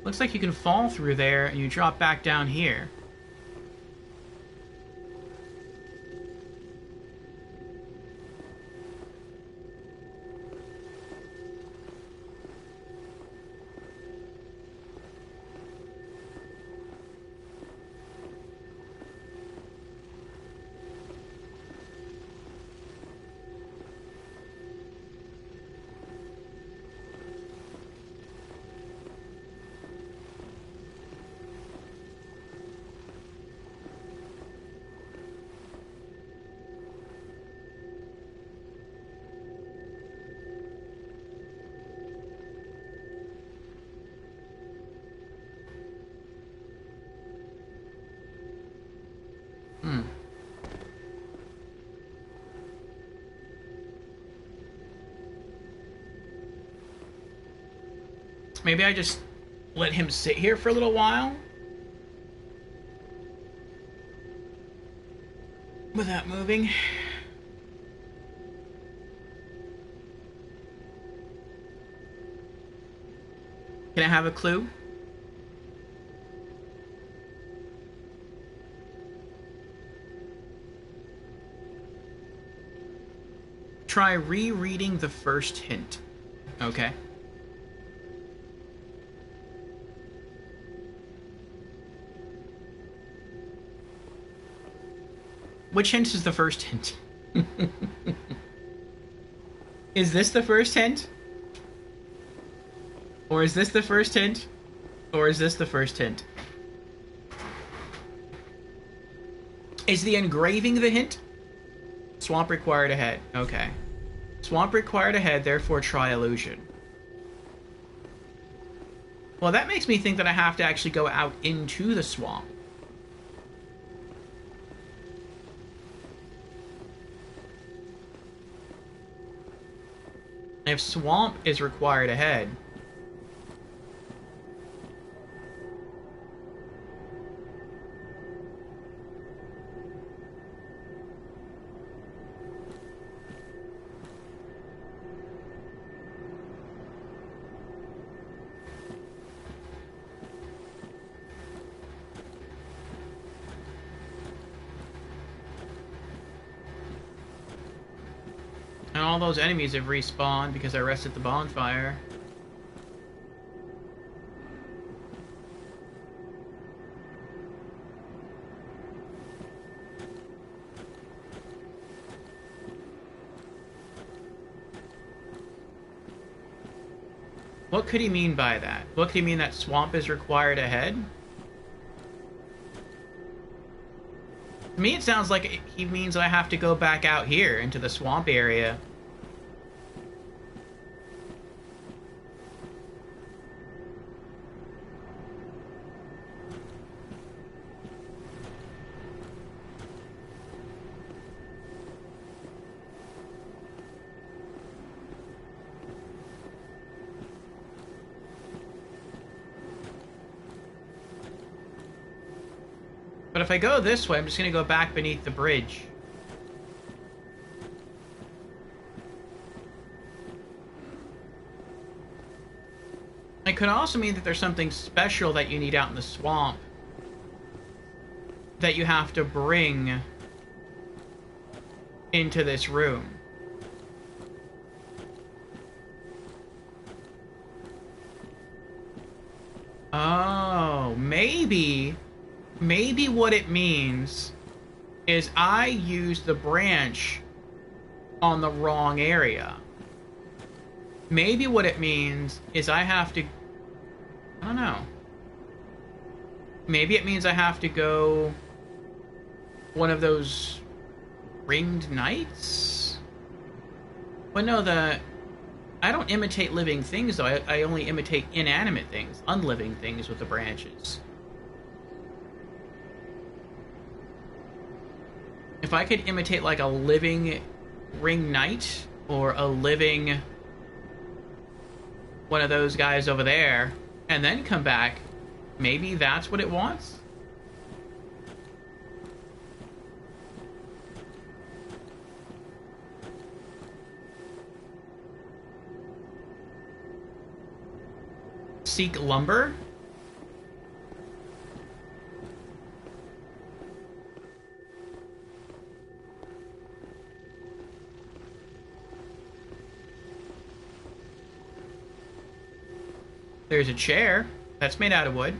Looks like you can fall through there and you drop back down here. Maybe I just let him sit here for a little while without moving. Can I have a clue? Try rereading the first hint. Okay. Which hint is the first hint? Is this the first hint? Or is this the first hint? Or is this the first hint? Is the engraving the hint? Swamp required a head. Okay. Swamp required a head, therefore try illusion. Well, that makes me think that I have to actually go out into the swamp. If swamp is required ahead, and all those enemies have respawned because I rested the bonfire. What could he mean by that? What could he mean that swamp is required ahead? To me, it sounds like he means I have to go back out here into the swamp area. But if I go this way, I'm just going to go back beneath the bridge. It could also mean that there's something special that you need out in the swamp that you have to bring into this room. Oh, maybe what it means is I used the branch on the wrong area. Maybe what it means is I have to... I don't know. Maybe it means I have to go one of those ringed knights? But no, I don't imitate living things, though. I only imitate inanimate things, unliving things with the branches. If I could imitate, like, a living ring knight, or a living one of those guys over there, and then come back, maybe that's what it wants? Seek lumber? There's a chair. That's made out of wood.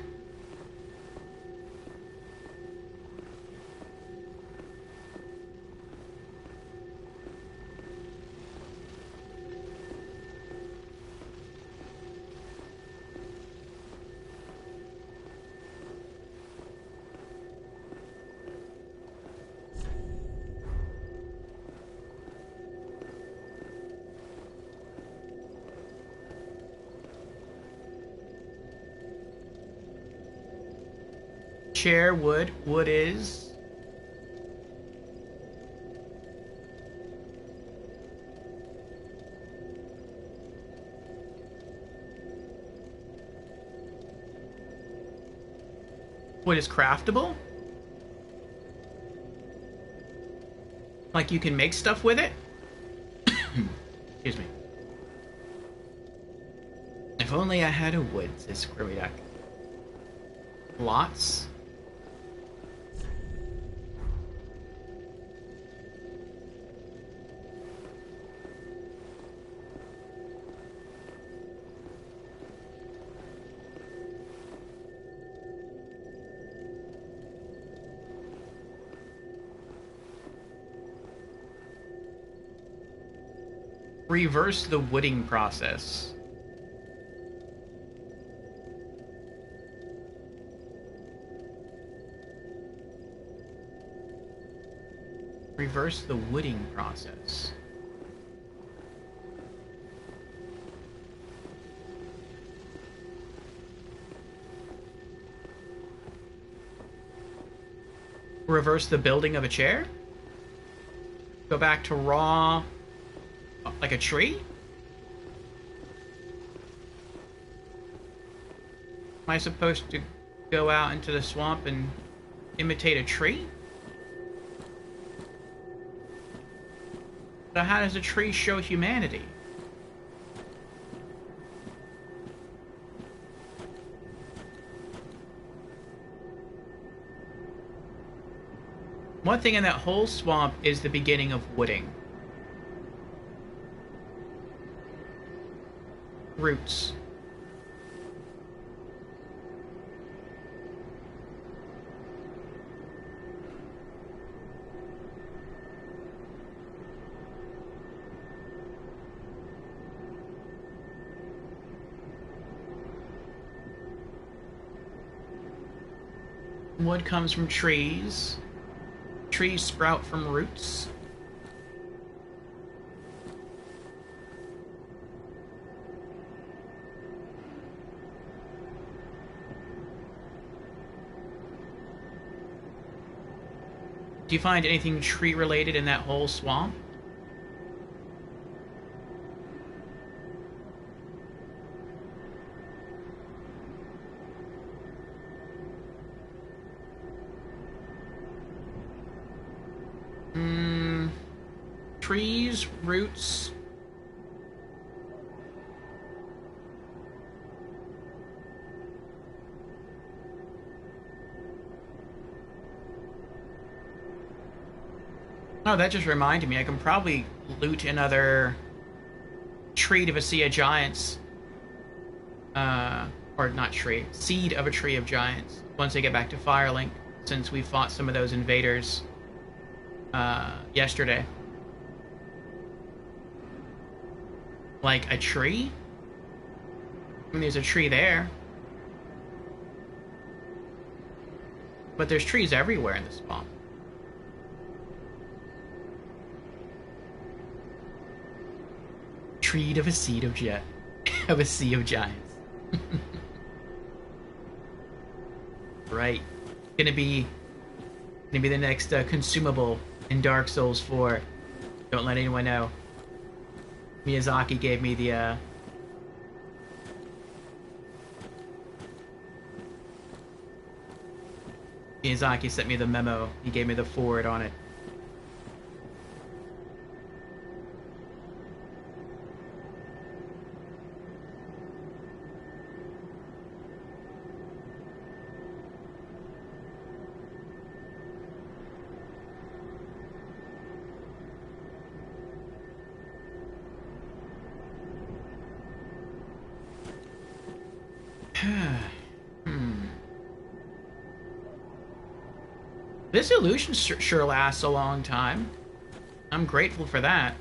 Chair, wood. Wood is... Wood is craftable? Like you can make stuff with it? Excuse me. If only I had a wood, says Squirmy Duck. Lots? Reverse the wooding process. Reverse the wooding process. Reverse the building of a chair? Go back to raw, like a tree? Am I supposed to go out into the swamp and imitate a tree? So how does a tree show humanity? One thing in that whole swamp is the beginning of wooding. Roots. Wood comes from trees. Trees sprout from roots. Do you find anything tree related in that whole swamp? Trees, roots. Oh, that just reminded me. I can probably loot another tree of a sea of giants. Or not tree. Seed of a tree of giants. Once I get back to Firelink, since we fought some of those invaders yesterday. Like a tree? I mean, there's a tree there. But there's trees everywhere in the swamp. Treed of a seed of of a sea of giants. Right. Gonna be the next consumable in Dark Souls 4. Don't let anyone know. Miyazaki gave me the Miyazaki sent me the memo. He gave me the forward on it. This illusion sure lasts a long time. I'm grateful for that.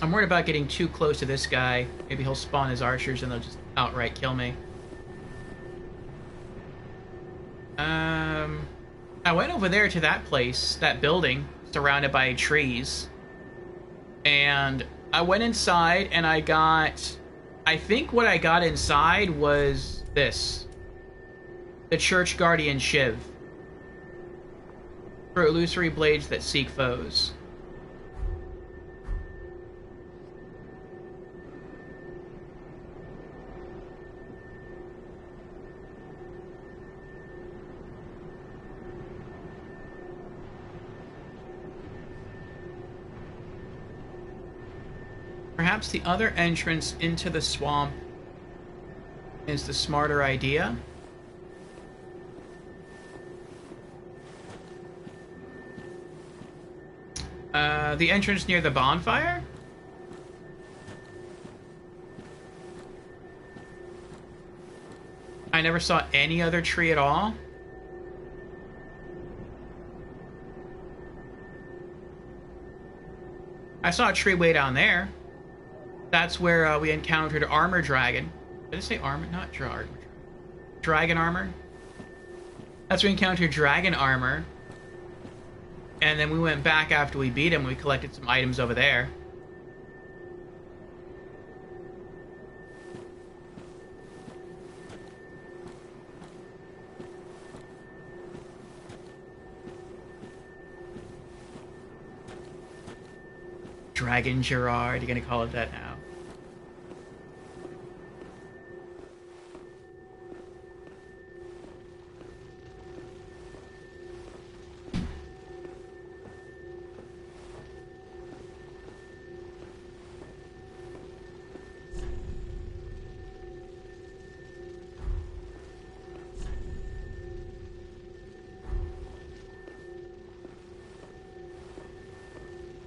I'm worried about getting too close to this guy. Maybe he'll spawn his archers and they'll just outright kill me. I went over there to that place, that building, surrounded by trees. And I went inside and I think what I got inside was this. The Church Guardian Shiv. For illusory blades that seek foes. Perhaps the other entrance into the swamp is the smarter idea. The entrance near the bonfire? I never saw any other tree at all. I saw a tree way down there. That's where we encountered armor dragon. Did I say armor? Not dragon. Dragon armor. That's where we encountered dragon armor. And then we went back after we beat him. We collected some items over there. Dragon Gerard, you're gonna call it that now.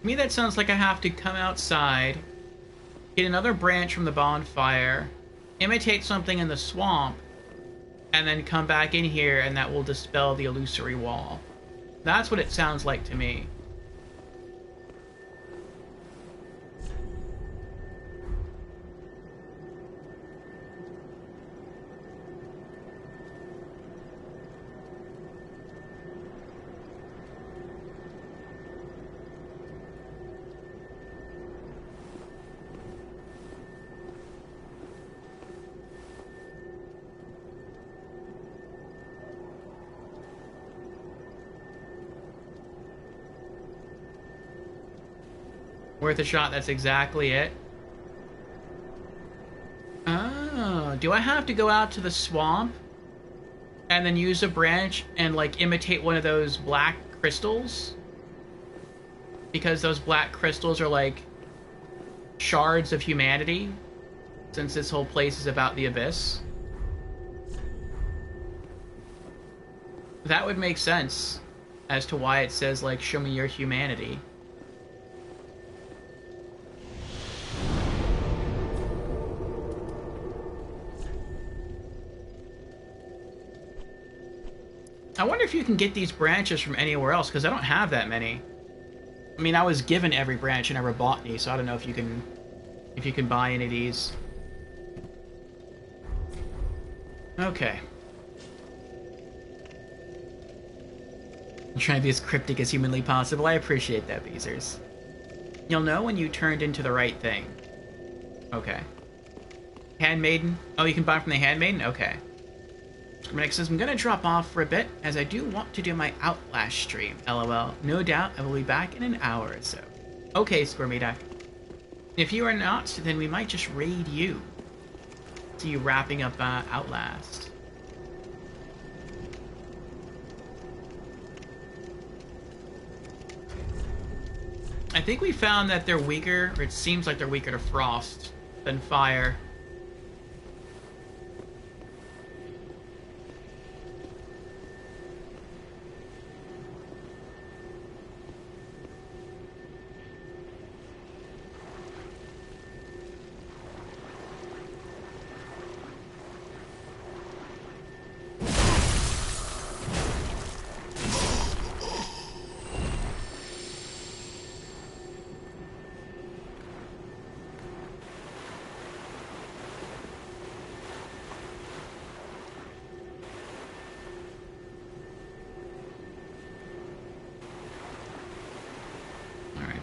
To me, that sounds like I have to come outside, get another branch from the bonfire, imitate something in the swamp, and then come back in here, and that will dispel the illusory wall. That's what it sounds like to me. Worth a shot, that's exactly it. Oh, do I have to go out to the swamp and then use a branch and, like, imitate one of those black crystals? Because those black crystals are, like, shards of humanity, since this whole place is about the abyss. That would make sense as to why it says, like, show me your humanity. I wonder if you can get these branches from anywhere else, because I don't have that many. I mean, I was given every branch and never bought any, so I don't know if you can buy any of these. Okay. I'm trying to be as cryptic as humanly possible. I appreciate that, Beezers. You'll know when you turned into the right thing. Okay. Handmaiden? Oh, you can buy from the Handmaiden? Okay. Squirmidack says, I'm gonna drop off for a bit, as I do want to do my Outlast stream. LOL. No doubt I will be back in an hour or so. Okay, Squirmidack. If you are not, then we might just raid you. See you wrapping up Outlast. I think we found that they're weaker, or it seems like they're weaker to frost than fire.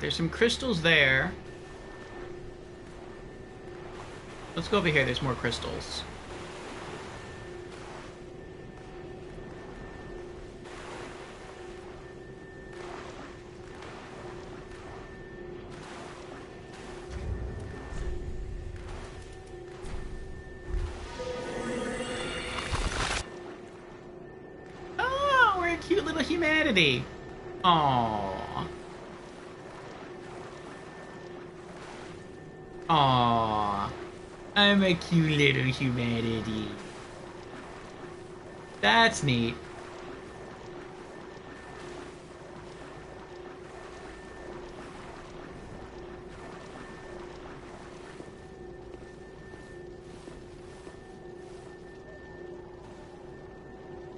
There's some crystals there. Let's go over here. There's more crystals. Oh, we're a cute little humanity. Aww. Aww, I'm a cute little humanity. That's neat.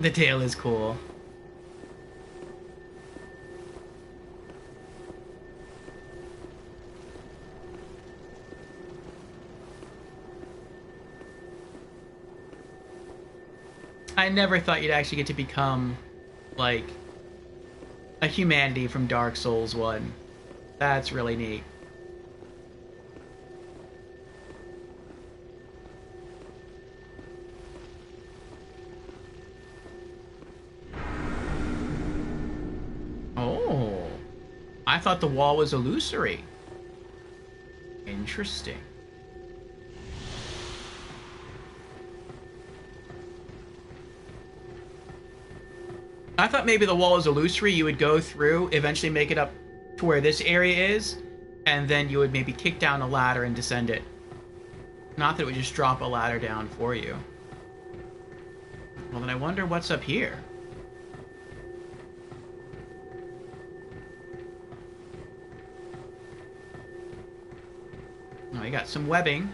The tail is cool. I never thought you'd actually get to become, like, a humanity from Dark Souls 1. That's really neat. Oh. I thought the wall was illusory. Interesting. I thought maybe the wall is illusory. You would go through, eventually make it up to where this area is, and then you would maybe kick down a ladder and descend it. Not that it would just drop a ladder down for you. Well, then I wonder what's up here. Oh, we got some webbing.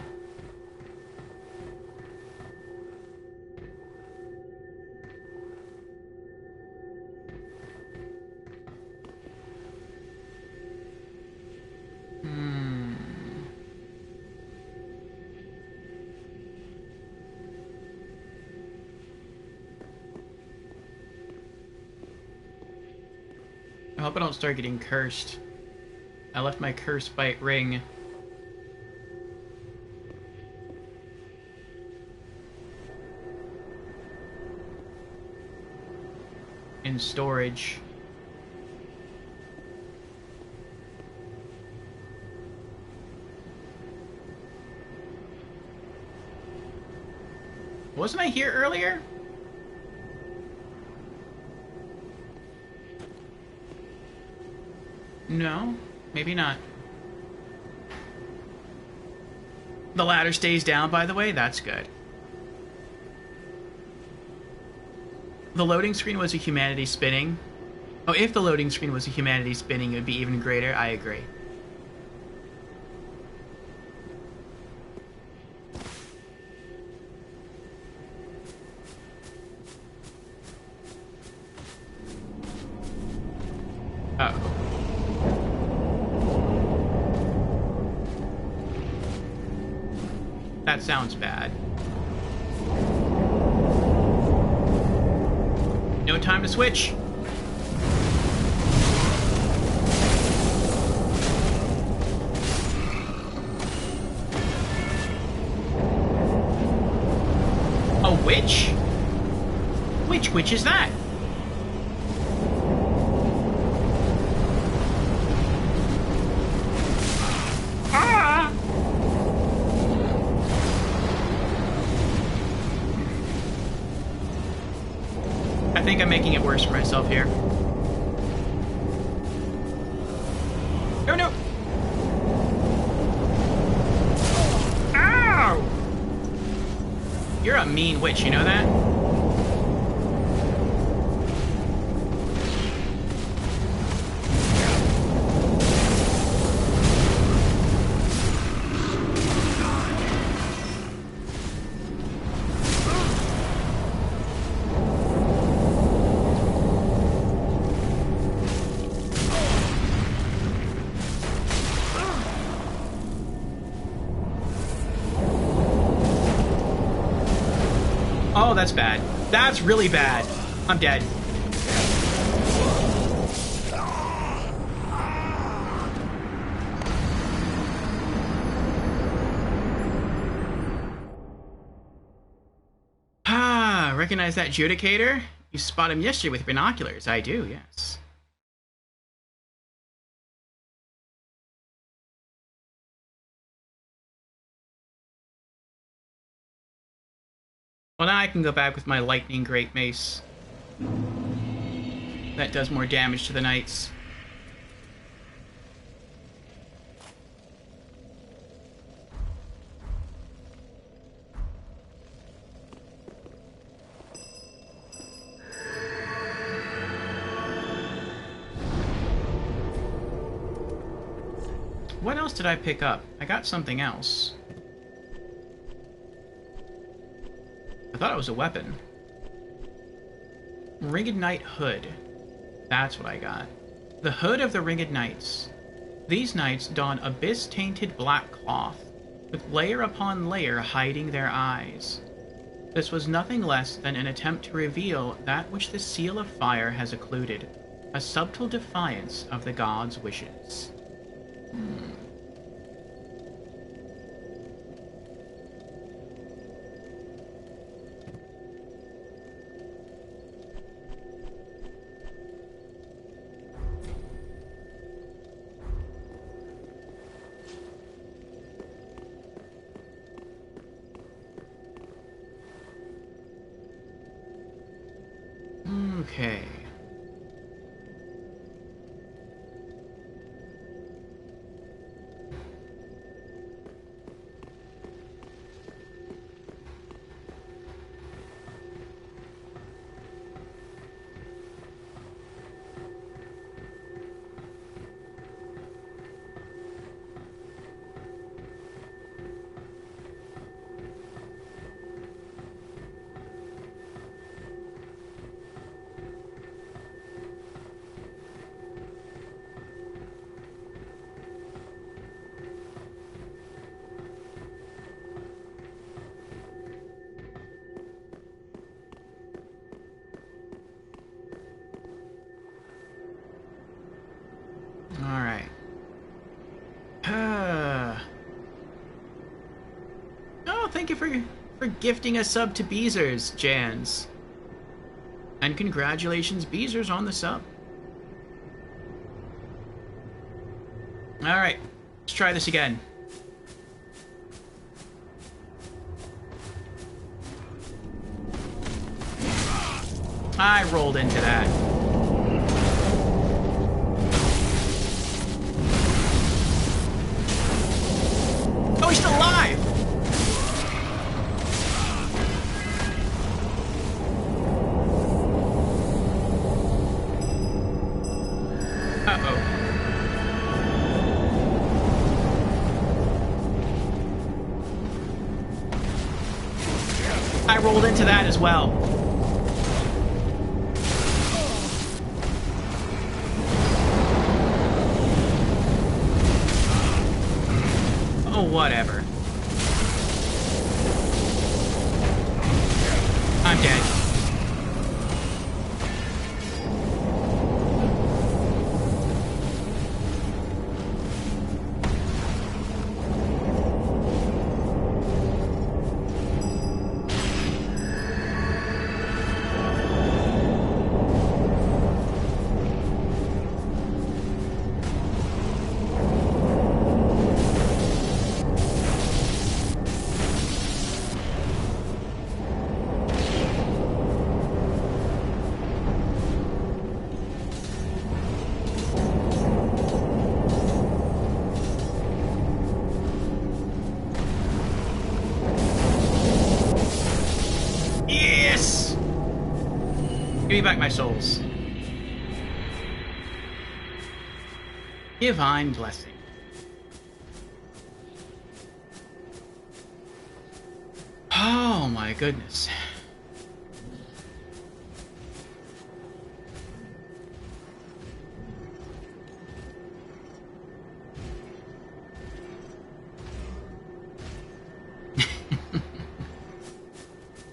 I hope I don't start getting cursed. I left my curse bite ring. In storage. Wasn't I here earlier? No, maybe not. The ladder stays down, by the way. That's good. The loading screen was a humanity spinning. Oh, if the loading screen was a humanity spinning, it would be even greater. I agree. Uh-oh. That sounds bad. No time to switch. A witch? Which witch is that? Ah! I think I'm making it worse for myself here. Oh no! Ow! You're a mean witch, you know that? Oh, that's bad. That's really bad. I'm dead. Ah, recognize that Judicator? You spot him yesterday with binoculars. I do, yes. Well, now I can go back with my lightning great mace. That does more damage to the knights. What else did I pick up? I got something else. I thought it was a weapon. Ringed Knight Hood. That's what I got. The Hood of the Ringed Knights. These knights don abyss-tainted black cloth, with layer upon layer hiding their eyes. This was nothing less than an attempt to reveal that which the Seal of Fire has occluded, a subtle defiance of the gods' wishes. Okay. Alright. Oh, thank you for gifting a sub to Beezers, Jans. And congratulations, Beezers, on the sub. Alright, let's try this again. I rolled into that. Oh, he's still alive! Uh-oh. I rolled into that as well. Oh, whatever. I'm dead. Yes! Give me back my souls. Divine blessing. Oh my goodness.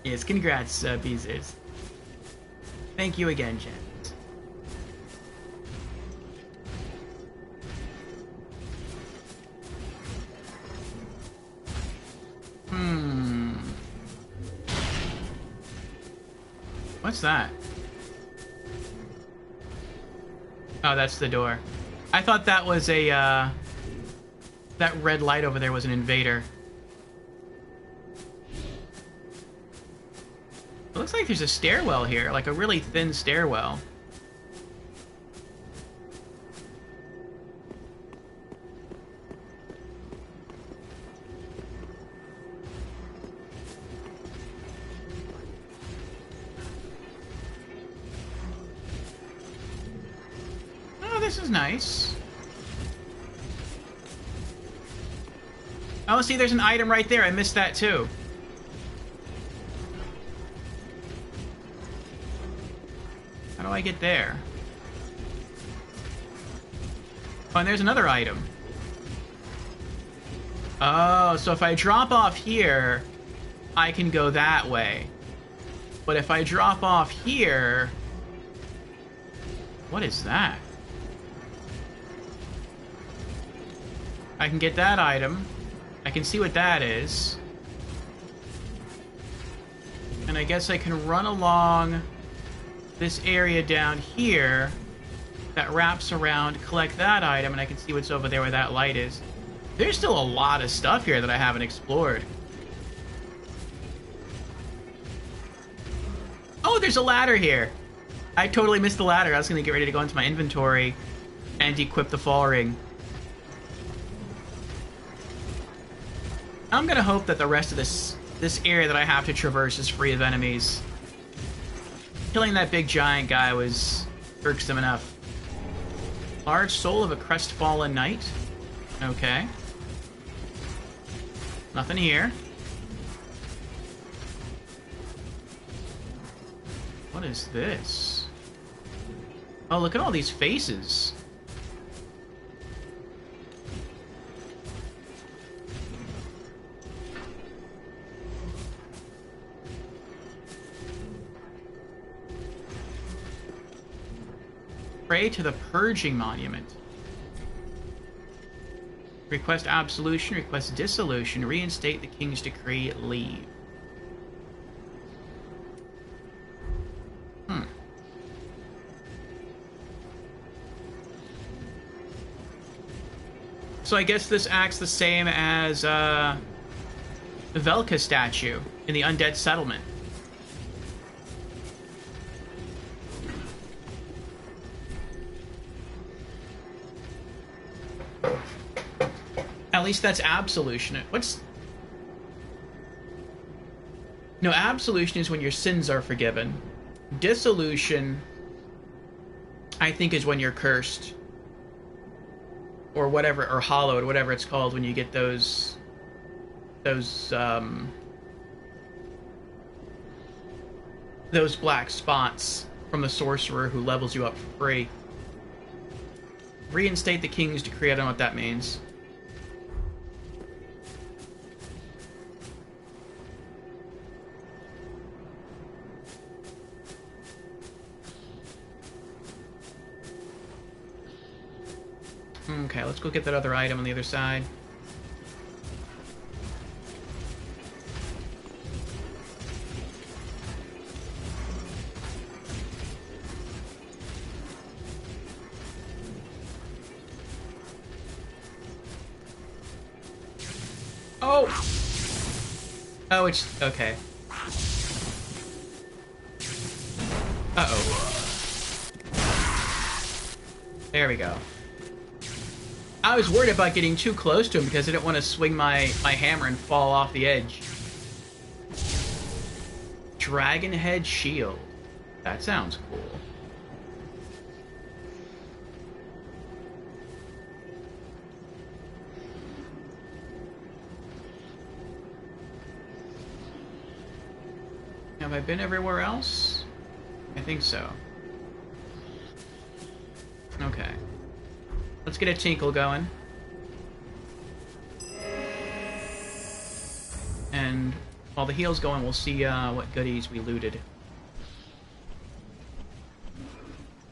Yes, congrats, Beezers. Thank you again, Jen. What's that? Oh, that's the door. I thought that was a, that red light over there was an invader. It looks like there's a stairwell here, like a really thin stairwell. Oh, this is nice. Oh, see, there's an item right there. I missed that too. How do I get there? Oh, and there's another item. Oh, so if I drop off here, I can go that way. But if I drop off here... What is that? I can get that item. I can see what that is. And I guess I can run along this area down here that wraps around, collect that item, and I can see what's over there where that light is. There's still a lot of stuff here that I haven't explored. Oh, there's a ladder here. I totally missed the ladder. I was going to get ready to go into my inventory and equip the fall ring. I'm going to hope that the rest of this area that I have to traverse is free of enemies. Killing that big giant guy was irksome enough. Large soul of a crestfallen knight. Okay. Nothing here. What is this? Oh, look at all these faces. Pray to the Purging Monument. Request absolution, request dissolution, reinstate the king's decree, leave. So I guess this acts the same as the Velka statue in the Undead Settlement. At least that's absolution. What's... No, absolution is when your sins are forgiven. Dissolution, I think, is when you're cursed. Or whatever, or hollowed, whatever it's called when you get those black spots from the sorcerer who levels you up for free. Reinstate the king's decree, I don't know what that means. Okay, let's go get that other item on the other side. Oh! Oh, it's... okay. Uh-oh. There we go. I was worried about getting too close to him because I didn't want to swing my hammer and fall off the edge. Dragon Head Shield. That sounds cool. Have I been everywhere else? I think so. Okay. Let's get a tinkle going. And while the heal's going, we'll see what goodies we looted.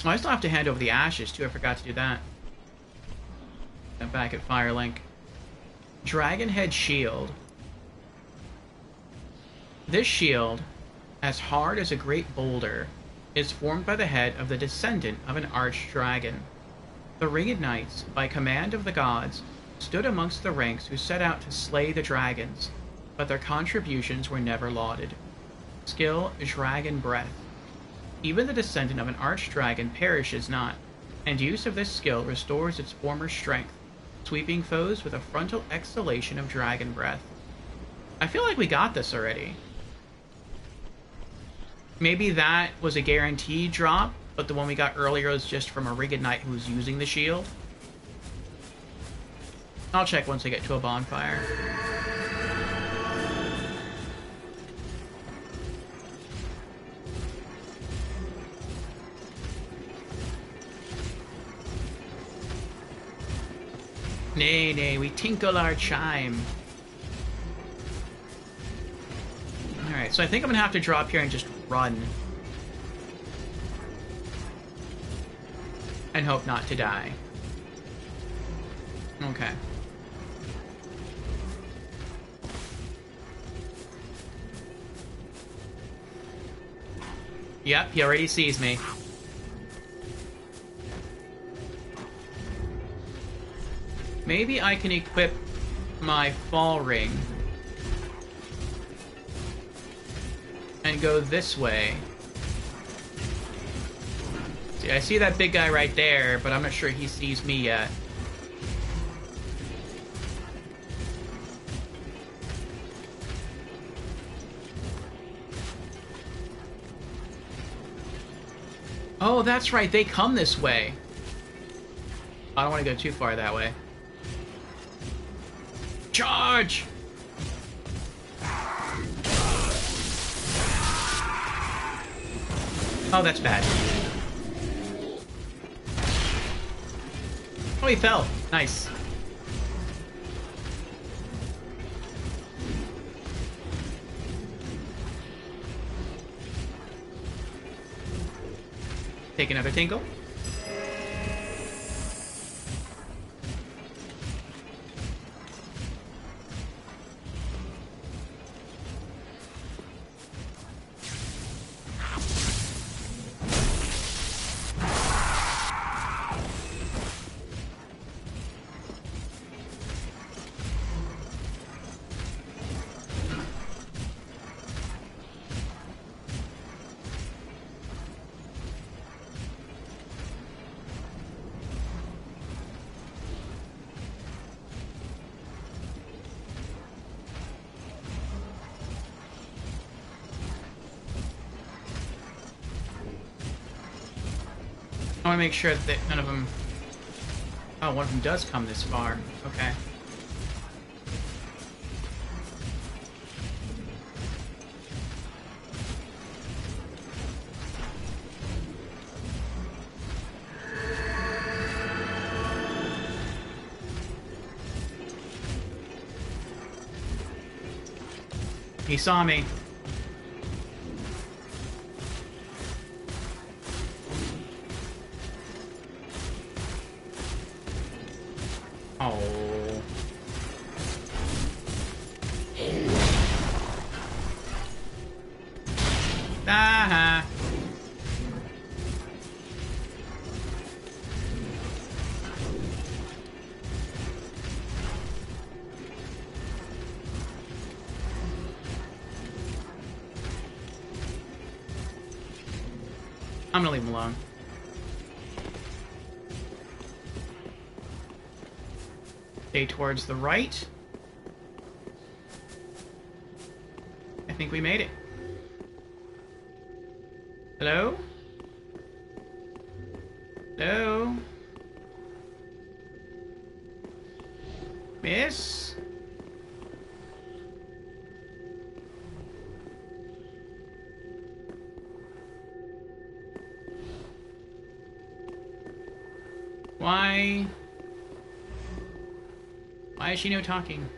Oh, I still have to hand over the ashes, too. I forgot to do that. Back at Firelink. Dragon Head Shield. This shield, as hard as a great boulder, is formed by the head of the descendant of an archdragon. The Ringed Knights, by command of the gods, stood amongst the ranks who set out to slay the dragons, but their contributions were never lauded. Skill, Dragon Breath. Even the descendant of an archdragon perishes not, and use of this skill restores its former strength, sweeping foes with a frontal exhalation of Dragon Breath. I feel like we got this already. Maybe that was a guaranteed drop, but the one we got earlier was just from a Ringed Knight who was using the shield. I'll check once I get to a bonfire. Nay, nay, we tinkle our chime. Alright, so I think I'm gonna have to drop here and just run. And hope not to die. Okay. Yep, he already sees me. Maybe I can equip my fall ring and go this way. See, I see that big guy right there, but I'm not sure he sees me yet. Oh, that's right, they come this way. I don't want to go too far that way. Charge! Oh, that's bad. Oh, he fell. Nice. Take another tinkle. I want to make sure that none of them... Oh, one of them does come this far. Okay. He saw me. Oh. Ah. I'm gonna leave him alone. Stay towards the right. I think we made it. Hello? Hello? Miss? Why? Why is she no talking?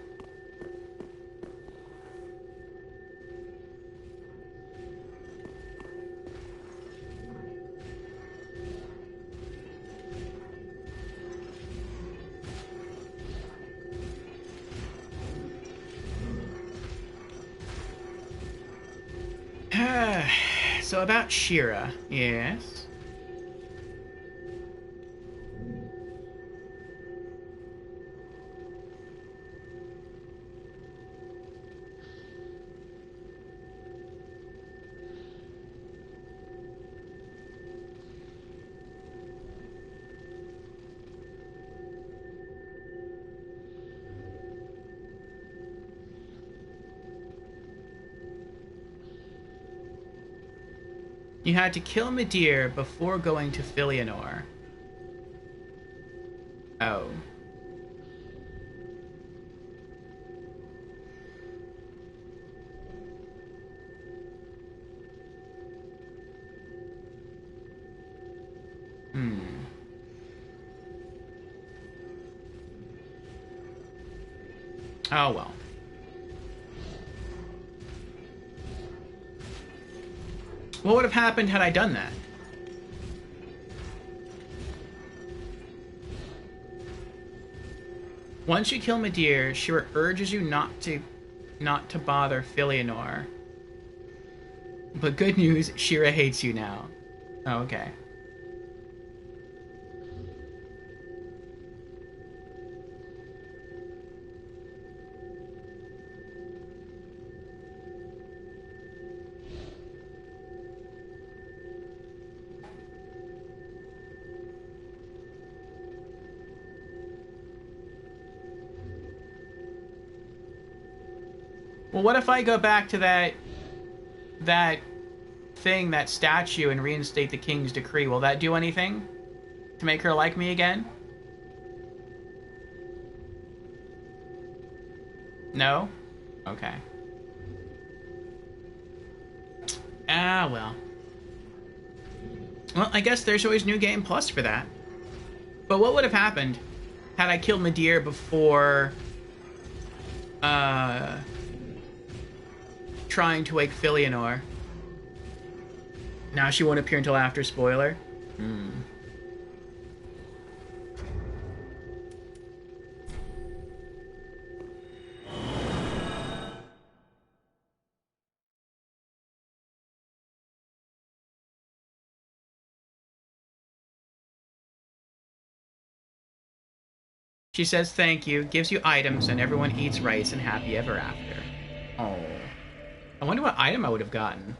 So about Shira, yes. You had to kill Midir before going to Filianor. Oh. Hmm. Oh well. What would have happened had I done that? Once you kill Midir, she urges you not to bother Filianor. But good news, Shira hates you now. Oh, okay. Well, what if I go back to that thing, that statue, and reinstate the king's decree? Will that do anything to make her like me again? No? Okay. Ah, well. Well, I guess there's always New Game Plus for that. But what would have happened had I killed Midir before trying to wake Filianor? Now she won't appear until after spoiler. She says thank you, gives you items, and everyone eats rice and happy ever after. Oh. I wonder what item I would have gotten.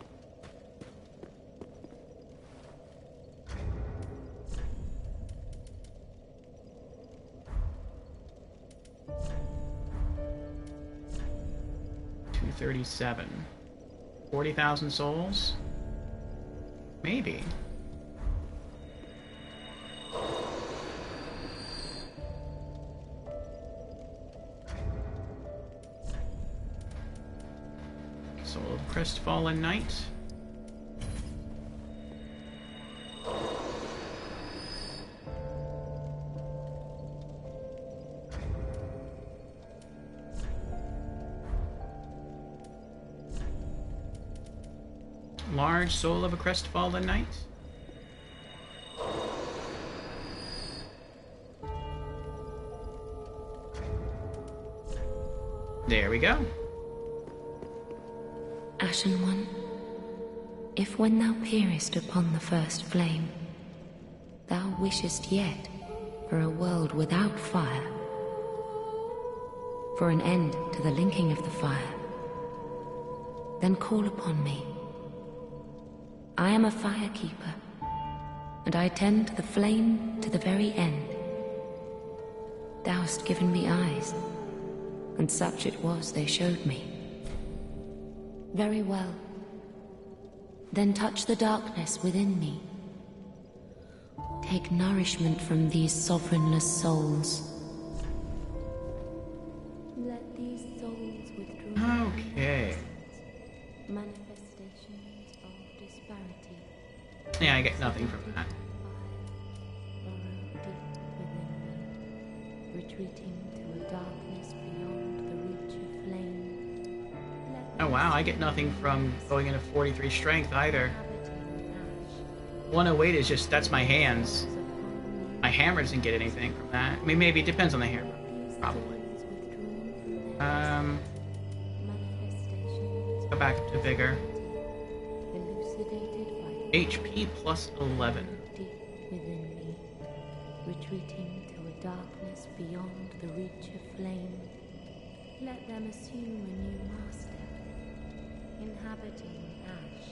$237. 40,000 souls? Maybe. Soul of Crestfallen Knight. Large Soul of a Crestfallen Knight. There we go. Ashen One, if when thou peerest upon the first flame, thou wishest yet for a world without fire, for an end to the linking of the fire, then call upon me. I am a firekeeper, and I tend to the flame to the very end. Thou hast given me eyes, and such it was they showed me. Very well. Then touch the darkness within me. Take nourishment from these sovereignless souls. Let these souls withdraw. Okay. Manifestations of disparity. Yeah, I get nothing from that. Burrow deep within me, retreating to a darkness beyond the reach of flame. Oh wow, I get nothing from going into 43 strength either. 108 is just, that's my hands. My hammer doesn't get anything from that. I mean, maybe it depends on the hammer. Probably. Go back to vigor. HP plus 11. Deep within me, retreating to a darkness beyond the reach of flame. Let them assume a new master, inhabiting ash,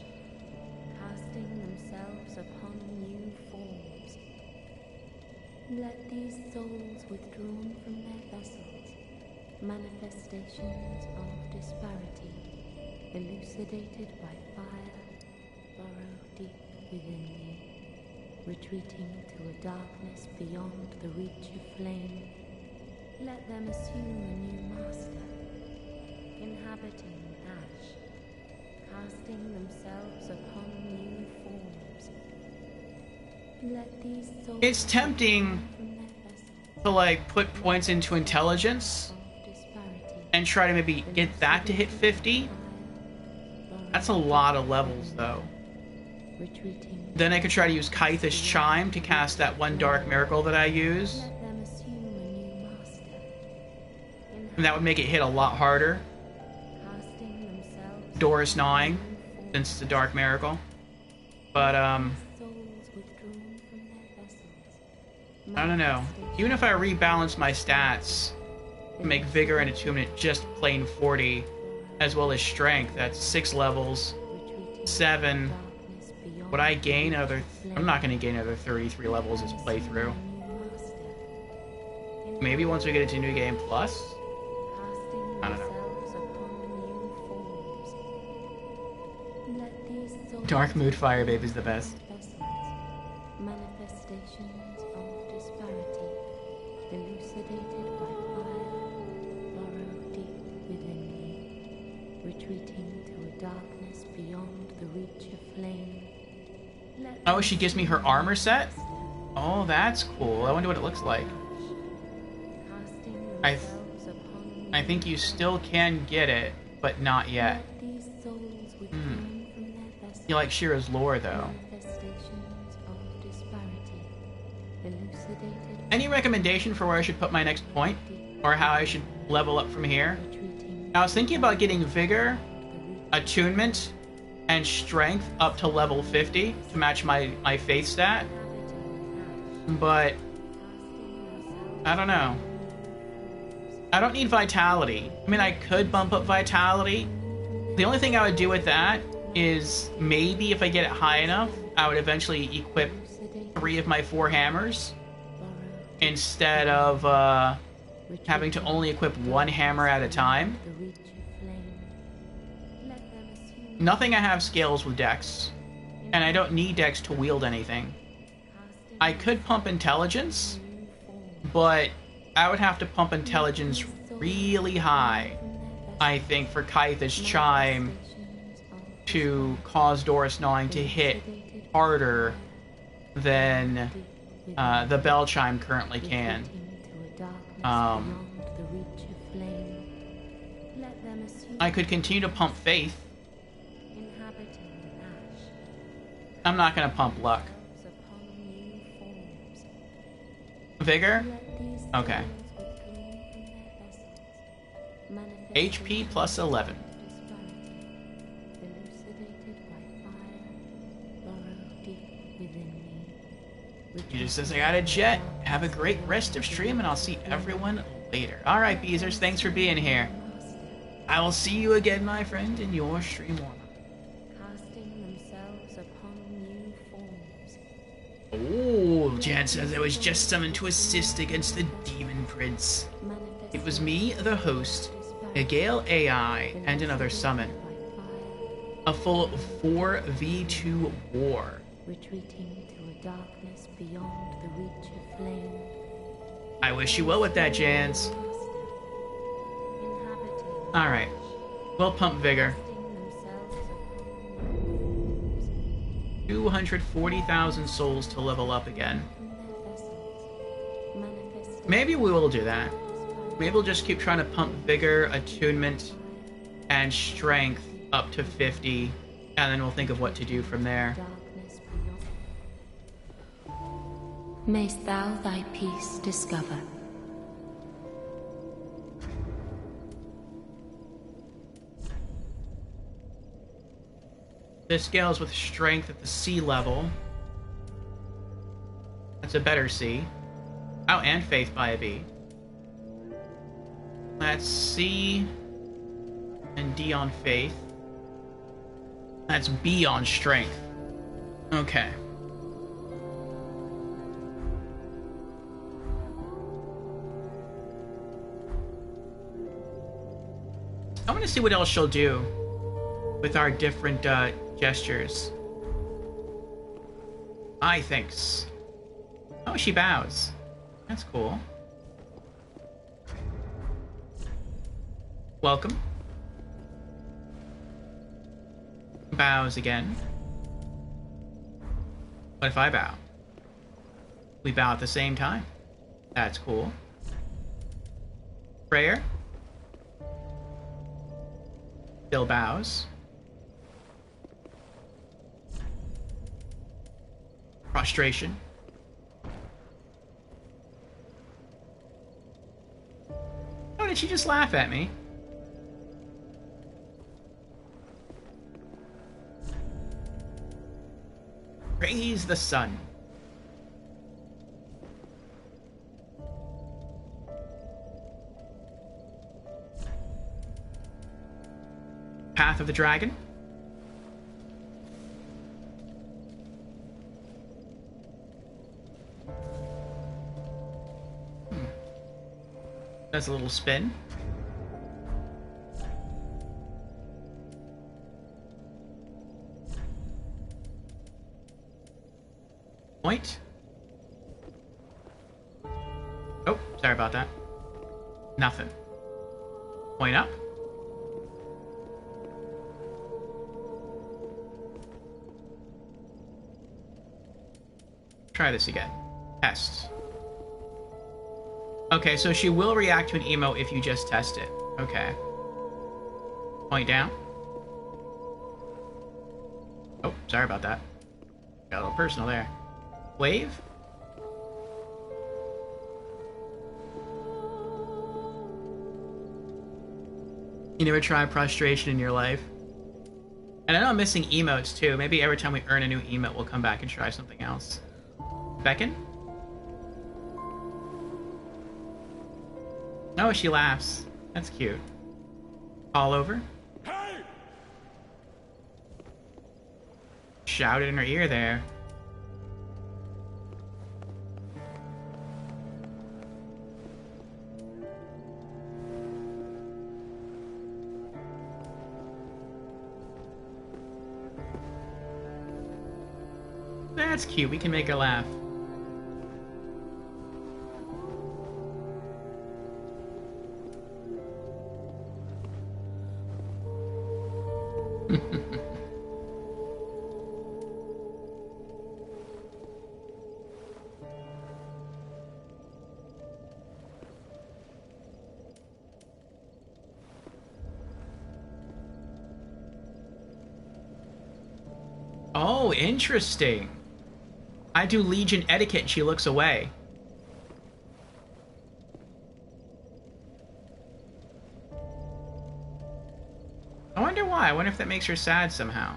casting themselves upon new forms. Let these souls withdrawn from their vessels, manifestations of disparity, elucidated by fire, burrow deep within me, retreating to a darkness beyond the reach of flame. Let them assume a new master, inhabiting ash, casting themselves upon new forms. Let these souls It's tempting from their vessels to like put points into intelligence, of disparity, and try to maybe get that to hit 50. That's a lot of levels, though. Then I could try to use Kaitha's Chime to cast that one Dark Miracle that I use. And that would make it hit a lot harder. Doris gnawing, since it's a Dark Miracle. But, I don't know. Even if I rebalance my stats, make Vigor and Attunement just plain 40, as well as Strength, that's 6 levels, 7. Would I gain another... I'm not going to gain another 33 levels this playthrough. Maybe once we get into New Game Plus? I don't know. Dark Mood Fire Baby's the best. Manifestations of disparity, elucidated by fire, burrow deep within me, retreating to a darkness beyond the reach of flame. Oh, she gives me her armor set? Oh, that's cool. I wonder what it looks like. I think you still can get it, but not yet. You like Shira's lore, though. Any recommendation for where I should put my next point? Or how I should level up from here? I was thinking about getting Vigor, Attunement, and Strength up to level 50 to match my Faith stat. But I don't know. I don't need Vitality. I mean, I could bump up Vitality. The only thing I would do with that is maybe if I get it high enough, I would eventually equip 3 of my 4 hammers instead of having to only equip 1 hammer at a time. Nothing I have scales with Dex, and I don't need Dex to wield anything. I could pump Intelligence, but I would have to pump Intelligence really high, I think, for Kaitha's Chime to cause Doris Gnawing to hit harder than the Bell Chime currently can. I could continue to pump Faith. I'm not going to pump Luck. Vigor? Okay. HP plus 11. You just says I got a jet. Have a great rest of stream, and I'll see everyone later. Alright, Beezers, thanks for being here. I will see you again, my friend, in your stream warm-up. Oh, Jan says I was just summoned to assist against the Demon Prince. It was me, the host, a Gale AI, and another summon. A full 4v2 war. Retreating to a darkness beyond the reach of flame. I wish you well with that, Jans. Alright. We'll pump Vigor. 240,000 souls to level up again. Maybe we will do that. Maybe we'll just keep trying to pump Vigor, Attunement, and Strength up to 50, and then we'll think of what to do from there. Mayst thou thy peace discover. This scales with Strength at the C level. That's a better C. Oh, and Faith by a B. That's C and D on Faith. That's B on Strength. Okay. I want to see what else she'll do with our different gestures. I thinks. Oh, she bows. That's cool. Welcome. Bows again. What if I bow? We bow at the same time. That's cool. Prayer. Still bows. Prostration. Oh, did she just laugh at me? Praise the sun. Path of the Dragon. That's a little spin. Point. Oh, sorry about that. Nothing. Point up. Try this again. Test. Okay, so she will react to an emo if you just test it. Okay. Point down. Oh, sorry about that. Got a little personal there. Wave. You never try prostration in your life? And I know I'm missing emotes too. Maybe every time we earn a new emote, we'll come back and try something else. Beckon? Oh, she laughs. That's cute. All over. Hey! Shouted in her ear there. That's cute. We can make her laugh. Oh, interesting. I do Legion etiquette and she looks away. I wonder why. I wonder if that makes her sad somehow.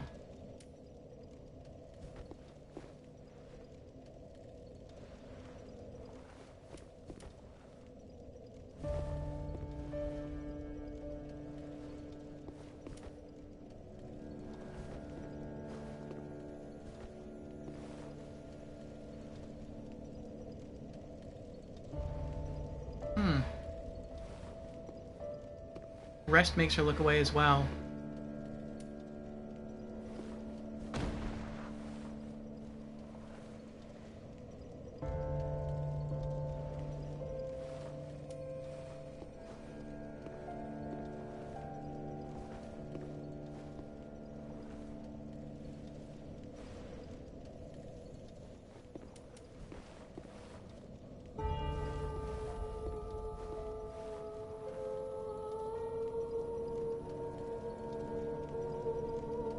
Rest makes her look away as well.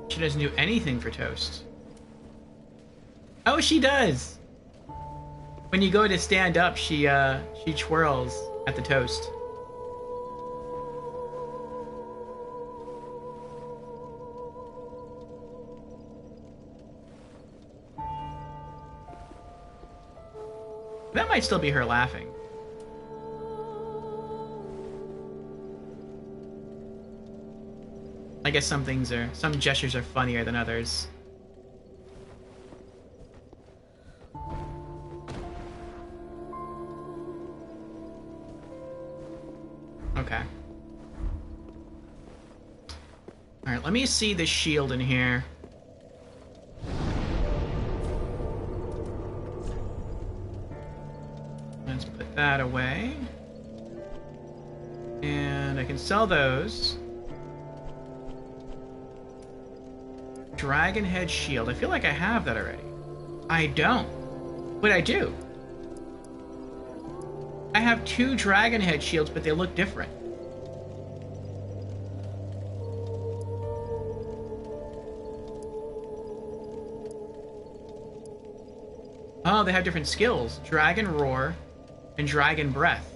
She doesn't do anything for toast. Oh, she does! When you go to stand up, she twirls at the toast. That might still be her laughing. I guess some gestures are funnier than others. Okay. Alright, let me see the shield in here. Let's put that away. And I can sell those. Dragon Head Shield. I feel like I have that already. I don't. But I do. I have 2 Dragon Head Shields, but they look different. Oh, they have different skills. Dragon Roar and Dragon Breath.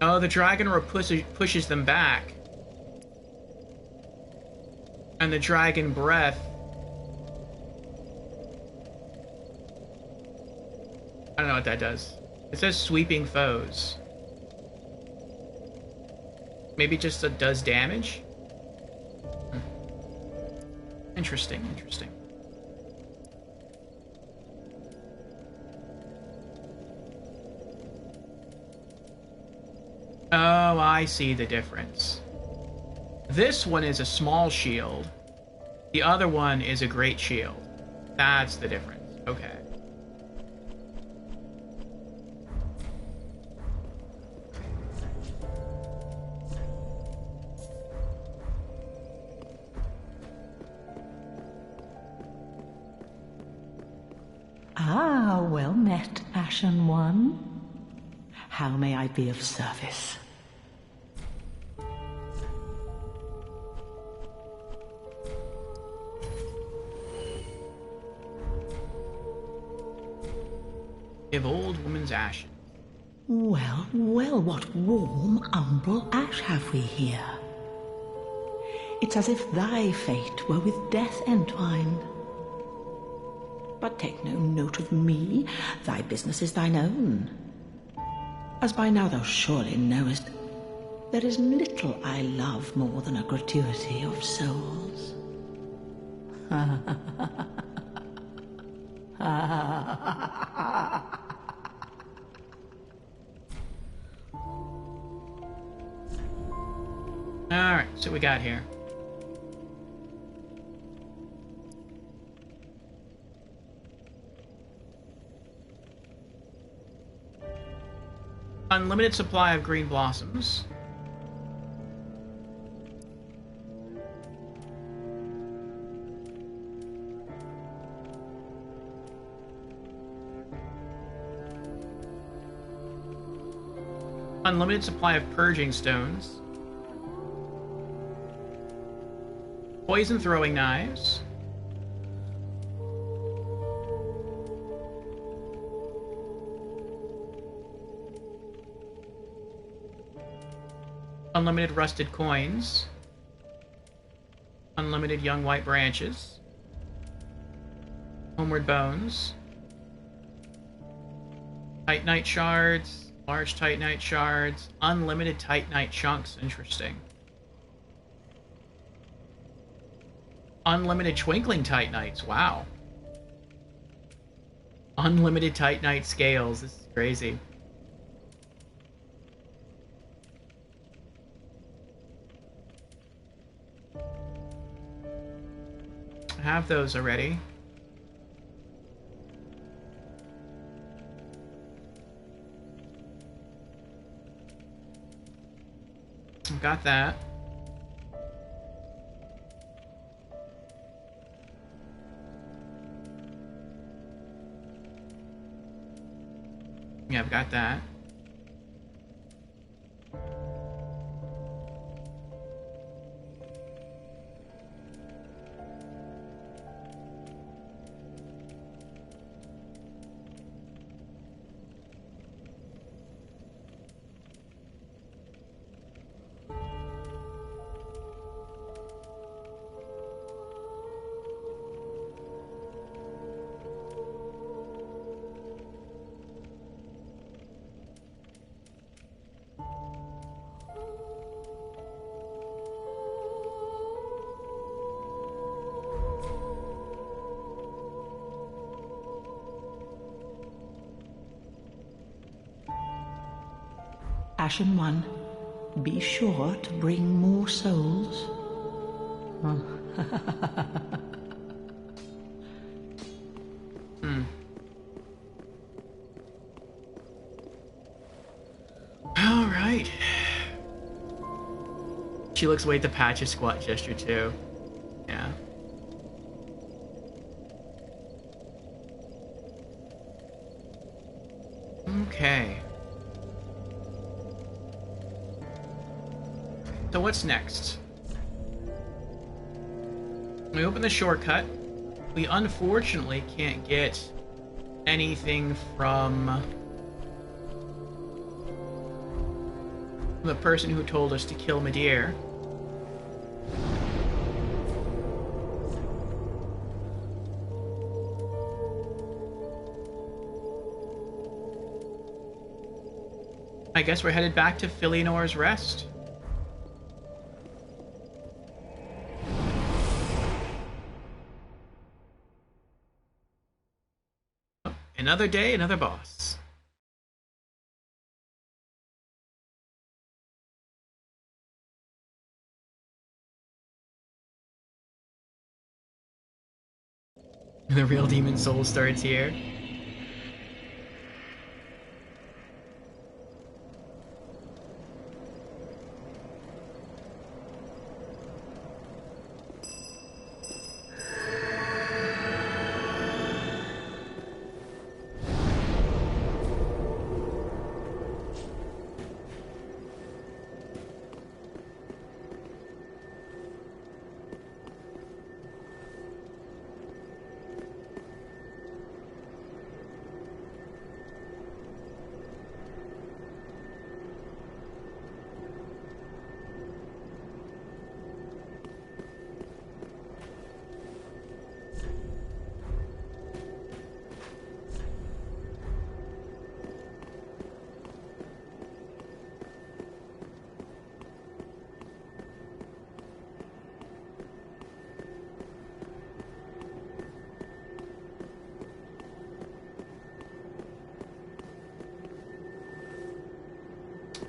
Oh, the Dragon Roar pushes them back. And the Dragon Breath... I don't know what that does. It says sweeping foes. Maybe it just does damage? Interesting, interesting. Oh, I see the difference. This one is a small shield. The other one is a great shield. That's the difference. Okay. Ah, well met, Ashen One. How may I be of service? Give old woman's ashes. Well, well, what warm umbral ash have we here? It's as if thy fate were with death entwined. But take no note of me, thy business is thine own. As by now thou surely knowest, there is little I love more than a gratuity of souls. Alright, so we got here. Unlimited supply of green blossoms. Unlimited supply of purging stones. Poison throwing knives. Unlimited rusted coins. Unlimited young white branches. Homeward bones. Titanite shards. Large titanite shards. Unlimited titanite chunks. Interesting. Unlimited twinkling titanites. Wow. Unlimited titanite scales. This is crazy. I have those already. Got that. Yeah, I've got that. Ashen One, be sure to bring more souls. All right. She looks away at the patches squat gesture too. Yeah. Okay. So what's next? We open the shortcut. We unfortunately can't get anything from the person who told us to kill Midir. I guess we're headed back to Filianor's Rest. Another day, another boss. The real demon soul starts here.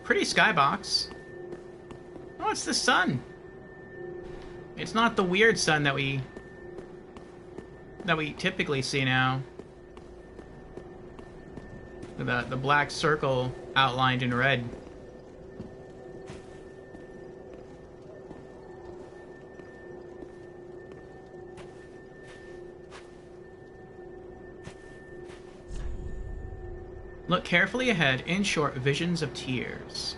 Pretty skybox. Oh, it's the sun. It's not the weird sun that we typically see now. The black circle outlined in red. Look carefully ahead. In short, visions of tears.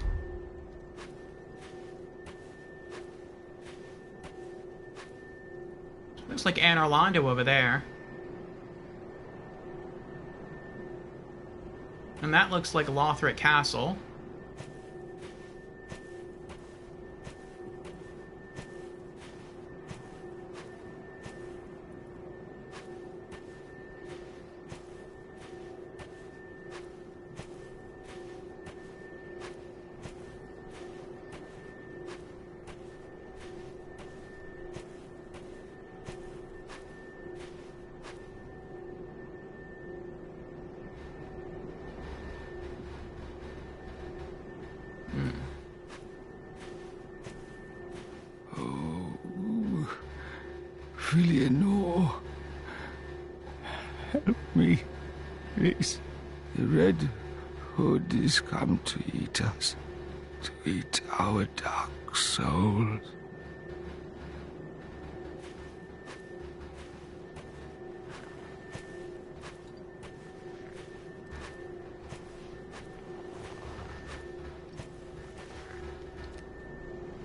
Looks like Anne Orlando over there. And that looks like Lothric Castle. Filianor, help me, please. The Red Hood is come to eat us, to eat our dark souls.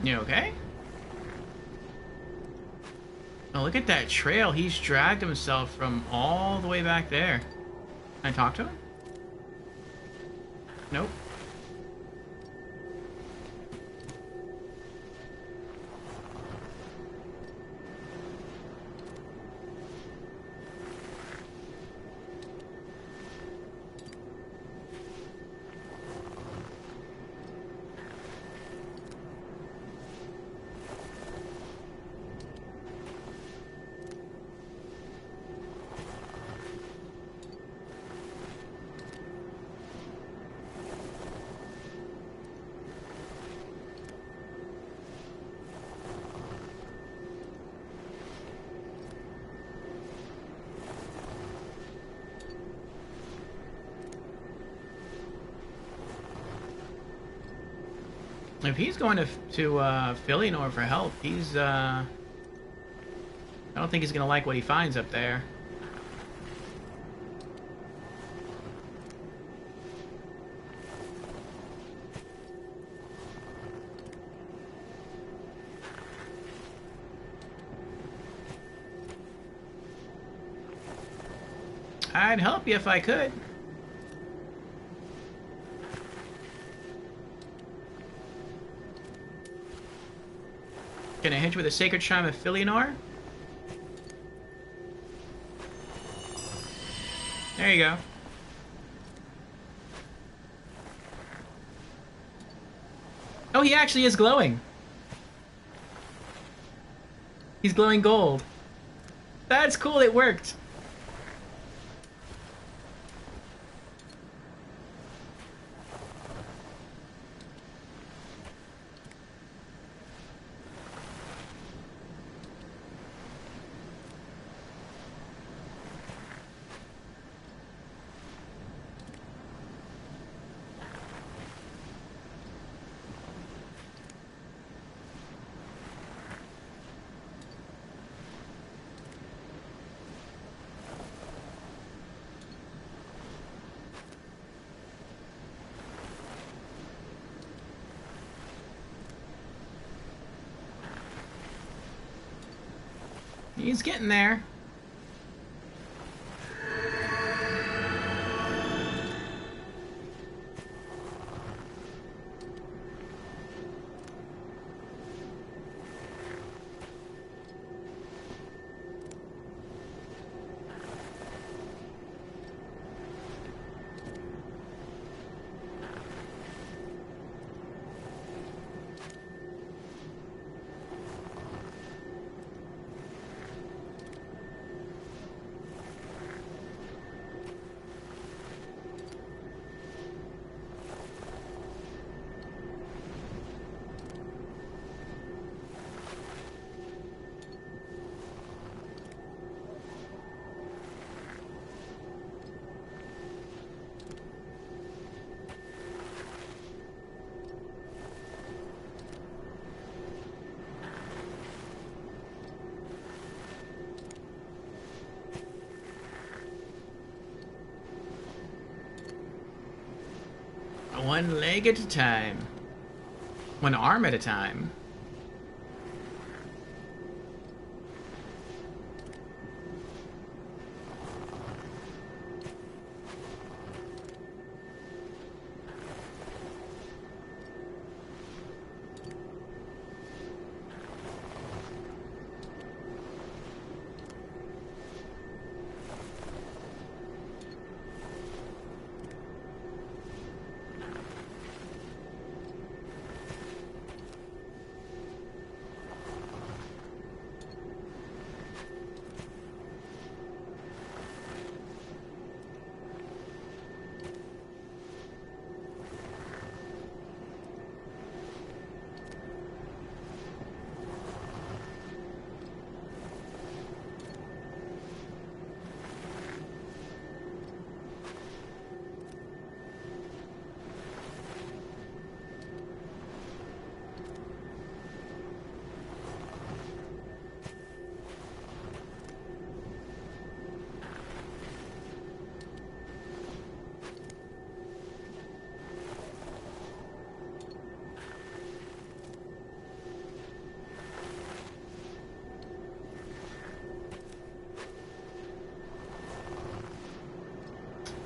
You okay? Oh, look at that trail. He's dragged himself from all the way back there. Can I talk to him? Nope. If he's going to Filianor for help, he's I don't think he's gonna like what he finds up there. I'd help you if I could. Can I hit you with a Sacred Shrine of Filianor? There you go. Oh, he actually is glowing. He's glowing gold. That's cool, it worked. He's getting there. One leg at a time. One arm at a time.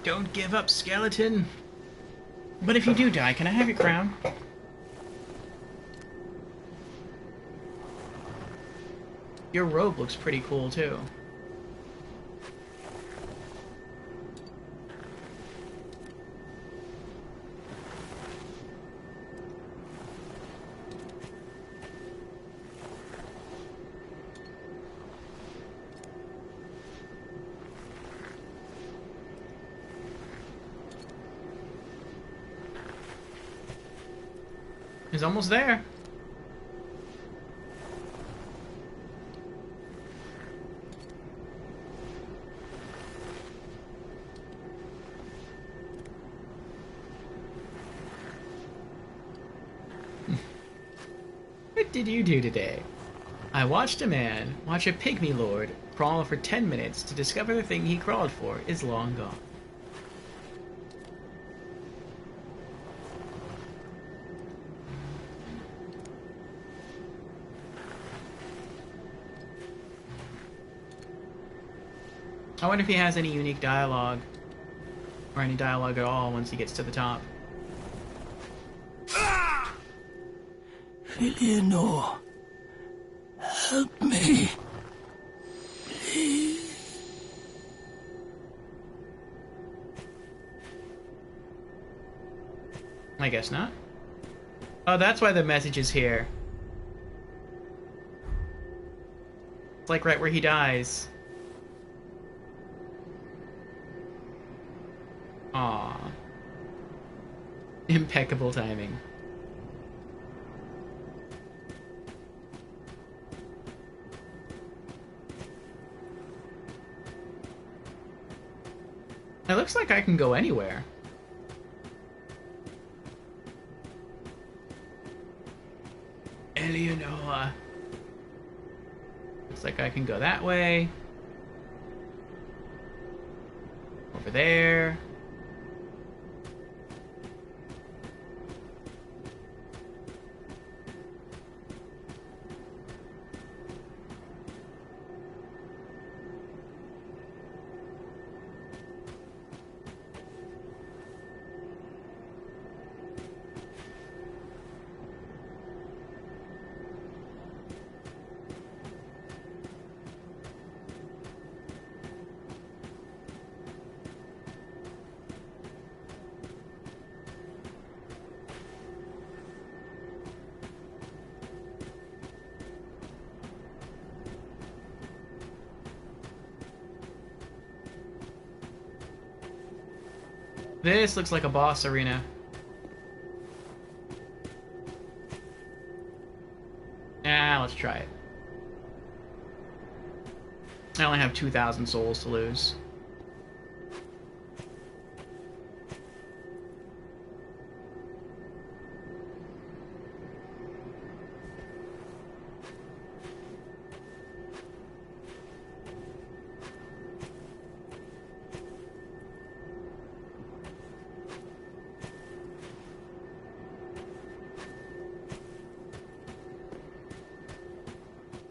Don't give up, skeleton. But if you do die, can I have your crown? Your robe looks pretty cool, too. He's almost there. What did you do today? I watched a man watch a pygmy lord crawl for 10 minutes to discover the thing he crawled for is long gone. I wonder if he has any unique dialogue. Or any dialogue at all once he gets to the top. Eleanor, help me. Please. I guess not. Oh, that's why the message is here. It's like right where he dies. Aww. Impeccable timing. It looks like I can go anywhere. Eleonora. Looks like I can go that way. Over there. This looks like a boss arena. Ah, let's try it. I only have 2,000 souls to lose.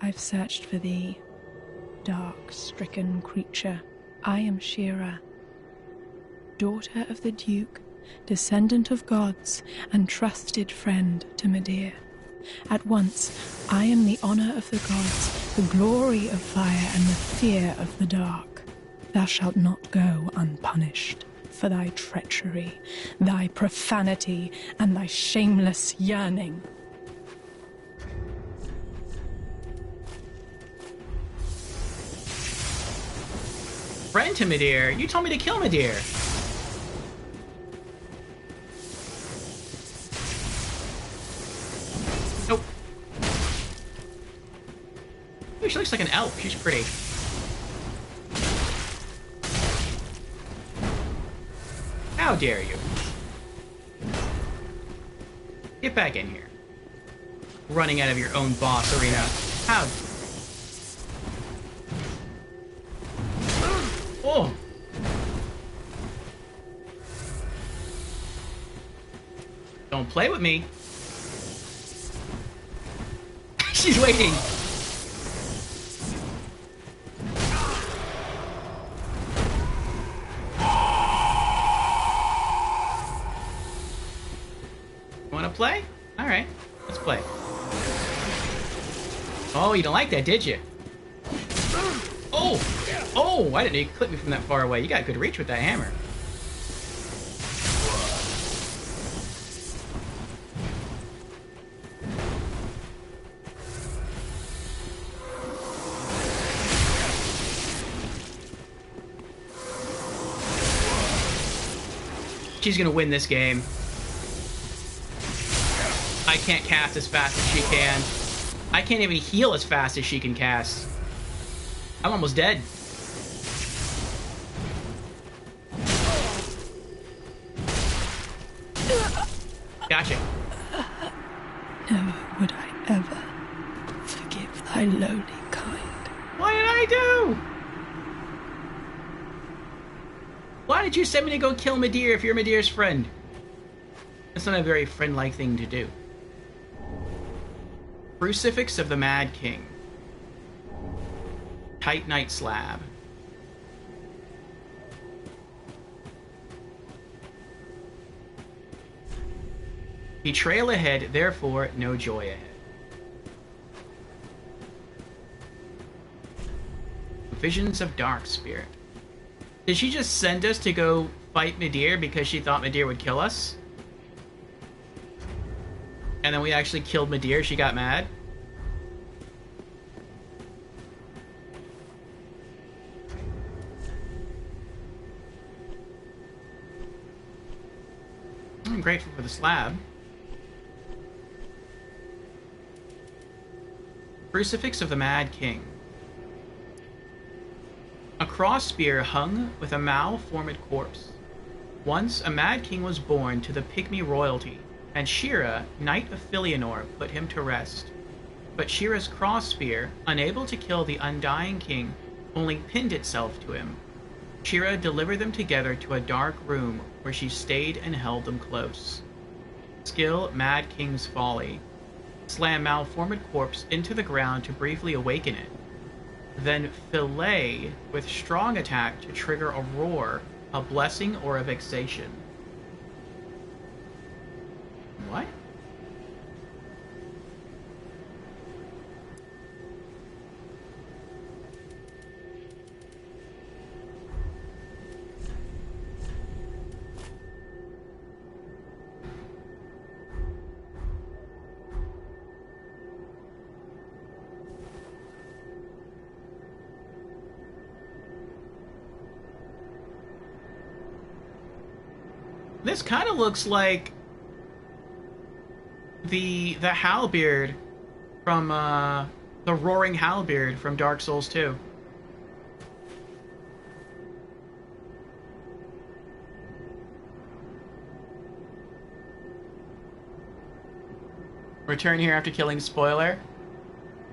I've searched for thee, dark-stricken creature. I am Shira, daughter of the Duke, descendant of gods, and trusted friend to Medea. At once, I am the honor of the gods, the glory of fire, and the fear of the dark. Thou shalt not go unpunished for thy treachery, thy profanity, and thy shameless yearning. Friend to Medea? You told me to kill Medea. Nope. Ooh, she looks like an elf. She's pretty. How dare you? Get back in here. Running out of your own boss arena. How? Oh! Don't play with me. She's waiting. Wanna play? Alright, let's play. Oh, you don't like that, did you? Oh! Oh, I didn't know you could clip me from that far away. You got good reach with that hammer. She's gonna win this game. I can't cast as fast as she can. I can't even heal as fast as she can cast. I'm almost dead. Gotcha. Never would I ever forgive thy lowly kind. What did I do? Why did you send me to go kill Medea if you're Medea's friend? That's not a very friend-like thing to do. Crucifix of the Mad King. Titanite slab. Betrayal ahead, therefore no joy ahead. Visions of Dark Spirit. Did she just send us to go fight Midir because she thought Midir would kill us? And then we actually killed Midir, she got mad? I'm grateful for the slab. Crucifix of the Mad King. A cross spear hung with a malformed corpse. Once a Mad King was born to the Pygmy royalty, and Shira, Knight of Filianor, put him to rest. But Shira's cross spear, unable to kill the undying king, only pinned itself to him. Shira delivered them together to a dark room where she stayed and held them close. Skill, Mad King's Folly. Slam malformed corpse into the ground to briefly awaken it. Then fillet with strong attack to trigger a roar, a blessing, or a vexation. What? This kind of looks like the Halberd from the Roaring Halberd from Dark Souls 2. Return here after killing spoiler.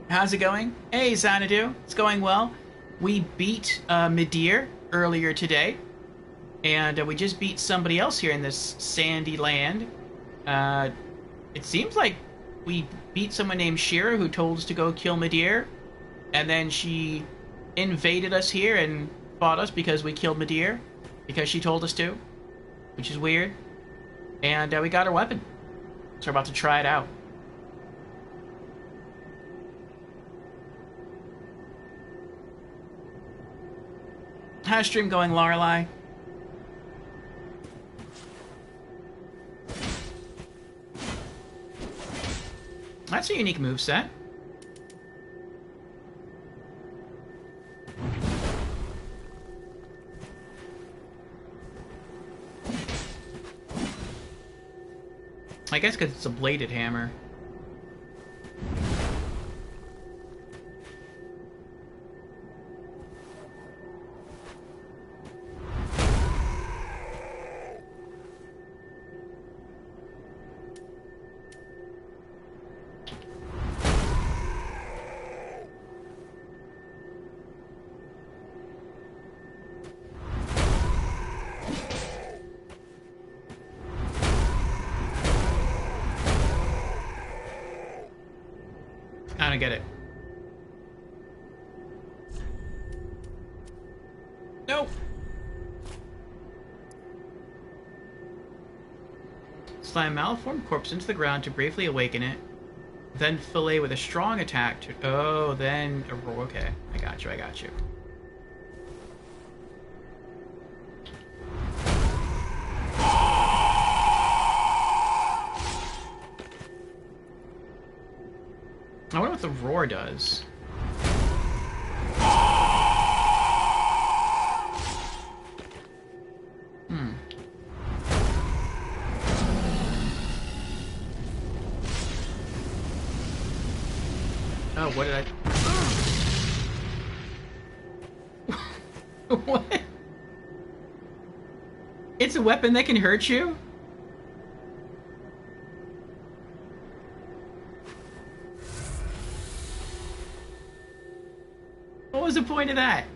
How's it going? Hey, Xanadu. It's going well. We beat Midir earlier today. And we just beat somebody else here in this sandy land. It seems like we beat someone named Shira who told us to go kill Midir. And then she invaded us here and fought us because we killed Midir. Because she told us to. Which is weird. And we got her weapon. So we're about to try it out. How's stream going, Lorelei? That's a unique moveset. I guess because it's a bladed hammer. I don't get it. Nope. Slam malformed corpse into the ground to briefly awaken it. Then fillet with a strong attack to... Oh, then... Okay, I got you, I got you. I wonder what the roar does. Oh, what did I... What? It's a weapon that can hurt you? What was the point of that?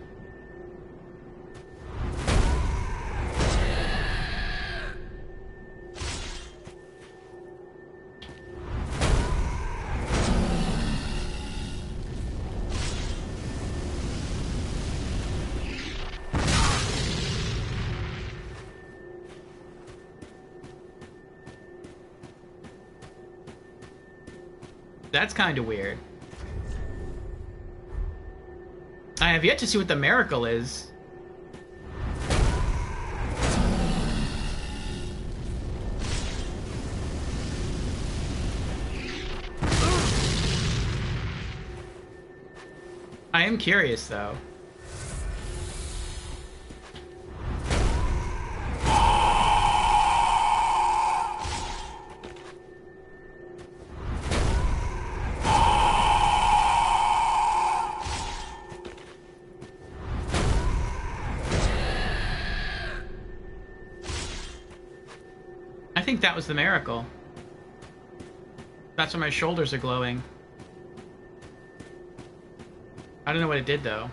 That's kind of weird. I have yet to see what the miracle is. I am curious, though. I think that was the miracle. That's why my shoulders are glowing. I don't know what it did, though.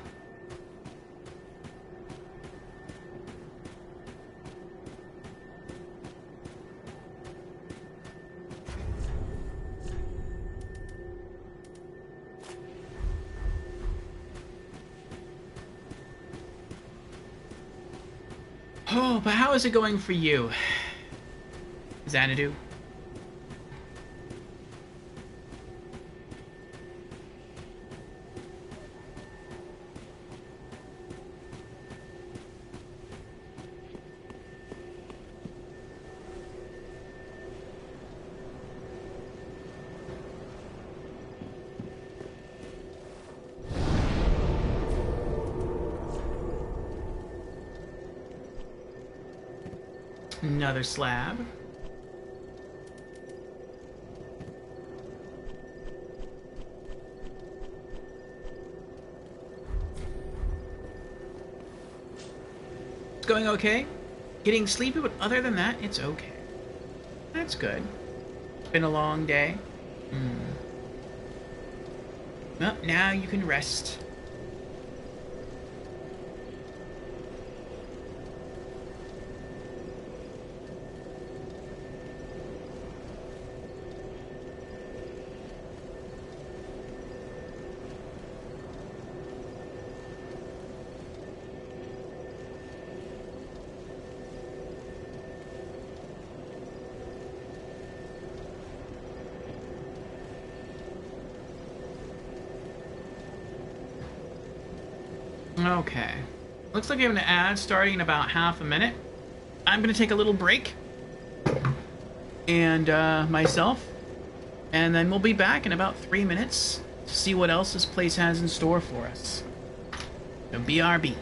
Oh, but how is it going for you, Xanadu? Another slab. It's going okay. Getting sleepy, but other than that, it's okay. That's good. It's been a long day. Well, now you can rest. Okay. Looks like we have an ad starting in about half a minute. I'm gonna take a little break. And, myself. And then we'll be back in about 3 minutes to see what else this place has in store for us. So BRB.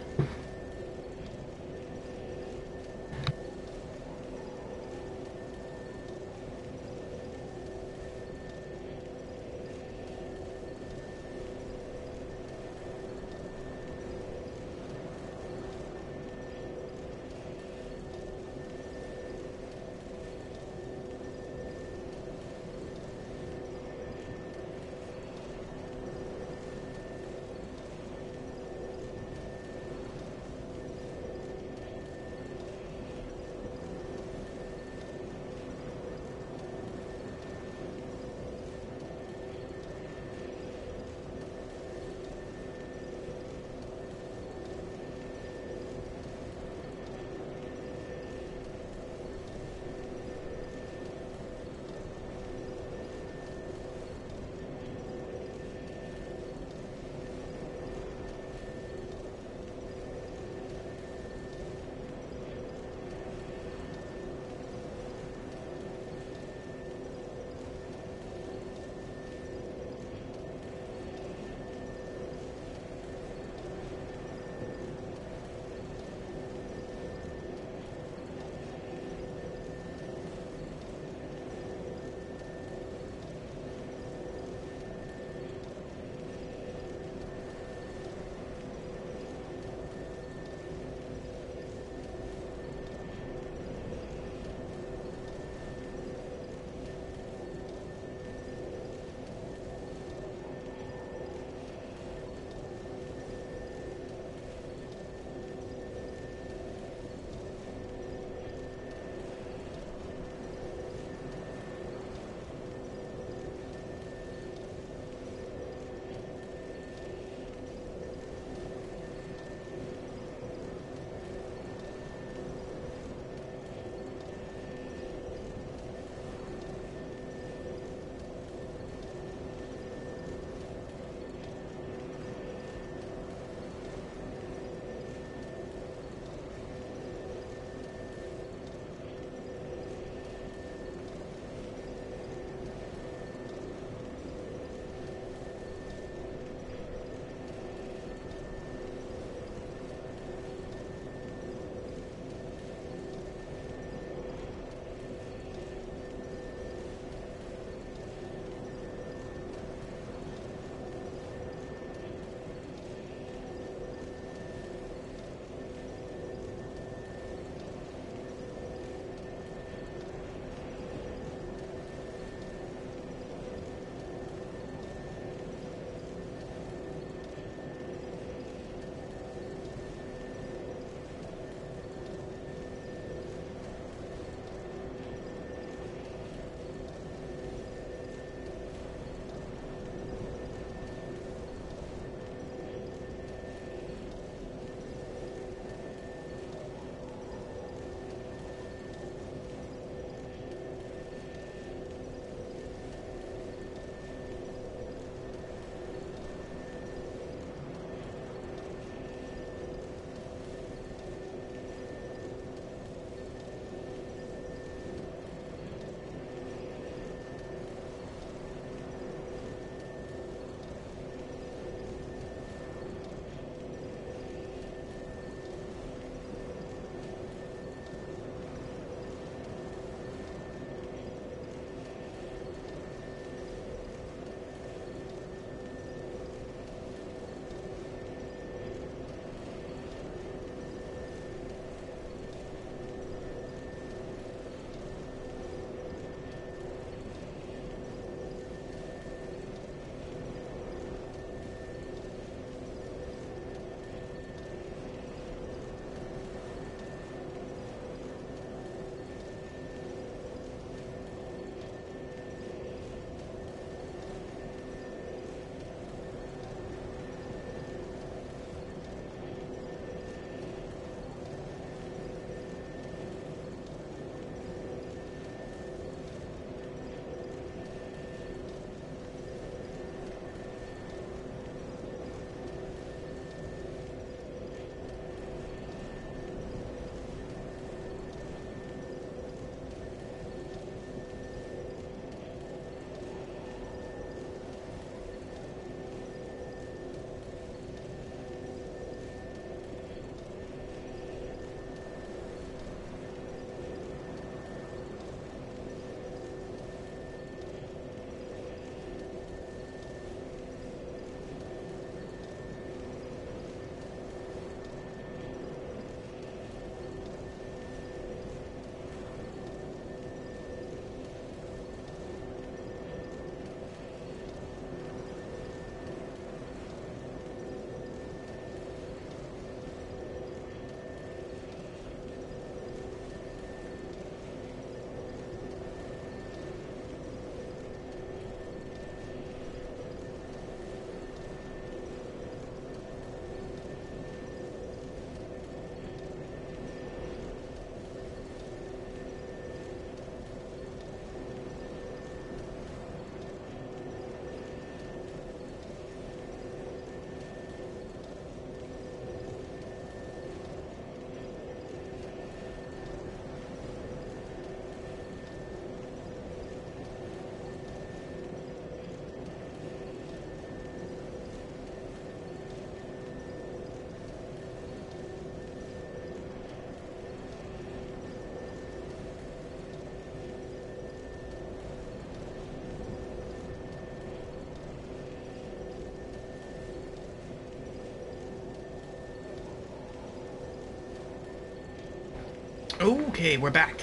Okay, we're back.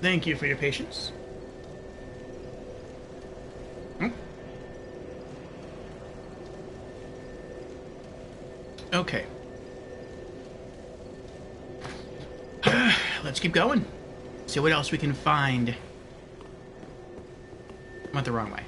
Thank you for your patience. Oh. Okay. Let's keep going. See what else we can find. Went the wrong way.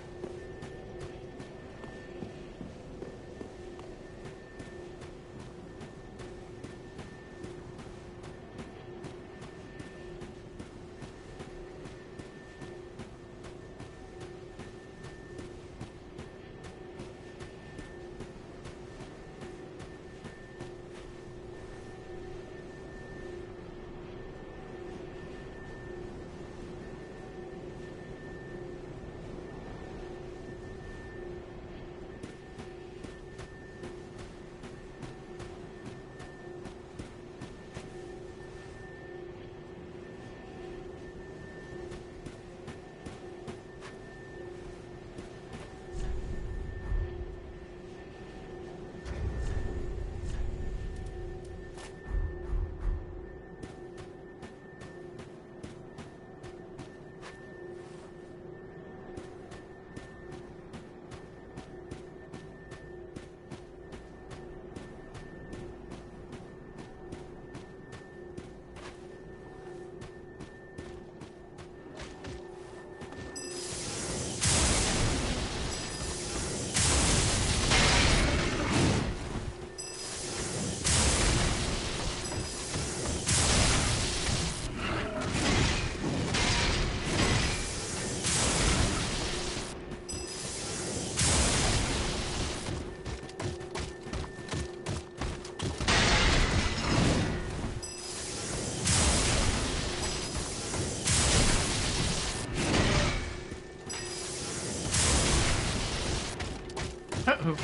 Uh-oh.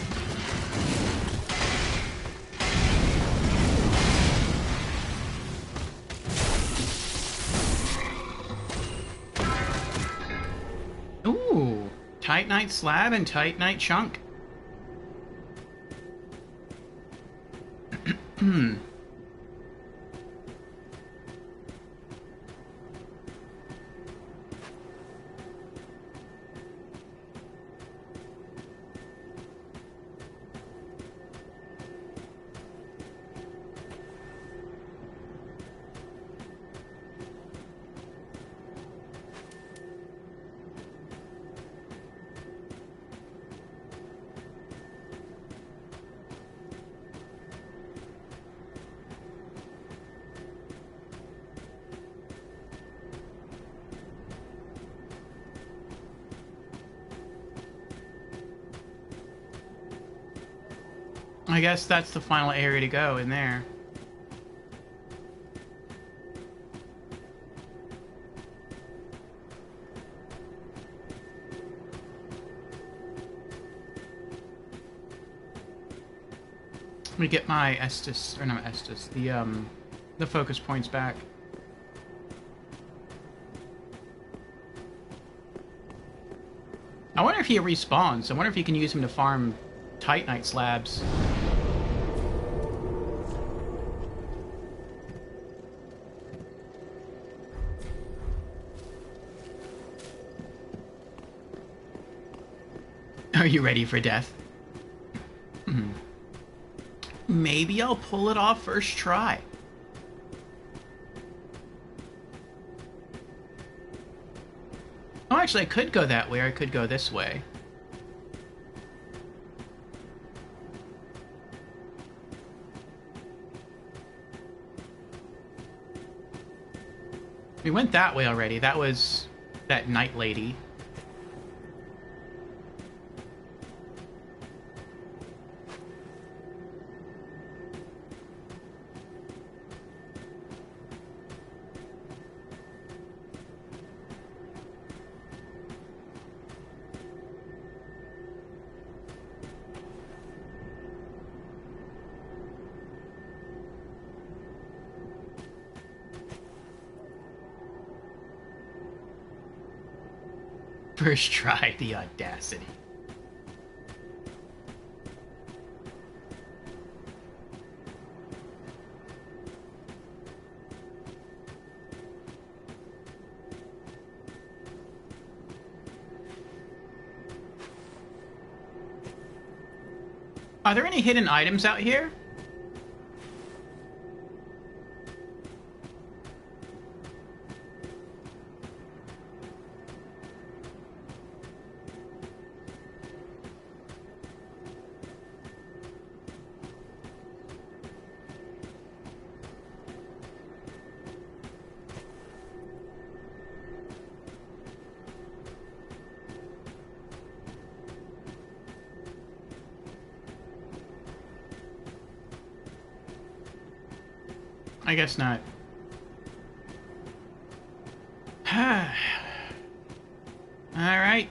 Ooh. Titanite slab and Titanite chunk. I guess that's the final area to go in there. Let me get my Estus, or not Estus, the focus points back. I wonder if he respawns. I wonder if you can use him to farm Titanite slabs. Are you ready for death? Maybe I'll pull it off first try. Oh, actually, I could go that way, or I could go this way. We went that way already. That was that night lady. First try, the audacity. Are there any hidden items out here? I guess not. Alright.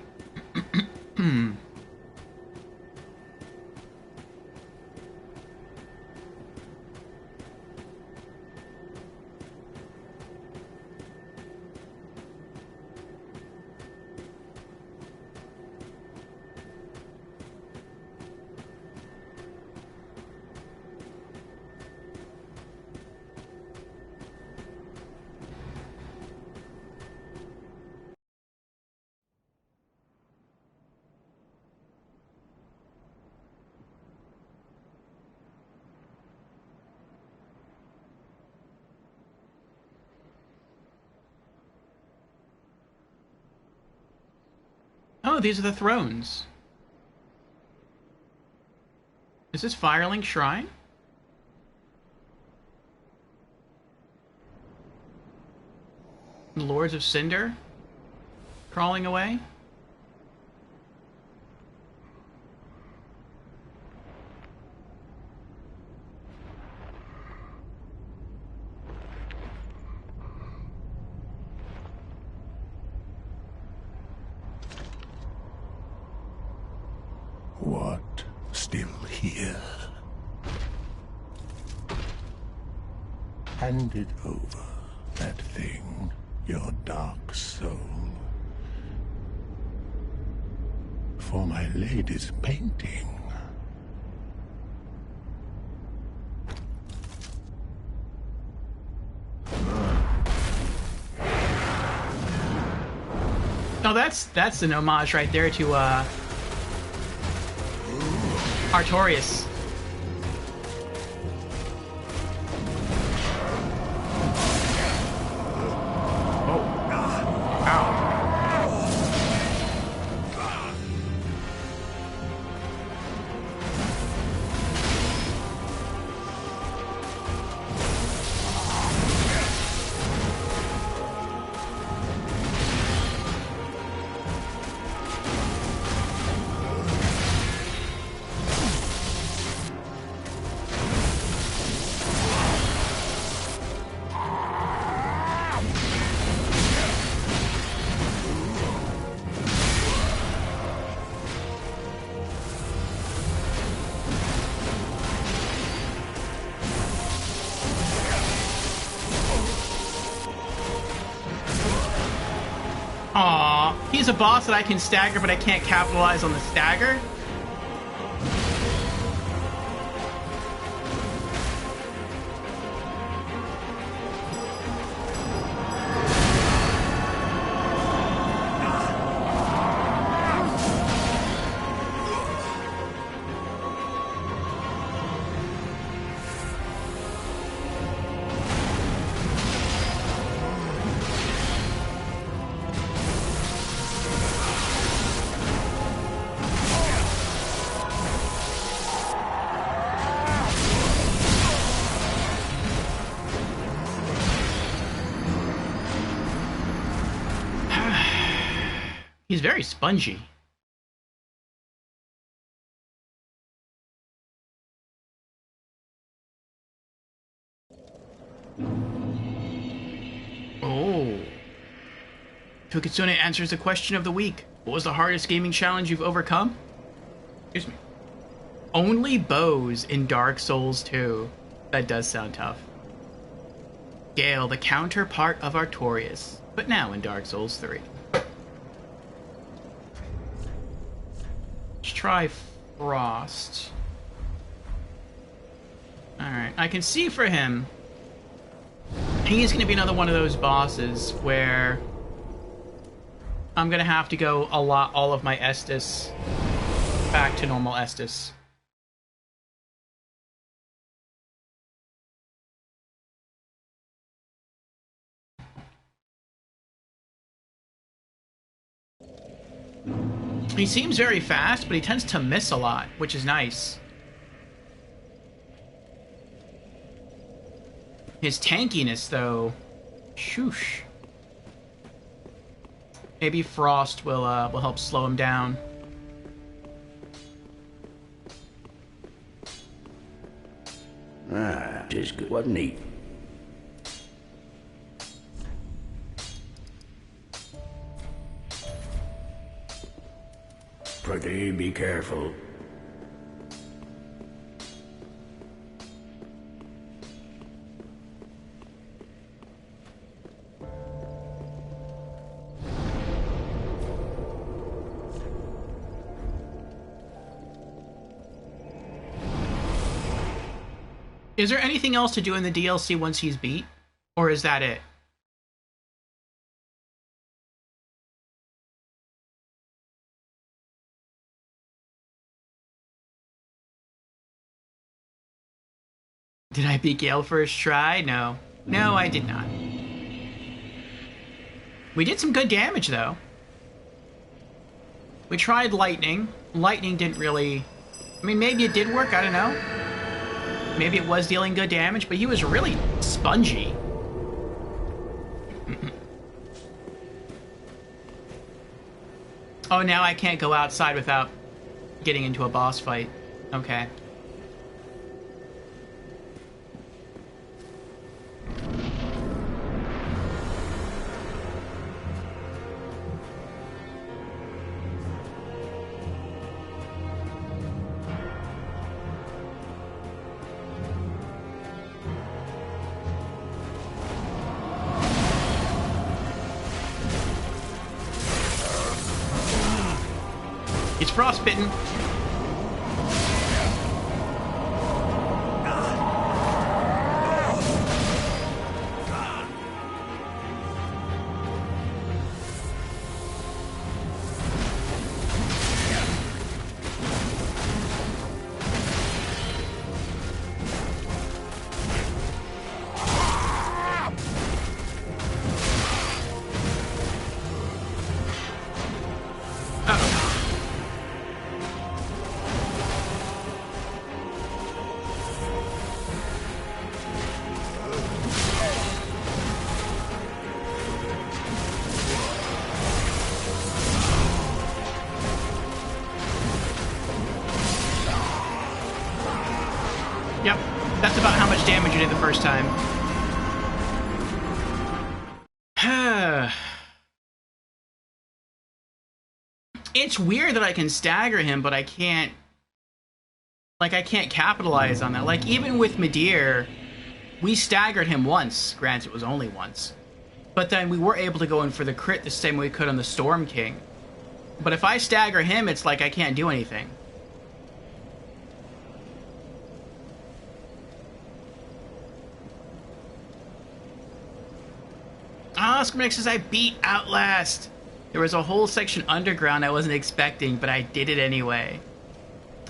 Oh, these are the thrones. Is this Firelink Shrine? Lords of Cinder? Crawling away? What? Still here? Hand it over, that thing, your dark soul. For my lady's painting. No, that's an homage right there to Artorias. Aw, he's a boss that I can stagger, but I can't capitalize on the stagger? He's very spongy. Oh. Tokitsune answers the question of the week. What was the hardest gaming challenge you've overcome? Excuse me. Only bows in Dark Souls 2. That does sound tough. Gale, the counterpart of Artorias, but now in Dark Souls 3. Let's try Frost. Alright, I can see for him, he's going to be another one of those bosses where I'm going to have to go all of my Estus back to normal Estus. He seems very fast, but he tends to miss a lot, which is nice. His tankiness, though, shoosh. Maybe Frost will help slow him down. Ah, 'tis good, wasn't he? Pretty, be careful. Is there anything else to do in the DLC once he's beat? Or is that it? Did I beat Gale first try? No. No, I did not. We did some good damage, though. We tried lightning. Lightning didn't really... I mean, maybe it did work, I don't know. Maybe it was dealing good damage, but he was really spongy. Oh, now I can't go outside without getting into a boss fight. Okay. He's frostbitten. Yep, that's about how much damage you did the first time. It's weird that I can stagger him, but I can't... Like, I can't capitalize on that. Like, even with Midir, we staggered him once. Granted, it was only once. But then we were able to go in for the crit the same way we could on the Storm King. But if I stagger him, it's like I can't do anything. Ah, Scrimmix says I beat Outlast. There was a whole section underground I wasn't expecting, but I did it anyway.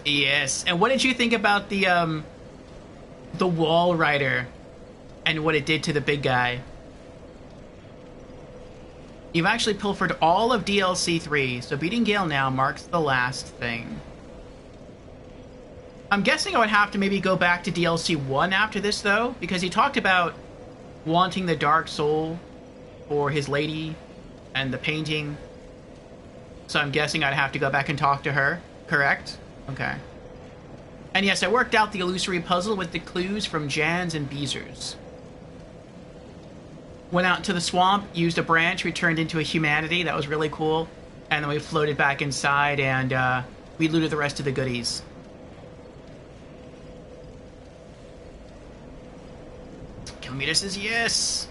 Yes. And what did you think about the Wall Rider and what it did to the big guy? You've actually pilfered all of DLC 3, so beating Gale now marks the last thing. I'm guessing I would have to maybe go back to DLC 1 after this, though, because he talked about wanting the Dark Soul for his lady and the painting. So I'm guessing I'd have to go back and talk to her, correct? Okay. And yes, I worked out the illusory puzzle with the clues from Jans and Beezers. Went out into the swamp, used a branch, we turned into a humanity. That was really cool. And then we floated back inside and we looted the rest of the goodies. Kilmeter says yes.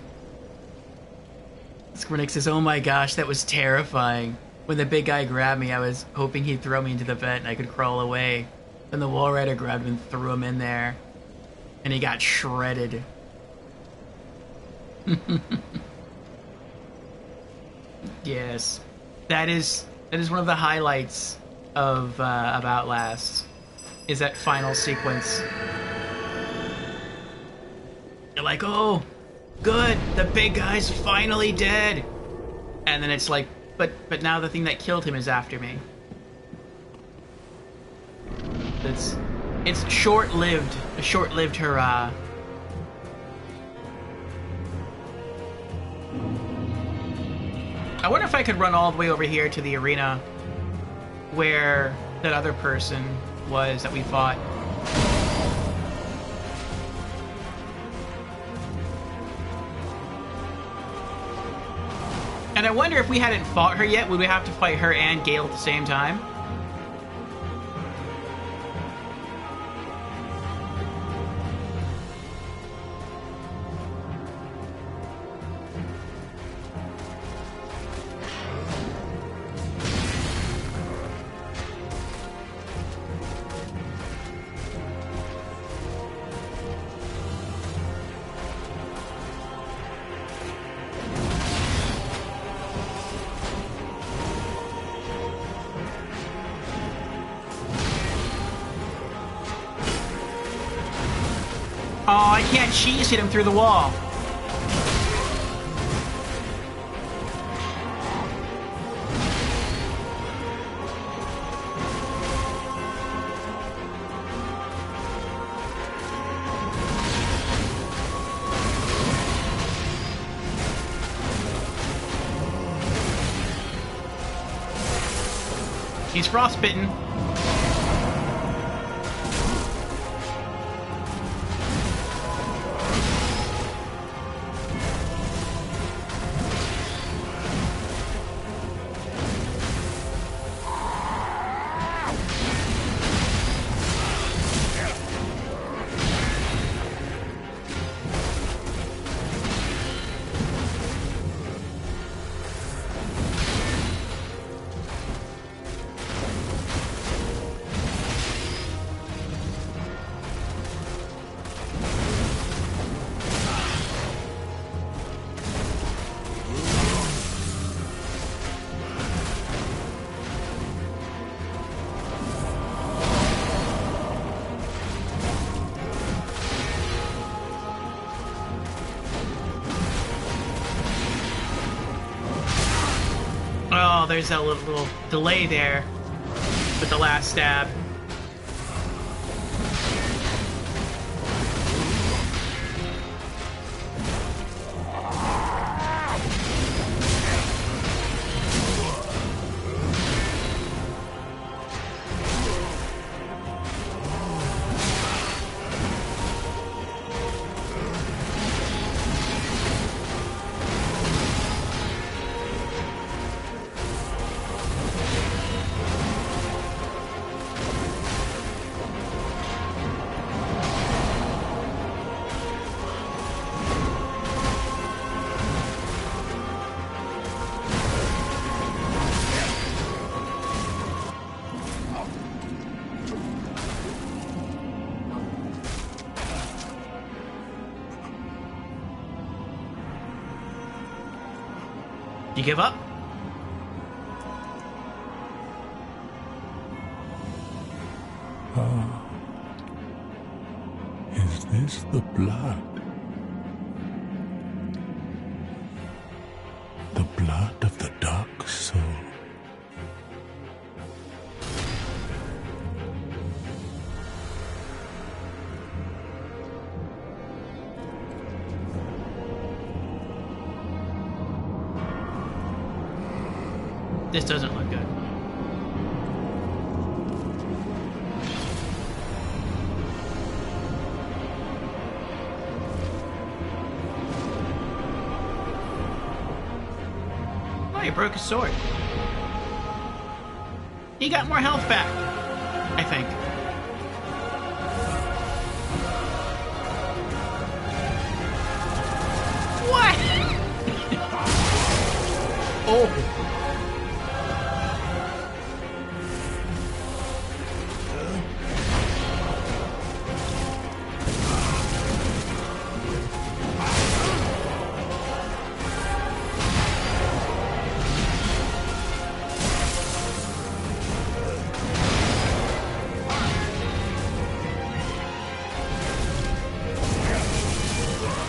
Squirnix says, oh my gosh, that was terrifying. When the big guy grabbed me, I was hoping he'd throw me into the vent and I could crawl away. Then the Wall Rider grabbed him and threw him in there. And he got shredded. Yes. That is one of the highlights of Outlast. Is that final sequence. You're like, oh, good, the big guy's finally dead. And then it's like, but now the thing that killed him is after me. It's short-lived. Short-lived hurrah. I wonder if I could run all the way over here to the arena where that other person was that we fought. And I wonder if we hadn't fought her yet, would we have to fight her and Gale at the same time? Oh, I can't cheese hit him through the wall. He's frostbitten. Oh, there's that little delay there with the last stab. You give up? Is this the blood? The blood of the dark soul? This doesn't look good. Oh, he broke his sword. He got more health back, I think. What? Oh.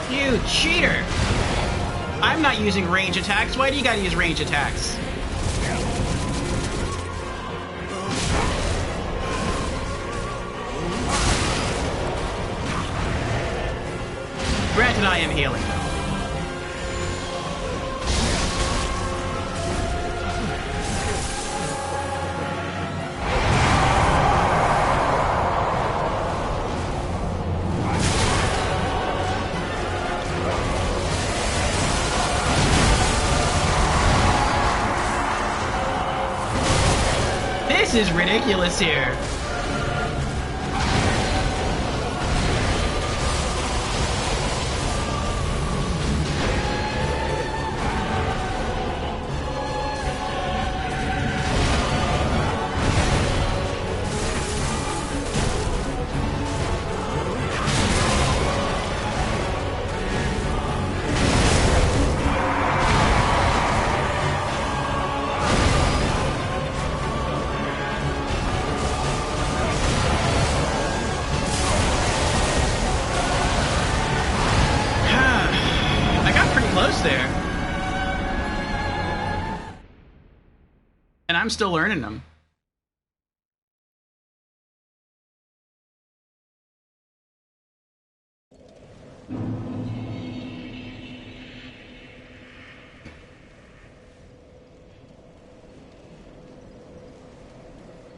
You cheater! I'm not using range attacks. Why do you gotta use range attacks? Granted, I am healing, though. This is ridiculous here. There. And I'm still learning them.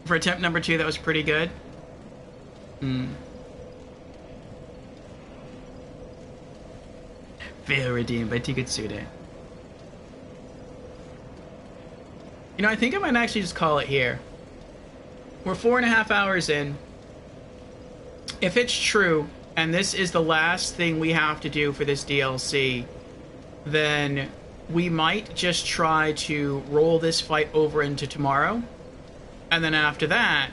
For attempt number 2, that was pretty good. Fail redeemed by Tikatsude. You know, I think I might actually just call it here. We're 4.5 hours in. If it's true, and this is the last thing we have to do for this DLC, then we might just try to roll this fight over into tomorrow. And then after that,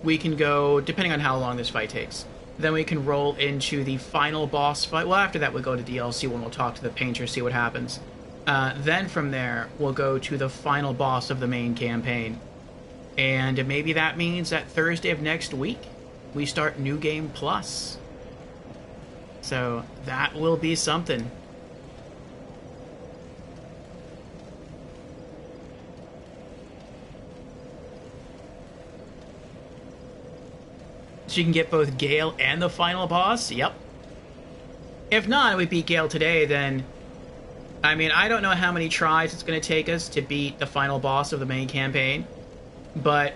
we can go, depending on how long this fight takes, then we can roll into the final boss fight. Well, after that, we'll go to DLC when we'll talk to the painter, see what happens. Then from there, we'll go to the final boss of the main campaign. And maybe that means that Thursday of next week, we start New Game Plus. So that will be something. So you can get both Gale and the final boss? Yep. If not, we beat Gale today, then... I mean, I don't know how many tries it's going to take us to beat the final boss of the main campaign. But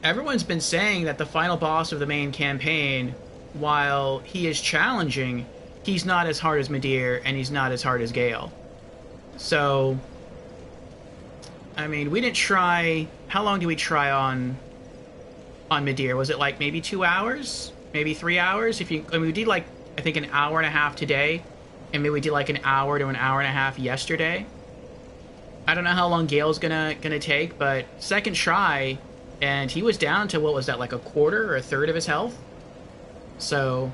everyone's been saying that the final boss of the main campaign, while he is challenging, he's not as hard as Midir, and he's not as hard as Gale. So... I mean, we didn't try... How long did we try on Midir? Was it like maybe 2 hours? Maybe 3 hours? I mean, we did like, I think an hour and a half today, and maybe we did like an hour to an hour and a half yesterday. I don't know how long Gale's gonna take, but second try, and he was down to, what was that, like a quarter or a third of his health? So,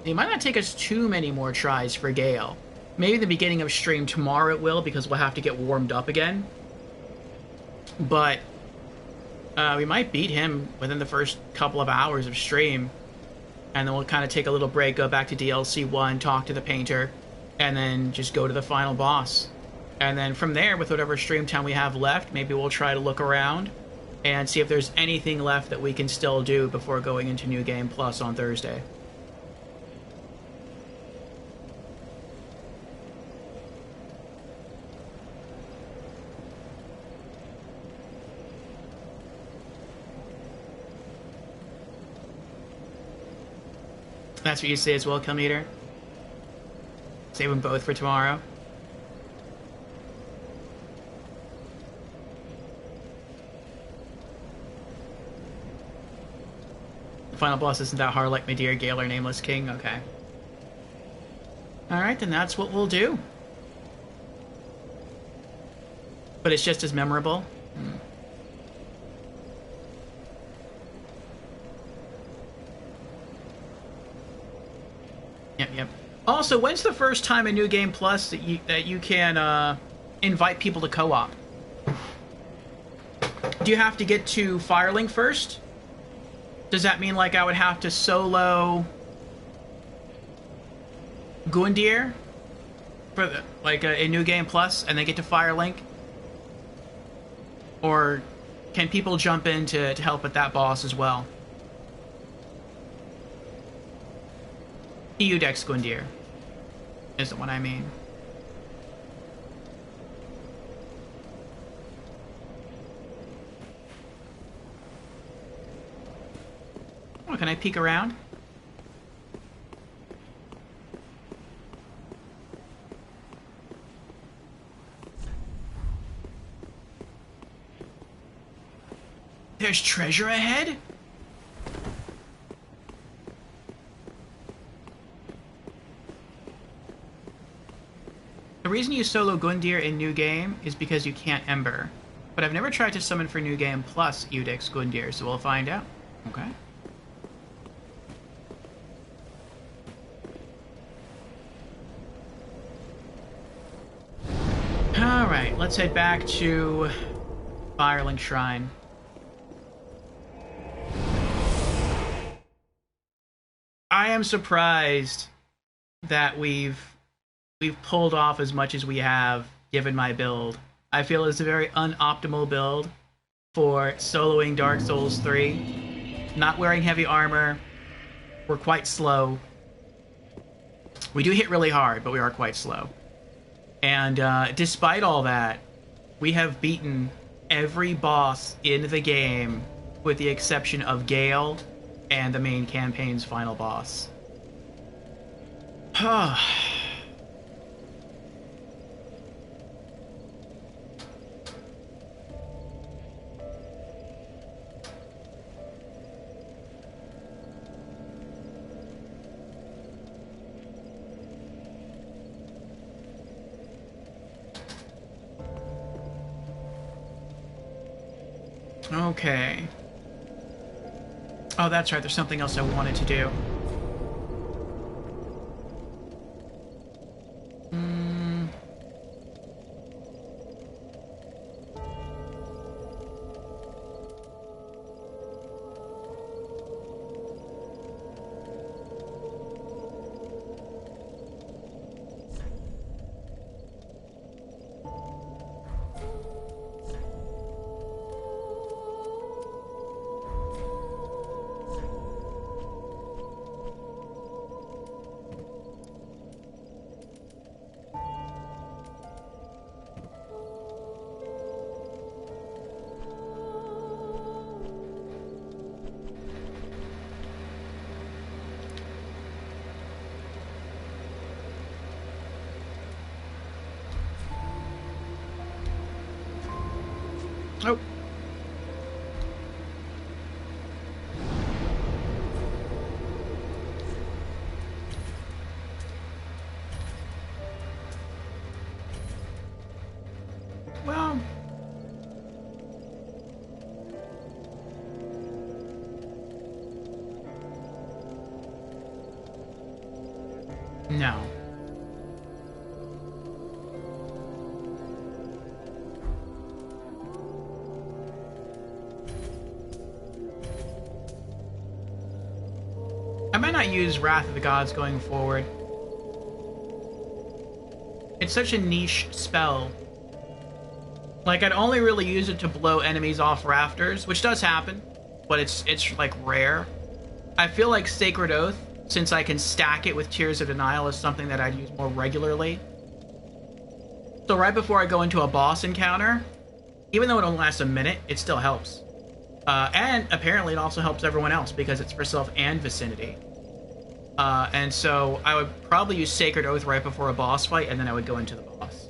it might not take us too many more tries for Gale. Maybe the beginning of stream tomorrow it will, because we'll have to get warmed up again. But we might beat him within the first couple of hours of stream, and then we'll kind of take a little break, go back to DLC 1, talk to the painter, and then just go to the final boss. And then from there, with whatever stream time we have left, maybe we'll try to look around and see if there's anything left that we can still do before going into New Game Plus on Thursday. That's what you say as well, Kilmeter? Save them both for tomorrow? The final boss isn't that hard like Midir, Gale, or Nameless King? Okay. Alright, then that's what we'll do. But it's just as memorable? Yep. Also, when's the first time in New Game Plus that you can invite people to co-op? Do you have to get to Firelink first? Does that mean like I would have to solo Gundyr for in New Game Plus and then get to Firelink? Or can people jump in to help with that boss as well? EU Dex Gundyr. isn't what I mean. Oh, can I peek around? There's treasure ahead? The reason you solo Gundyr in New Game is because you can't Ember. But I've never tried to summon for New Game plus Udix Gundyr, so we'll find out. Okay. Alright, let's head back to Firelink Shrine. I am surprised that we've pulled off as much as we have, given my build. I feel it's a very unoptimal build for soloing Dark Souls 3. Not wearing heavy armor. We're quite slow. We do hit really hard, but we are quite slow. And despite all that, we have beaten every boss in the game with the exception of Gale and the main campaign's final boss. Okay. Oh, that's right. There's something else I wanted to do. Oh. Well. No. I might not use Wrath of the Gods going forward. It's such a niche spell. Like, I'd only really use it to blow enemies off rafters, which does happen, but it's like rare. I feel like Sacred Oath, since I can stack it with Tears of Denial, is something that I'd use more regularly. So right before I go into a boss encounter, even though it only lasts a minute, it still helps. And apparently it also helps everyone else because it's for self and vicinity. And so I would probably use Sacred Oath right before a boss fight, and then I would go into the boss.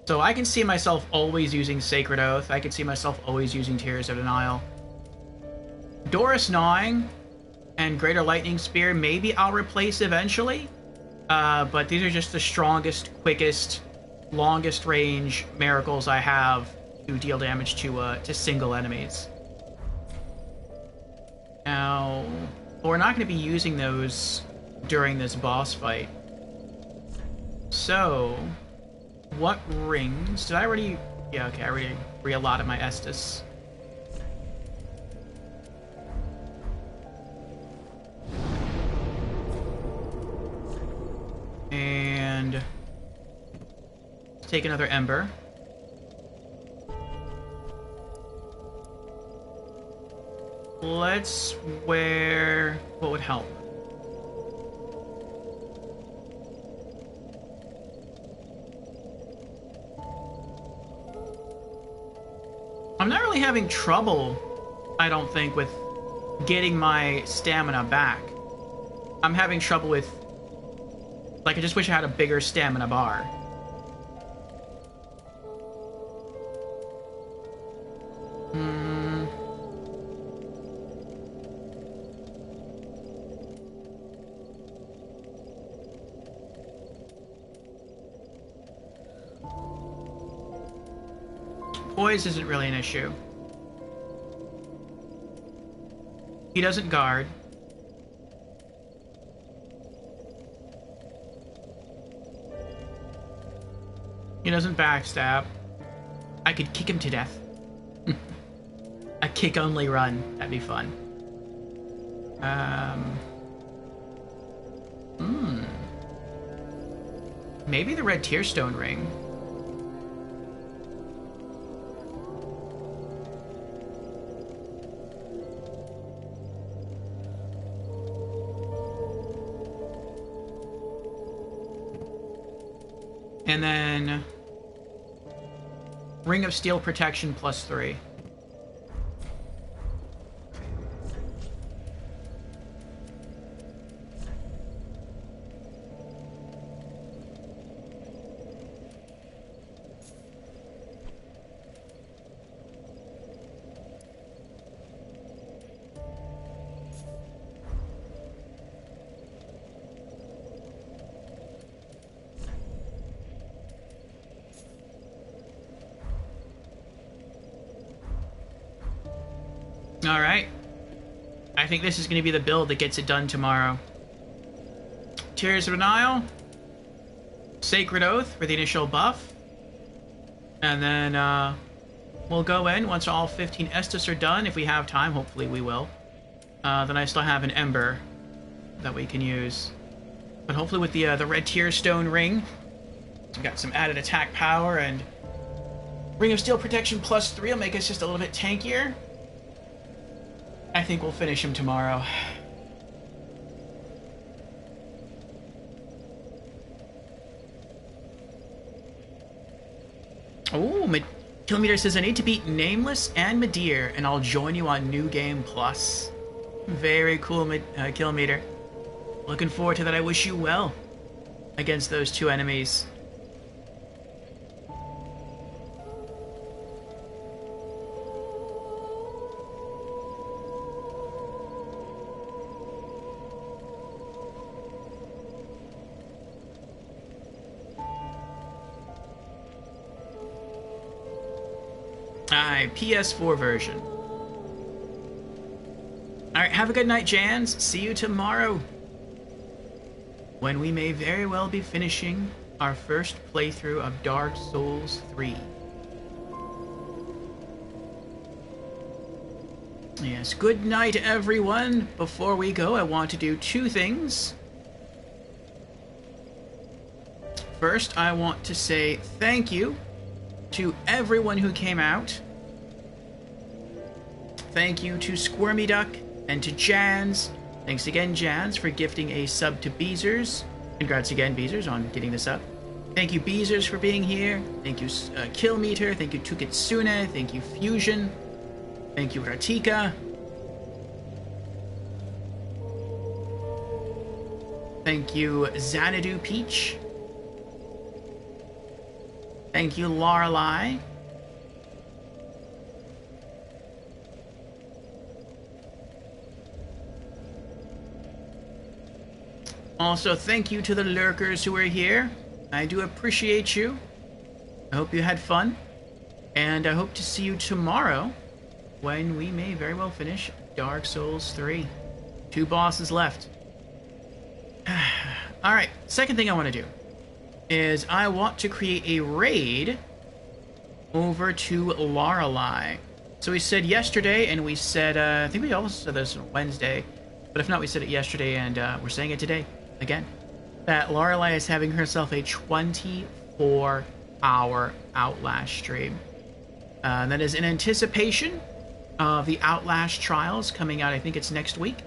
So I can see myself always using Sacred Oath. I can see myself always using Tears of Denial. Doris Gnawing and Greater Lightning Spear, maybe I'll replace eventually. But these are just the strongest, quickest, longest range miracles I have to deal damage to single enemies. Now, we're not going to be using those during this boss fight. So, what rings? Did I already... Yeah, okay, I already re-allotted my Estus. And... take another Ember. Let's wear... what would help? I'm not really having trouble, I don't think, with getting my stamina back. I'm having trouble with... Like, I just wish I had a bigger stamina bar. Poise isn't really an issue. He doesn't guard. He doesn't backstab. I could kick him to death. A kick-only run. That'd be fun. Maybe the red tearstone ring. And then Ring of Steel Protection +3. Alright. I think this is going to be the build that gets it done tomorrow. Tears of Denial. Sacred Oath for the initial buff. And then we'll go in once all 15 Estus are done. If we have time, hopefully we will. Then I still have an Ember that we can use. But hopefully with the red Tearstone ring, we've got some added attack power, and Ring of Steel Protection +3 will make us just a little bit tankier. I think we'll finish him tomorrow. Oh, Kilometer says, I need to beat Nameless and Medir, and I'll join you on New Game Plus. Very cool, Kilometer. Looking forward to that. I wish you well against those two enemies. PS4 version. Alright, have a good night, Jans. See you tomorrow, when we may very well be finishing our first playthrough of Dark Souls 3. Yes, good night, everyone. Before we go, I want to do two things. First, I want to say thank you to everyone who came out. Thank you to Squirmy Duck and to Jans. Thanks again, Jans, for gifting a sub to Beezers. Congrats again, Beezers, on getting this up. Thank you, Beezers, for being here. Thank you, Killmeter. Thank you, Tukitsune. Thank you, Fusion. Thank you, Ratika. Thank you, Xanadu Peach. Thank you, Lorelei. Also, thank you to the lurkers who are here. I do appreciate you. I hope you had fun. And I hope to see you tomorrow, when we may very well finish Dark Souls 3. 2 bosses left. Alright, second thing I want to do is I want to create a raid over to Lorelei. So we said yesterday, and we said, I think we also said this on Wednesday, but if not, we said it yesterday, and we're saying it today. Again, that Lorelei is having herself a 24-hour Outlast stream. That is in anticipation of the Outlast Trials coming out. I think it's next week.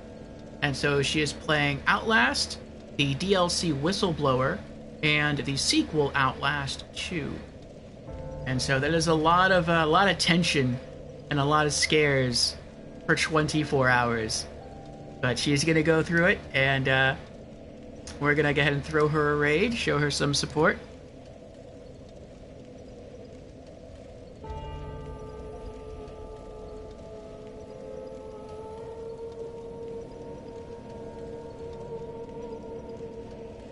And so she is playing Outlast, the DLC Whistleblower, and the sequel Outlast 2. And so that is a lot of tension and a lot of scares for 24 hours. But she's gonna go through it, and we're gonna go ahead and throw her a raid, show her some support.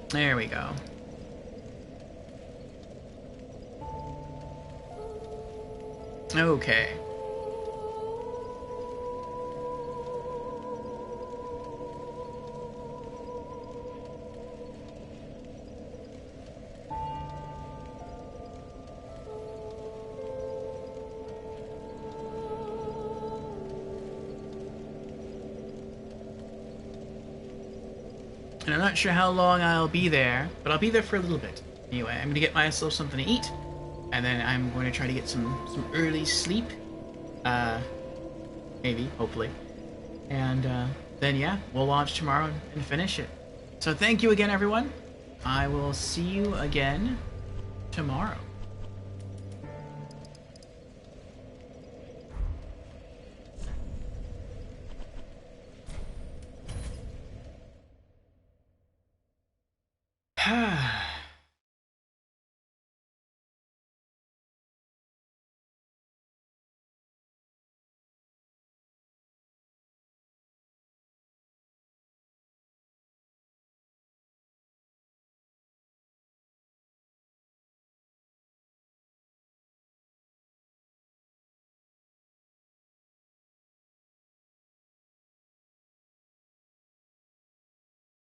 There we go. Okay. And I'm not sure how long I'll be there, but I'll be there for a little bit. Anyway, I'm gonna get myself something to eat, and then I'm going to try to get some early sleep. Maybe, hopefully. And then yeah, we'll launch tomorrow and finish it. So thank you again, everyone. I will see you again tomorrow. Ah.